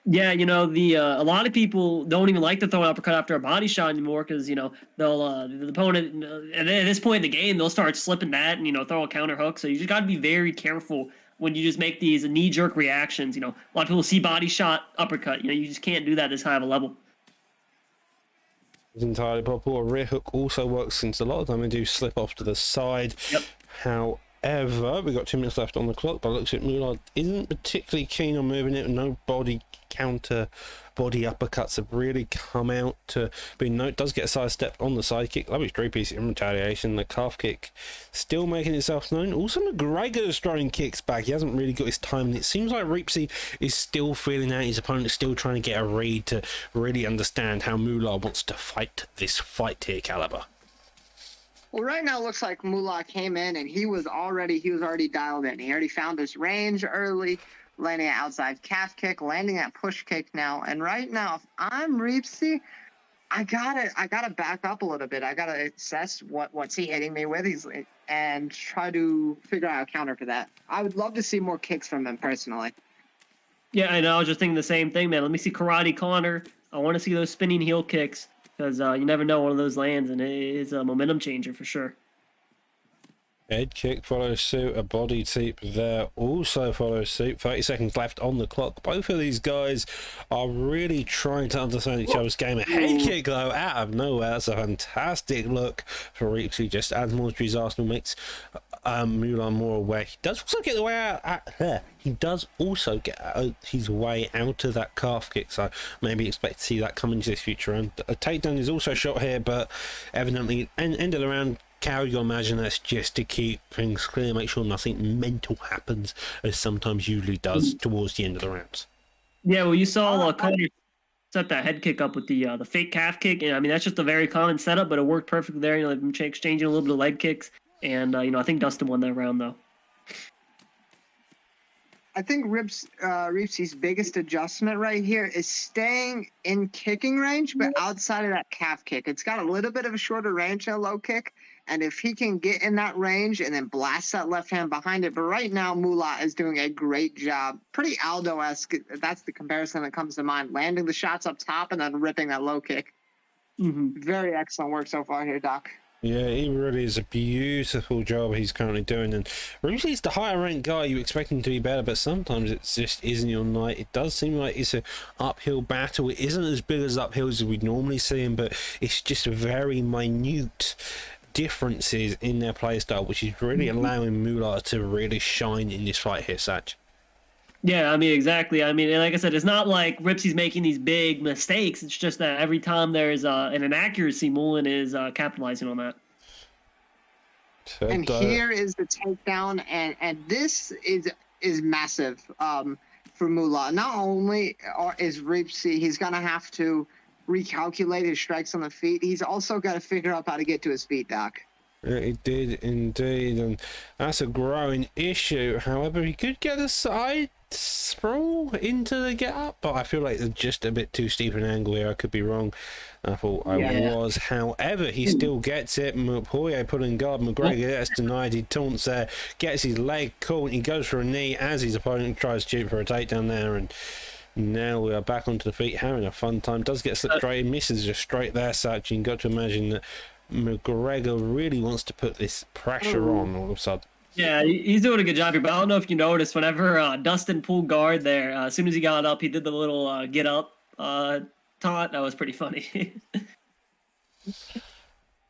Yeah, a lot of people don't even like to throw an uppercut after a body shot anymore because, they'll, the opponent, at this point in the game, they'll start slipping that and, throw a counter hook. So you just got to be very careful when you just make these knee-jerk reactions. A lot of people see body shot, uppercut. You just can't do that at this high of a level. It's entirely possible. A rear hook also works since a lot of time they do slip off to the side. Yep. However, we've got 2 minutes left on the clock, but it looks like Moolah isn't particularly keen on moving it. No body counter, body uppercuts have really come out to be note. Does get a side step on the side kick. Lovely 3-piece in retaliation. The calf kick still making itself known. Also, McGregor's throwing kicks back. He hasn't really got his time. It seems like Reapsy is still feeling out. His opponent is still trying to get a read to really understand how Moolah wants to fight this fight here, Caliber. Well, right now it looks like Moolah came in and he was already dialed in. He already found his range early, landing an outside calf kick, landing that push kick now. And right now, if I'm Reapsy, I gotta back up a little bit. I gotta assess what's he hitting me with. And try to figure out a counter for that. I would love to see more kicks from him personally. Yeah, I know. I was just thinking the same thing, man. Let me see Karate Connor. I want to see those spinning heel kicks. Because you never know one of those lands, and it is a momentum changer for sure. Head kick follows suit, a body teep there also follows suit. 30 seconds left on the clock. Both of these guys are really trying to understand each other's game. A head kick, though, out of nowhere. That's a fantastic look for Reapsy. Just adds more to his arsenal, makes Moolah more aware. He does also get the way out. He does also get his way out of that calf kick, so maybe expect to see that come into this future round. A takedown is also shot here, but evidently end of the round. Cal, you imagine that's just to keep things clear, make sure nothing mental happens, as sometimes usually does towards the end of the rounds. Yeah, well, you saw Connor. set that head kick up with the fake calf kick. And I mean, that's just a very common setup, but it worked perfectly there. You know, they've been exchanging a little bit of leg kicks. And, you know, I think Dustin won that round, though. I think Reepsy's biggest adjustment right here is staying in kicking range, but outside of that calf kick. It's got a little bit of a shorter range in a low kick, and if he can get in that range and then blast that left hand behind it. But right now, Moolah is doing a great job. Pretty Aldo-esque. That's the comparison that comes to mind. Landing the shots up top and then ripping that low kick. Mm-hmm. Very excellent work so far here, Doc. Yeah, he really is a beautiful job he's currently doing, and really he's the higher ranked guy. You expect him to be better, but sometimes it just isn't your night. It does seem like it's an uphill battle. It isn't as big as uphills as we'd normally see him, but it's just very minute differences in their play style, which is really allowing Moolah to really shine in this fight here, Satch. Yeah, I mean, exactly. I mean, and like I said, it's not like Ripsy's making these big mistakes. It's just that every time there's an inaccuracy, Mullen is capitalizing on that. And here is the takedown, and this is massive for Moolah. Not only is Ripsy, he's going to have to recalculate his strikes on the feet, he's also got to figure out how to get to his feet, Doc. It did indeed, and that's a growing issue. However, he could get a side sprawl into the get up, but I feel like it's just a bit too steep an angle here. I could be wrong. I thought I was. However, he still gets it. Poirier pulling guard. McGregor gets denied. He taunts there, gets his leg caught, and he goes for a knee as his opponent tries to shoot for a takedown there, and now we are back onto the feet, having a fun time. Does get slipped straight in, misses just straight there, Satch. You've got to imagine that McGregor really wants to put this pressure on all of a sudden. Yeah, he's doing a good job here, but I don't know if you noticed, whenever Dustin pulled guard there, as soon as he got up, he did the little get up taunt. That was pretty funny.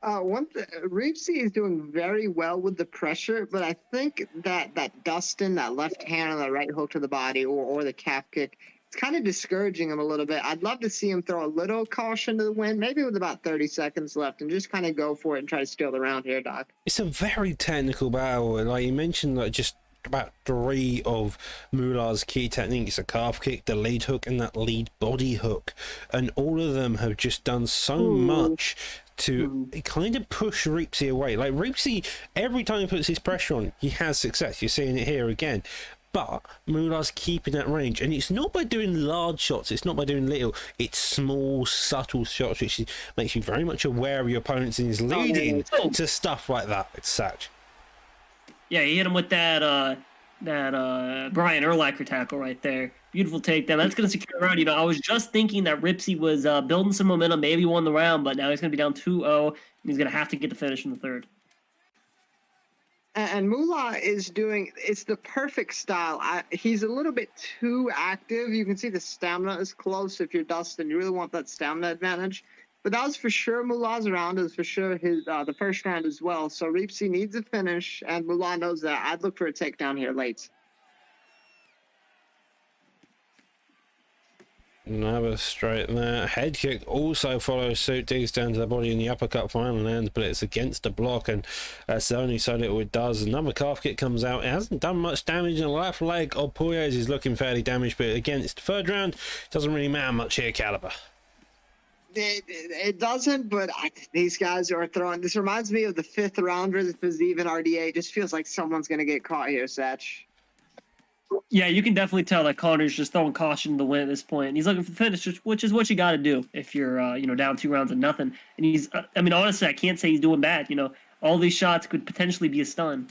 Reepsy is doing very well with the pressure, but I think that Dustin, that left hand and the right hook to the body or the calf kick, it's kind of discouraging him a little bit. I'd love to see him throw a little caution to the wind, maybe with about 30 seconds left, and just kind of go for it and try to steal the round here, Doc. It's a very technical battle. Like you mentioned, like just about 3 of Moolah's key techniques: the calf kick, the lead hook, and that lead body hook. And all of them have just done so much to kind of push Reepsy away. Like Reepsy, every time he puts his pressure on, he has success. You're seeing it here again. But Moolah's keeping that range, and it's not by doing large shots, it's not by doing little, it's small, subtle shots, which makes you very much aware of your opponents and is leading to stuff like that. It's Satch. Yeah, he hit him with that Brian Urlacher tackle right there. Beautiful takedown. That's going to secure the round. You know, I was just thinking that Ripsy was building some momentum, maybe won the round, but now he's going to be down 2-0, and he's going to have to get the finish in the third. And Moolah is doing, it's the perfect style. He's a little bit too active. You can see the stamina is close. If you're Dustin, you really want that stamina advantage. But that was for sure Moolah's round. It was for sure his the first round as well. So Reepsy needs a finish, and Moolah knows that. I'd look for a takedown here late. Another straight there. Head kick also follows suit, digs down to the body in the uppercut final land, but it's against the block, and that's only so little it does. Another calf kick comes out. It hasn't done much damage in the left leg of Poirier's. Is looking fairly damaged, but again, it's the third round. Doesn't really matter much here, Caliber. It doesn't, but these guys are throwing. This reminds me of the 5th round versus Fazeev and RDA. It just feels like someone's going to get caught here, Satch. Yeah, you can definitely tell that Connor's just throwing caution to the wind at this point. And he's looking for the finish, which is what you got to do if you're, down 2 rounds and nothing. And he's, honestly, I can't say he's doing bad. You know, all these shots could potentially be a stun.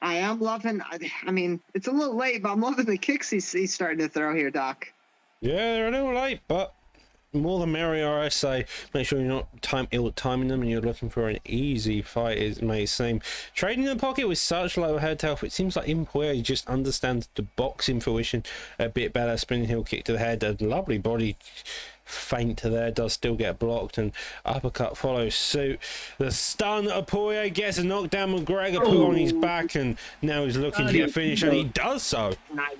I am loving. I mean, it's a little late, but I'm loving the kicks he's starting to throw here, Doc. Yeah, they're a little late, but more the merrier, I say. Make sure you're not ill-timing them and you're looking for an easy fight, it may seem. Trading in the pocket with such low head health, it seems like Impoyer just understands the boxing fruition a bit better. Spinning heel kick to the head, a lovely body feint there, does still get blocked, and uppercut follows suit. The stun of Poirier gets a knockdown. McGregor put on his back, and now he's looking to get a finish, and he does so. Nice.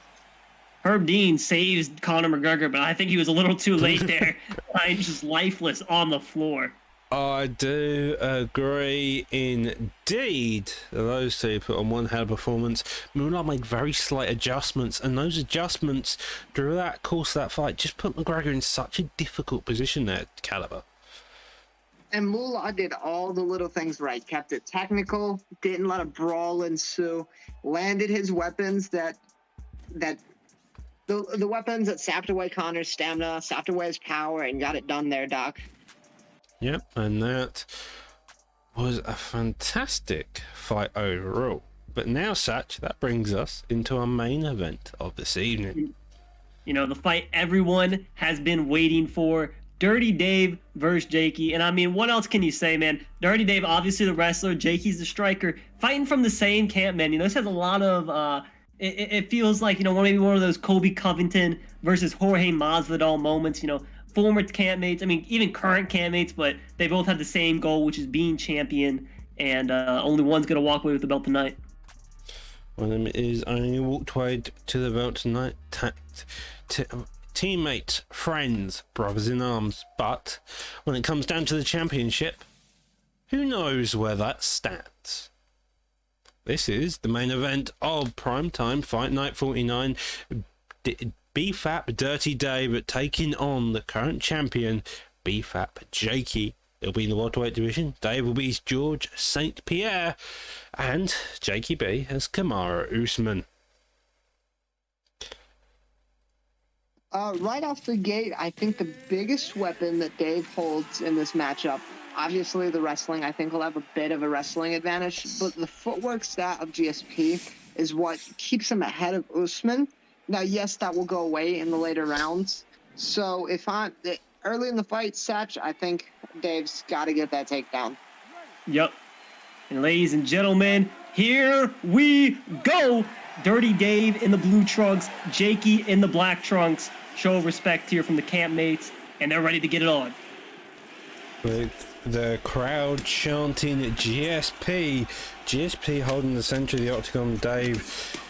Herb Dean saves Conor McGregor, but I think he was a little too late there. I'm just lifeless on the floor. I do agree indeed. Those two put on one hell of a performance. Moolah made very slight adjustments, and those adjustments through that course of that fight just put McGregor in such a difficult position there, Caliber. And Moolah did all the little things right. Kept it technical, didn't let a brawl ensue, landed his weapons the weapons that sapped away Connor's stamina, sapped away his power, and got it done there, Doc. Yep, and that was a fantastic fight overall. But now, Satch, that brings us into our main event of this evening. You know, the fight everyone has been waiting for. Dirty Dave versus Jakey. And I mean, what else can you say, man? Dirty Dave, obviously the wrestler. Jakey's the striker. Fighting from the same camp, man. You know, this has a lot of... It feels like, you know, maybe one of those Kobe Covington versus Jorge Masvidal moments, you know, former campmates, I mean, even current campmates, but they both have the same goal, which is being champion, and only one's going to walk away with the belt tonight. One of them is only walked away to the belt tonight. Teammates, friends, brothers in arms, but when it comes down to the championship, who knows where that stands? This is the main event of Primetime Fight Night 49. BFAP Dirty Dave taking on the current champion, BFAP Jakey. It'll be in the welterweight division. Dave will be George St. Pierre, and Jakey B has Kamaru Usman. Right off the gate, I think the biggest weapon that Dave holds in this matchup, obviously the wrestling, I think he'll have a bit of a wrestling advantage, but the footwork stat of GSP is what keeps him ahead of Usman. Now, yes, that will go away in the later rounds. So early in the fight, Satch, I think Dave's got to get that takedown. Yep. And ladies and gentlemen, here we go. Dirty Dave in the blue trunks, Jakey in the black trunks. Show of respect here from the campmates, and they're ready to get it on. With the crowd chanting GSP. GSP holding the center of the octagon. Dave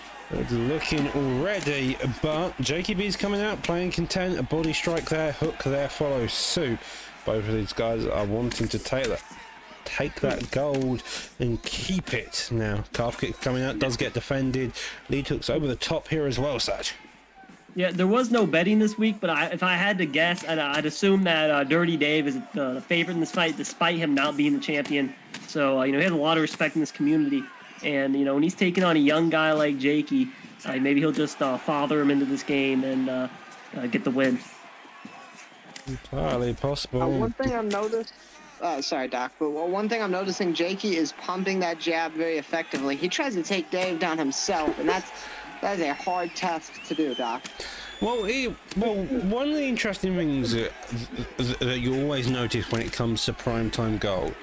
looking already, but Jakey B's coming out, playing content. A body strike there, hook there, follows suit. Both of these guys are wanting to take that gold and keep it. Now, calf kick coming out, does get defended. Lead hooks over the top here as well, Satch. Yeah, there was no betting this week, but if I had to guess, I'd assume that Dirty Dave is the favorite in this fight, despite him not being the champion. So, you know, he has a lot of respect in this community. And, you know, when he's taking on a young guy like Jakey, maybe he'll just father him into this game and get the win. Entirely possible. One thing I've noticed... sorry, Doc, but one thing I'm noticing, Jakey is pumping that jab very effectively. He tries to take Dave down himself, and that is a hard task to do, Doc. Well, one of the interesting things that you always notice when it comes to primetime gold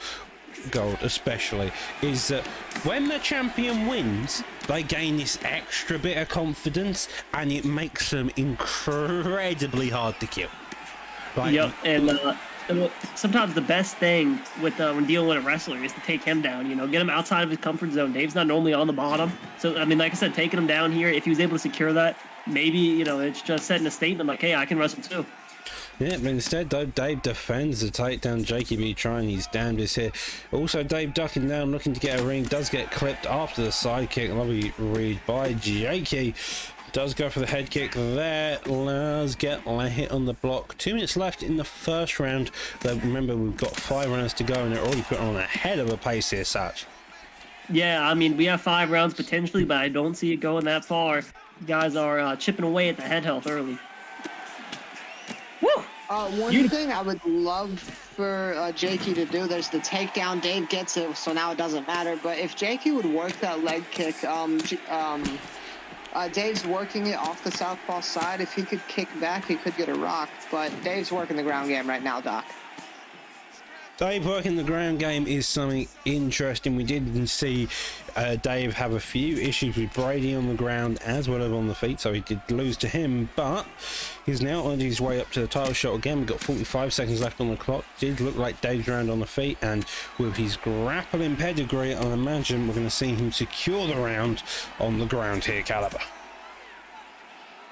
especially, is that when the champion wins, they gain this extra bit of confidence, and it makes them incredibly hard to kill. Like, yep, and sometimes the best thing with when dealing with a wrestler is to take him down, you know, get him outside of his comfort zone. Dave's not normally on the bottom. So, I mean, like I said, taking him down here, if he was able to secure that, maybe, you know, it's just setting a statement like, hey, I can wrestle too. Yeah, but instead, though, Dave defends the takedown. Jakey B trying his damnedest here. Also, Dave ducking down, looking to get a ring. Does get clipped after the side kick. Lovely read by Jakey. Does go for the head kick there. Does get hit on the block. 2 minutes left in the first round. Though, remember, we've got 5 rounds to go, and they're already putting on a head of a pace here, Satch. Yeah, I mean, we have 5 rounds potentially, but I don't see it going that far. You guys are chipping away at the head health early. Woo! One thing I would love for Jakey to do, there's the takedown. Dave gets it, so now it doesn't matter. But if Jakey would work that leg kick, Dave's working it off the southpaw side. If he could kick back, he could get a rock. But Dave's working the ground game right now, Doc. Dave working the ground game is something interesting. We did see Dave have a few issues with Brady on the ground as well as on the feet, so he did lose to him, but he's now on his way up to the title shot again. We've got 45 seconds left on the clock. Did look like Dave's round on the feet, and with his grappling pedigree, I imagine we're going to see him secure the round on the ground here, Caliber.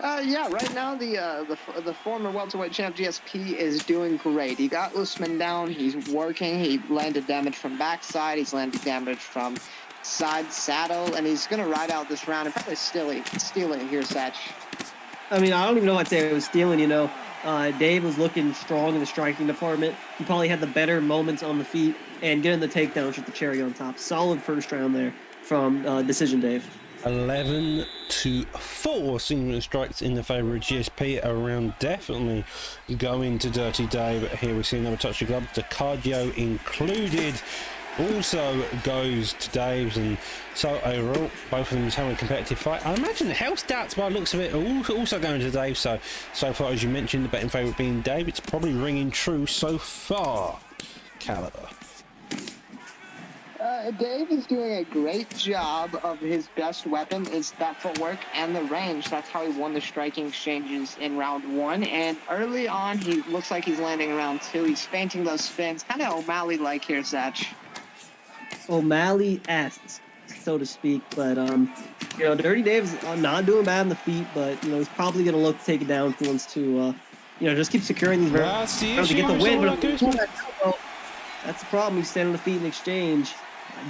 Yeah, right now the former welterweight champ GSP is doing great. He got Usman down. He's working. He landed damage from backside. He's landed damage from side saddle, and he's gonna ride out this round and probably steal it here, Satch. I mean, I don't even know what Dave was stealing, you know. Dave was looking strong in the striking department. He probably had the better moments on the feet, and getting the takedowns with the cherry on top. Solid first round there from Decision Dave. 11-4 single strikes in the favour of GSP. A round definitely going to Dirty Dave. Here we see another touch of gloves, the cardio included. Also goes to Dave's, and so overall both of them is having a competitive fight. I imagine the health stats by the looks of it are also going to Dave, so far, as you mentioned, the betting favourite being Dave, it's probably ringing true so far. Caliber. Dave is doing a great job. Of his best weapon is that footwork and the range. That's how he won the striking exchanges in round 1. And early on, he looks like he's landing in round 2. He's feinting those spins, kind of O'Malley-like here, Satch. O'Malley-esque, so to speak. But, you know, Dirty Dave's not doing bad on the feet, but, you know, he's probably going to look to take it down if he wants to, you know, just keep securing these rounds to get the win. But that's the problem. You stand on the feet in exchange,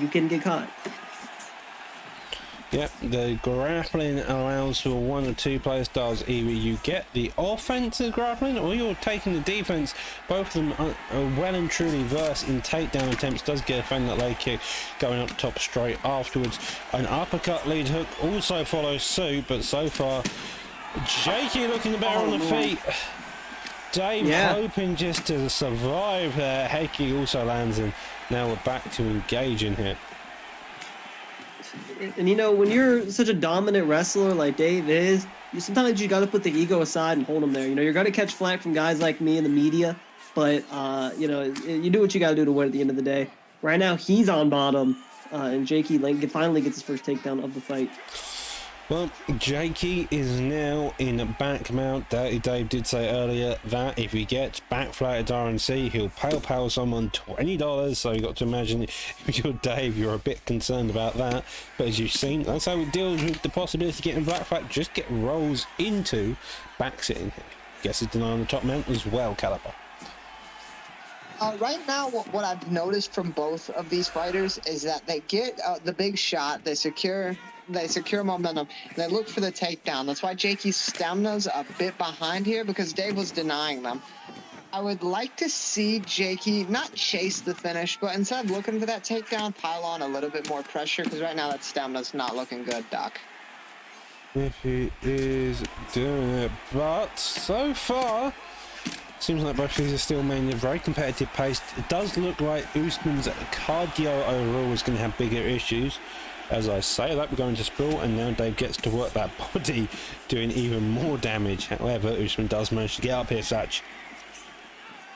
you can get caught. Yep, the grappling allows for one or two play styles. Either you get the offensive grappling or you're taking the defense. Both of them are well and truly versed in takedown attempts. Does get a fan that leg kick going up top straight afterwards. An uppercut lead hook also follows suit, but so far Jakey looking the better on the feet. Dave hoping just to survive there. Head kick also lands, and now we're back to engaging here. And you know, when you're such a dominant wrestler like Dave is, sometimes you got to put the ego aside and hold him there. You know, you're going to catch flack from guys like me in the media, but you know, you do what you got to do to win at the end of the day. Right now, he's on bottom, and Jakey finally gets his first takedown of the fight. Well, Jakey is now in back mount. Dirty Dave did say earlier that if he gets back flatted RNC, he'll pay someone $20. So you got to imagine if you're Dave, you're a bit concerned about that. But as you've seen, that's how it deals with the possibility of getting black flat. Just get rolls into back sitting here. Guess it's denied on the top mount as well, Caliber. Right now, what I've noticed from both of these fighters is that they get the big shot, they secure momentum, they look for the takedown. That's why Jakey's stamina's a bit behind here, because Dave was denying them. I would like to see Jakey not chase the finish, but instead of looking for that takedown, pile on a little bit more pressure, because right now that stamina's not looking good, Doc. If he is doing it, but so far seems like both of these are still mainly a very competitive pace. It does look like Usman's cardio overall is going to have bigger issues. As I say that, we're going to sprawl, and now Dave gets to work that body, doing even more damage. However, Usman does manage to get up here, Satch.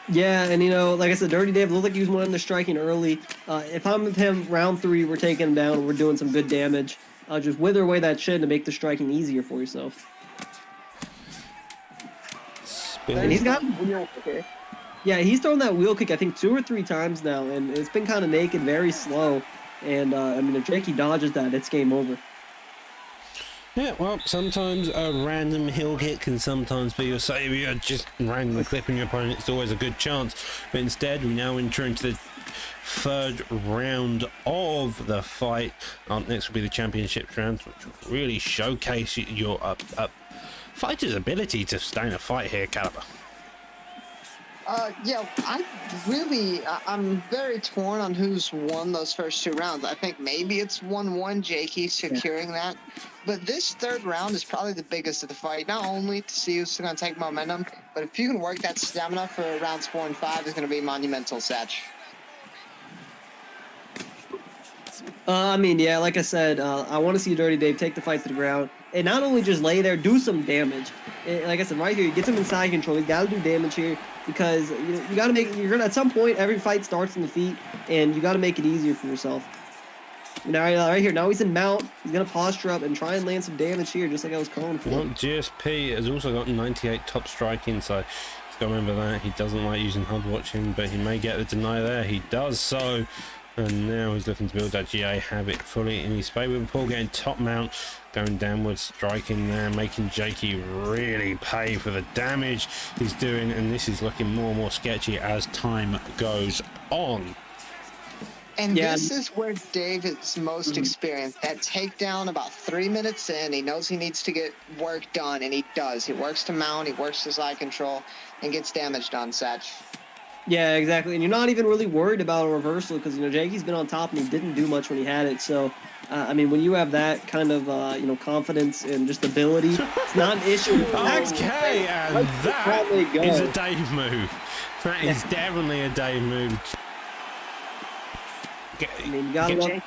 Yeah, and you know, like I said, Dirty Dave looked like he was winning the striking early. If I'm with him, round 3, we're taking him down, and we're doing some good damage. Just wither away that chin to make the striking easier for yourself. And he's got, yeah, he's thrown that wheel kick I think 2 or 3 times now, and it's been kind of naked, very slow. And I mean, if Jakey dodges that, it's game over. Yeah, well, sometimes a random heel kick can sometimes be your savior. Just randomly clipping your opponent, it's always a good chance. But instead, we now enter into the 3rd round of the fight. Up next will be the championship round, which will really showcase your fighter's ability to stay in a fight here, Caliber. Yeah, I'm very torn on who's won those first 2 rounds. I think maybe it's 1-1, Jakey securing that. But this 3rd round is probably the biggest of the fight, not only to see who's going to take momentum, but if you can work that stamina for rounds 4 and 5, it's going to be monumental, Satch. I mean, yeah, like I said, I want to see Dirty Dave take the fight to the ground. And not only just lay there, do some damage. And like I said, right here, he gets him in side control. He's got to do damage here because you got to make. You're gonna at some point. Every fight starts in the feet, and you got to make it easier for yourself. You know, right here, now he's in mount. He's gonna posture up and try and land some damage here, just like I was calling for. Well, GSP has also got 98 top striking, so he's got to remember that. He doesn't like using HUD watching, but he may get the deny there. He does so. And now he's looking to build that GA habit fully in his favour. Paul getting top mount, going downwards, striking there, making Jakey really pay for the damage he's doing. And this is looking more and more sketchy as time goes on. And Yeah. this is where Dave is most experienced. That takedown about 3 minutes in, he knows he needs to get work done, and he does. He works to mount, he works to side control, and gets damage done, Satch. Yeah, exactly. And you're not even really worried about a reversal because, you know, Jakey's been on top and he didn't do much when he had it. So, I mean, when you have that kind of, you know, confidence and just ability, it's not an issue. Okay, and that probably go. is a Dave move. That is definitely a Dave move. I mean, you gotta love...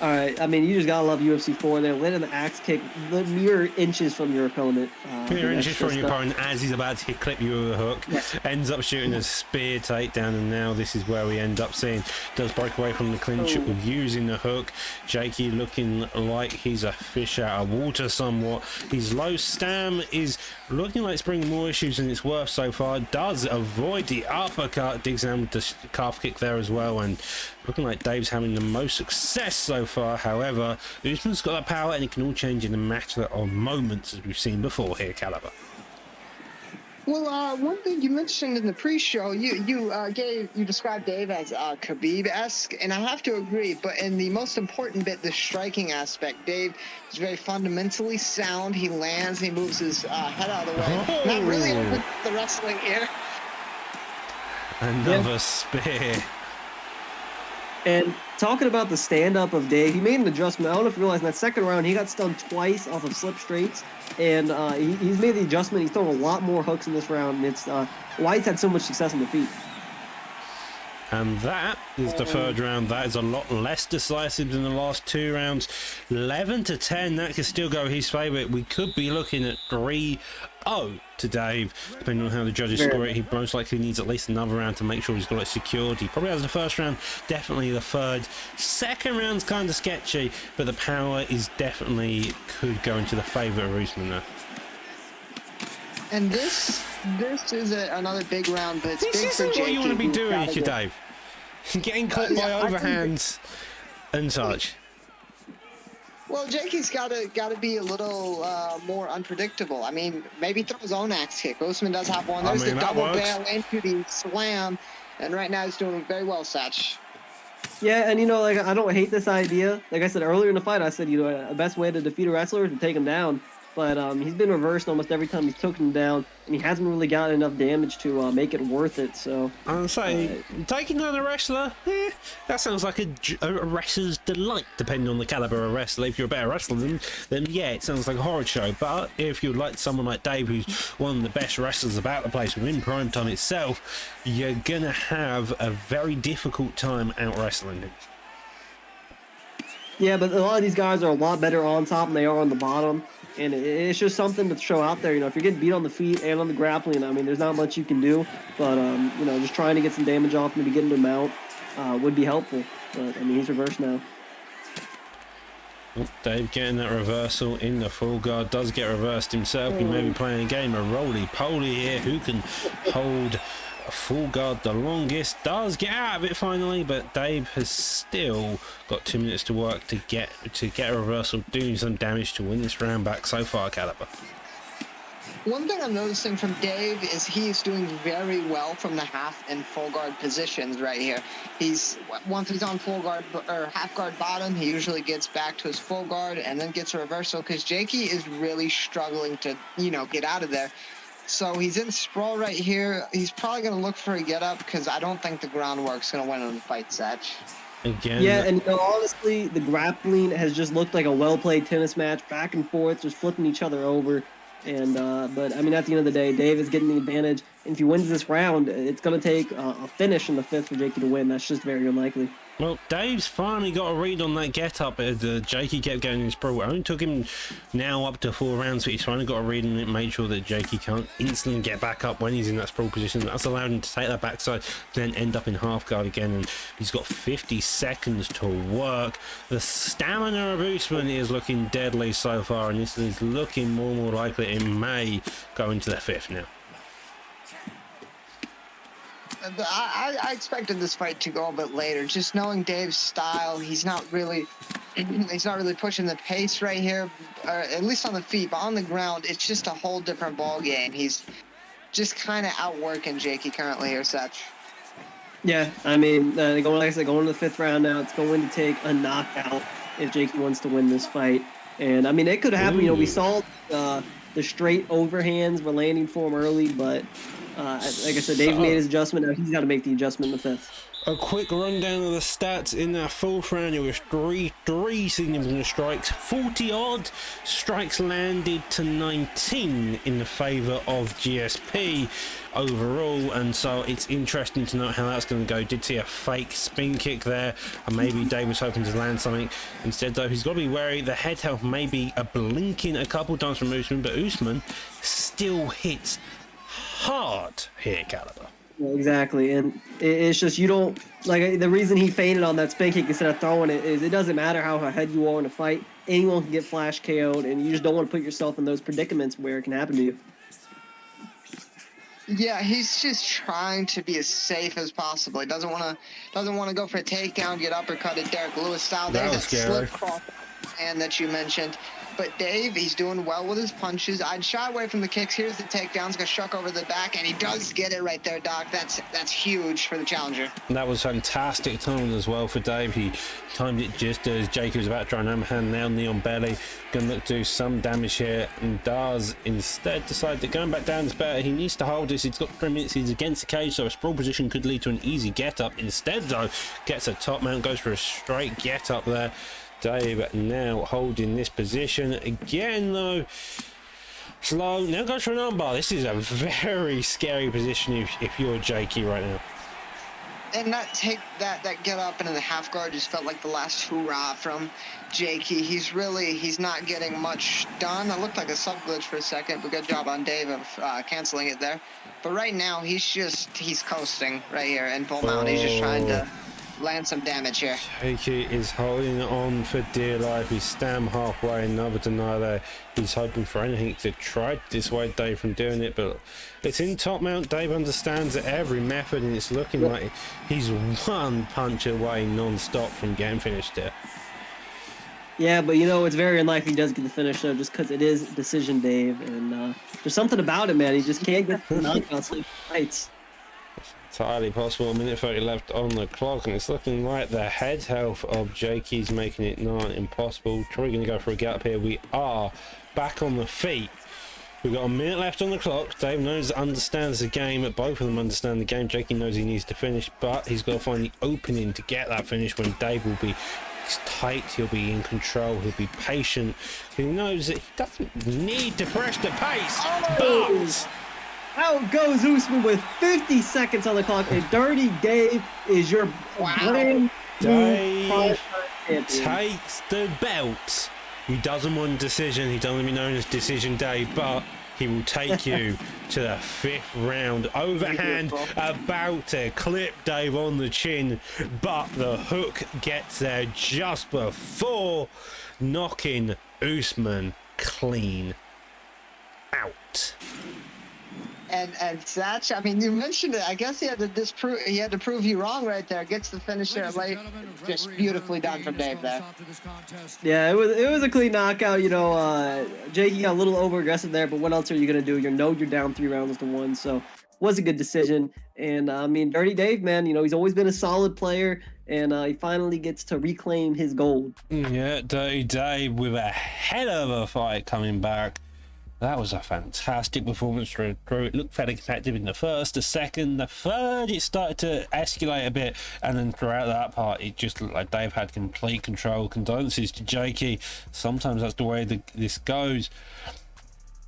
All right, I mean, you just gotta love UFC 4 there. Landing the axe kick the mere inches from your opponent. Mere inches from your opponent as he's about to clip you with a hook. Yeah. Ends up shooting a spear takedown, and now this is where we end up seeing does break away from the clinch using the hook. Jakey looking like he's a fish out of water somewhat. His low stam is looking like it's bringing more issues than it's worth so far. Does avoid the uppercut, digs down with the calf kick there as well, and looking like Dave's having the most success so far. However, Usman's got that power, and it can all change in a matter of moments, as we've seen before here, Caliber. Well, one thing you mentioned in the pre-show, you described Dave as Khabib-esque, and I have to agree. But in the most important bit, the striking aspect, Dave is very fundamentally sound. He lands, he moves his head out of the way. Not really open the wrestling here. Another spear. And talking about the stand-up of Dave, he made an adjustment. I don't know if you realize in that second round, he got stunned twice off of slip straights. And he's made the adjustment. He's thrown a lot more hooks in this round. And it's why he's had so much success on the feet. And that is the third round. That is a lot less decisive than the last two rounds. 11-10. That could still go his favour. We could be looking at 3-0 to Dave, depending on how the judges score it. He most likely needs at least another round to make sure he's got it secured. He probably has the first round, definitely the third. Second round's kind of sketchy, but the power is definitely could go into the favour of Usman now. And this is another big round, but it's This big for isn't Jakey. what you want to be who's doing gotta if you're get- Dave. Getting caught by I think overhands and such. Well, Jakey's gotta be a little more unpredictable. I mean, maybe throw his own axe kick. Usman does have one. I There's mean, the that double works. bail into the slam, and right now he's doing very well, Satch. Yeah, and you know, like, I don't hate this idea. Like I said earlier in the fight, I said, you know, the best way to defeat a wrestler is to take him down. But he's been reversed almost every time he's taken him down, and he hasn't really gotten enough damage to make it worth it. So I'm saying, taking down a wrestler, that sounds like a wrestler's delight, depending on the caliber of wrestler. If you're a better wrestler, then yeah, it sounds like a horror show. But if you'd like someone like Dave, who's one of the best wrestlers about the place within Primetime itself, you're going to have a very difficult time out wrestling him. yeah, but a lot of these guys are a lot better on top than they are on the bottom. And it's just something to show out there. You know, if you're getting beat on the feet and on the grappling, I mean, there's not much you can do. But, you know, just trying to get some damage off, maybe getting to mount would be helpful. But, I mean, he's reversed now. Oh, Dave getting that reversal in the full guard. Does get reversed himself. He may be playing a game of roly-poly here. Who can hold a full guard the longest? Does get out of it finally, but Dave has still got 2 minutes to work to get a reversal, doing some damage to win this round back so far, Caliber. One thing I'm noticing from Dave is he's doing very well from the half and full guard positions right here. Once he's on full guard or half guard bottom, he usually gets back to his full guard and then gets a reversal because Jakey is really struggling to, you know, get out of there. So he's in sprawl right here. He's probably going to look for a get up because I don't think the groundwork's going to win on the fight, Satch. Again. Yeah, and you know, honestly, the grappling has just looked like a well-played tennis match, back and forth, just flipping each other over. And but I mean, at the end of the day, Dave is getting the advantage. And if he wins this round, it's going to take a finish in the fifth for Jakey to win. That's just very unlikely. Well, Dave's finally got a read on that get-up. Jakey kept going in his pro. It only took him now up to 4 rounds, but he's finally got a read on it, made sure that Jakey can't instantly get back up when he's in that sprawl position. That's allowed him to take that backside, then end up in half guard again, and he's got 50 seconds to work. The stamina of Usman is looking deadly so far, and this is looking more and more likely it may go into the fifth now. I expected this fight to go a bit later. Just knowing Dave's style, he's not really pushing the pace right here, or at least on the feet. But on the ground, it's just a whole different ball game. He's just kind of outworking Jakey currently here, Satch. Yeah, I mean, like I said, going to the 5th round now, it's going to take a knockout if Jakey wants to win this fight. And I mean, it could happen. You know, we saw the straight overhands were landing for him early, but like I said, Dave made his adjustment. Now he's got to make the adjustment in the 5th. A quick rundown of the stats in that 4th round. It was three significant strikes, 40-odd strikes landed to 19 in the favour of GSP overall, and so it's interesting to note how that's going to go. Did see a fake spin kick there, and maybe Dave was hoping to land something instead, though. He's got to be wary. The head health may be a blinking a couple times from Usman, but Usman still hits hard here, Caliber. Exactly, and it's just you don't like the reason he fainted on that spin kick instead of throwing it is it doesn't matter how ahead you are in a fight, anyone can get flash KO'd, and you just don't want to put yourself in those predicaments where it can happen to you. Yeah, he's just trying to be as safe as possible. He doesn't want to go for a takedown, get uppercutted Derek Lewis style. There's that slip cross hand that you mentioned. But Dave, he's doing well with his punches. I'd shy away from the kicks. Here's the takedowns. Got shuck over the back, and he does get it right there, Doc. That's huge for the challenger. That was fantastic timing as well for Dave. He timed it just as Jakey was about to try and hammerhand now knee on belly. Going to look to do some damage here, and does instead decide that going back down is better. He needs to hold this. He's got 3 minutes. He's against the cage, so a sprawl position could lead to an easy get up. Instead, though, gets a top mount, goes for a straight get up there. Dave now holding this position again, though. Slow. Now goes for an armbar. This is a very scary position if you're Jakey right now. And that get up into the half guard just felt like the last hoorah from Jakey. He's not getting much done. It looked like a sub glitch for a second, but good job on Dave of canceling it there. But right now he's coasting right here in full mount. He's just trying to land some damage here. Jakey is holding on for dear life. He's stamped halfway, another deny there. He's hoping for anything to try to dissuade Dave from doing it, but it's in top mount. Dave understands every method, and it's looking like he's one punch away non-stop from getting finished here. Yeah, but you know, it's very unlikely he does get the finish, though, just because it is decision Dave, and there's something about it, man. He just can't get the knockouts like fights. Entirely possible. A minute 30 left on the clock, and it's looking like the head health of Jakey's making it not impossible. Troy going to go for a gap here. We are back on the feet. We've got a minute left on the clock. Dave understands the game. Both of them understand the game. Jakey knows he needs to finish, but he's got to find the opening to get that finish when Dave will be tight. He'll be in control. He'll be patient. He knows that he doesn't need to press the pace. But out goes Usman with 50 seconds on the clock, and Dirty Dave is your brand new Dave champion. takes the belt. He doesn't want decision. He doesn't want to be known as Decision Dave, but he will take you to the 5th round. Overhand, about to clip Dave on the chin, but the hook gets there just before knocking Usman clean out. And Satch, I mean, you mentioned it. I guess he had to prove you wrong right there. Gets the finish there late. Just beautifully done from Dave there. Yeah, it was a clean knockout. You know, Jakey got a little over aggressive there, but what else are you gonna do? You're down 3 rounds to 1, so was a good decision. And I mean, Dirty Dave, man, you know, he's always been a solid player, and he finally gets to reclaim his gold. Yeah, Dirty Dave with a hell of a fight coming back. That was a fantastic performance through. It looked fairly competitive in the first, the second, the third. It started to escalate a bit, and then throughout that part, it just looked like Dave had complete control. Condolences to Jakey. Sometimes that's the way this goes.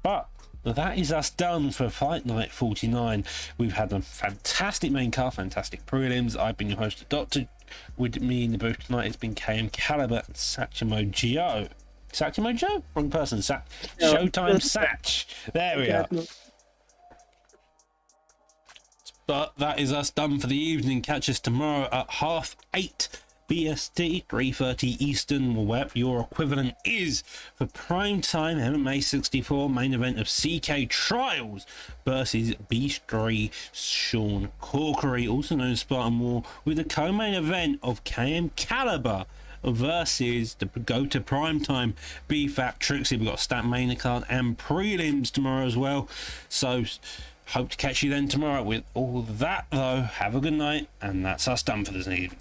But that is us done for Fight Night 49. We've had a fantastic main card, fantastic prelims. I've been your host, the Doctor. With me in the booth tonight has been KM Caliber and Satchmo Joe. Satchmo Joe? Wrong person. Showtime Satch. There we are. But that is us done for the evening. Catch us tomorrow at 8:30 BST, 3:30 Eastern, whatever your equivalent is, for primetime MMA 64 main event of CK Trials versus Beastry Sean Corkery, also known as Spartan War, with the co-main event of KM Caliber versus the go to primetime BFAP Trixie. We've got stat main card and prelims tomorrow as well, so hope to catch you then tomorrow. With all that though, have a good night, and that's us done for this evening.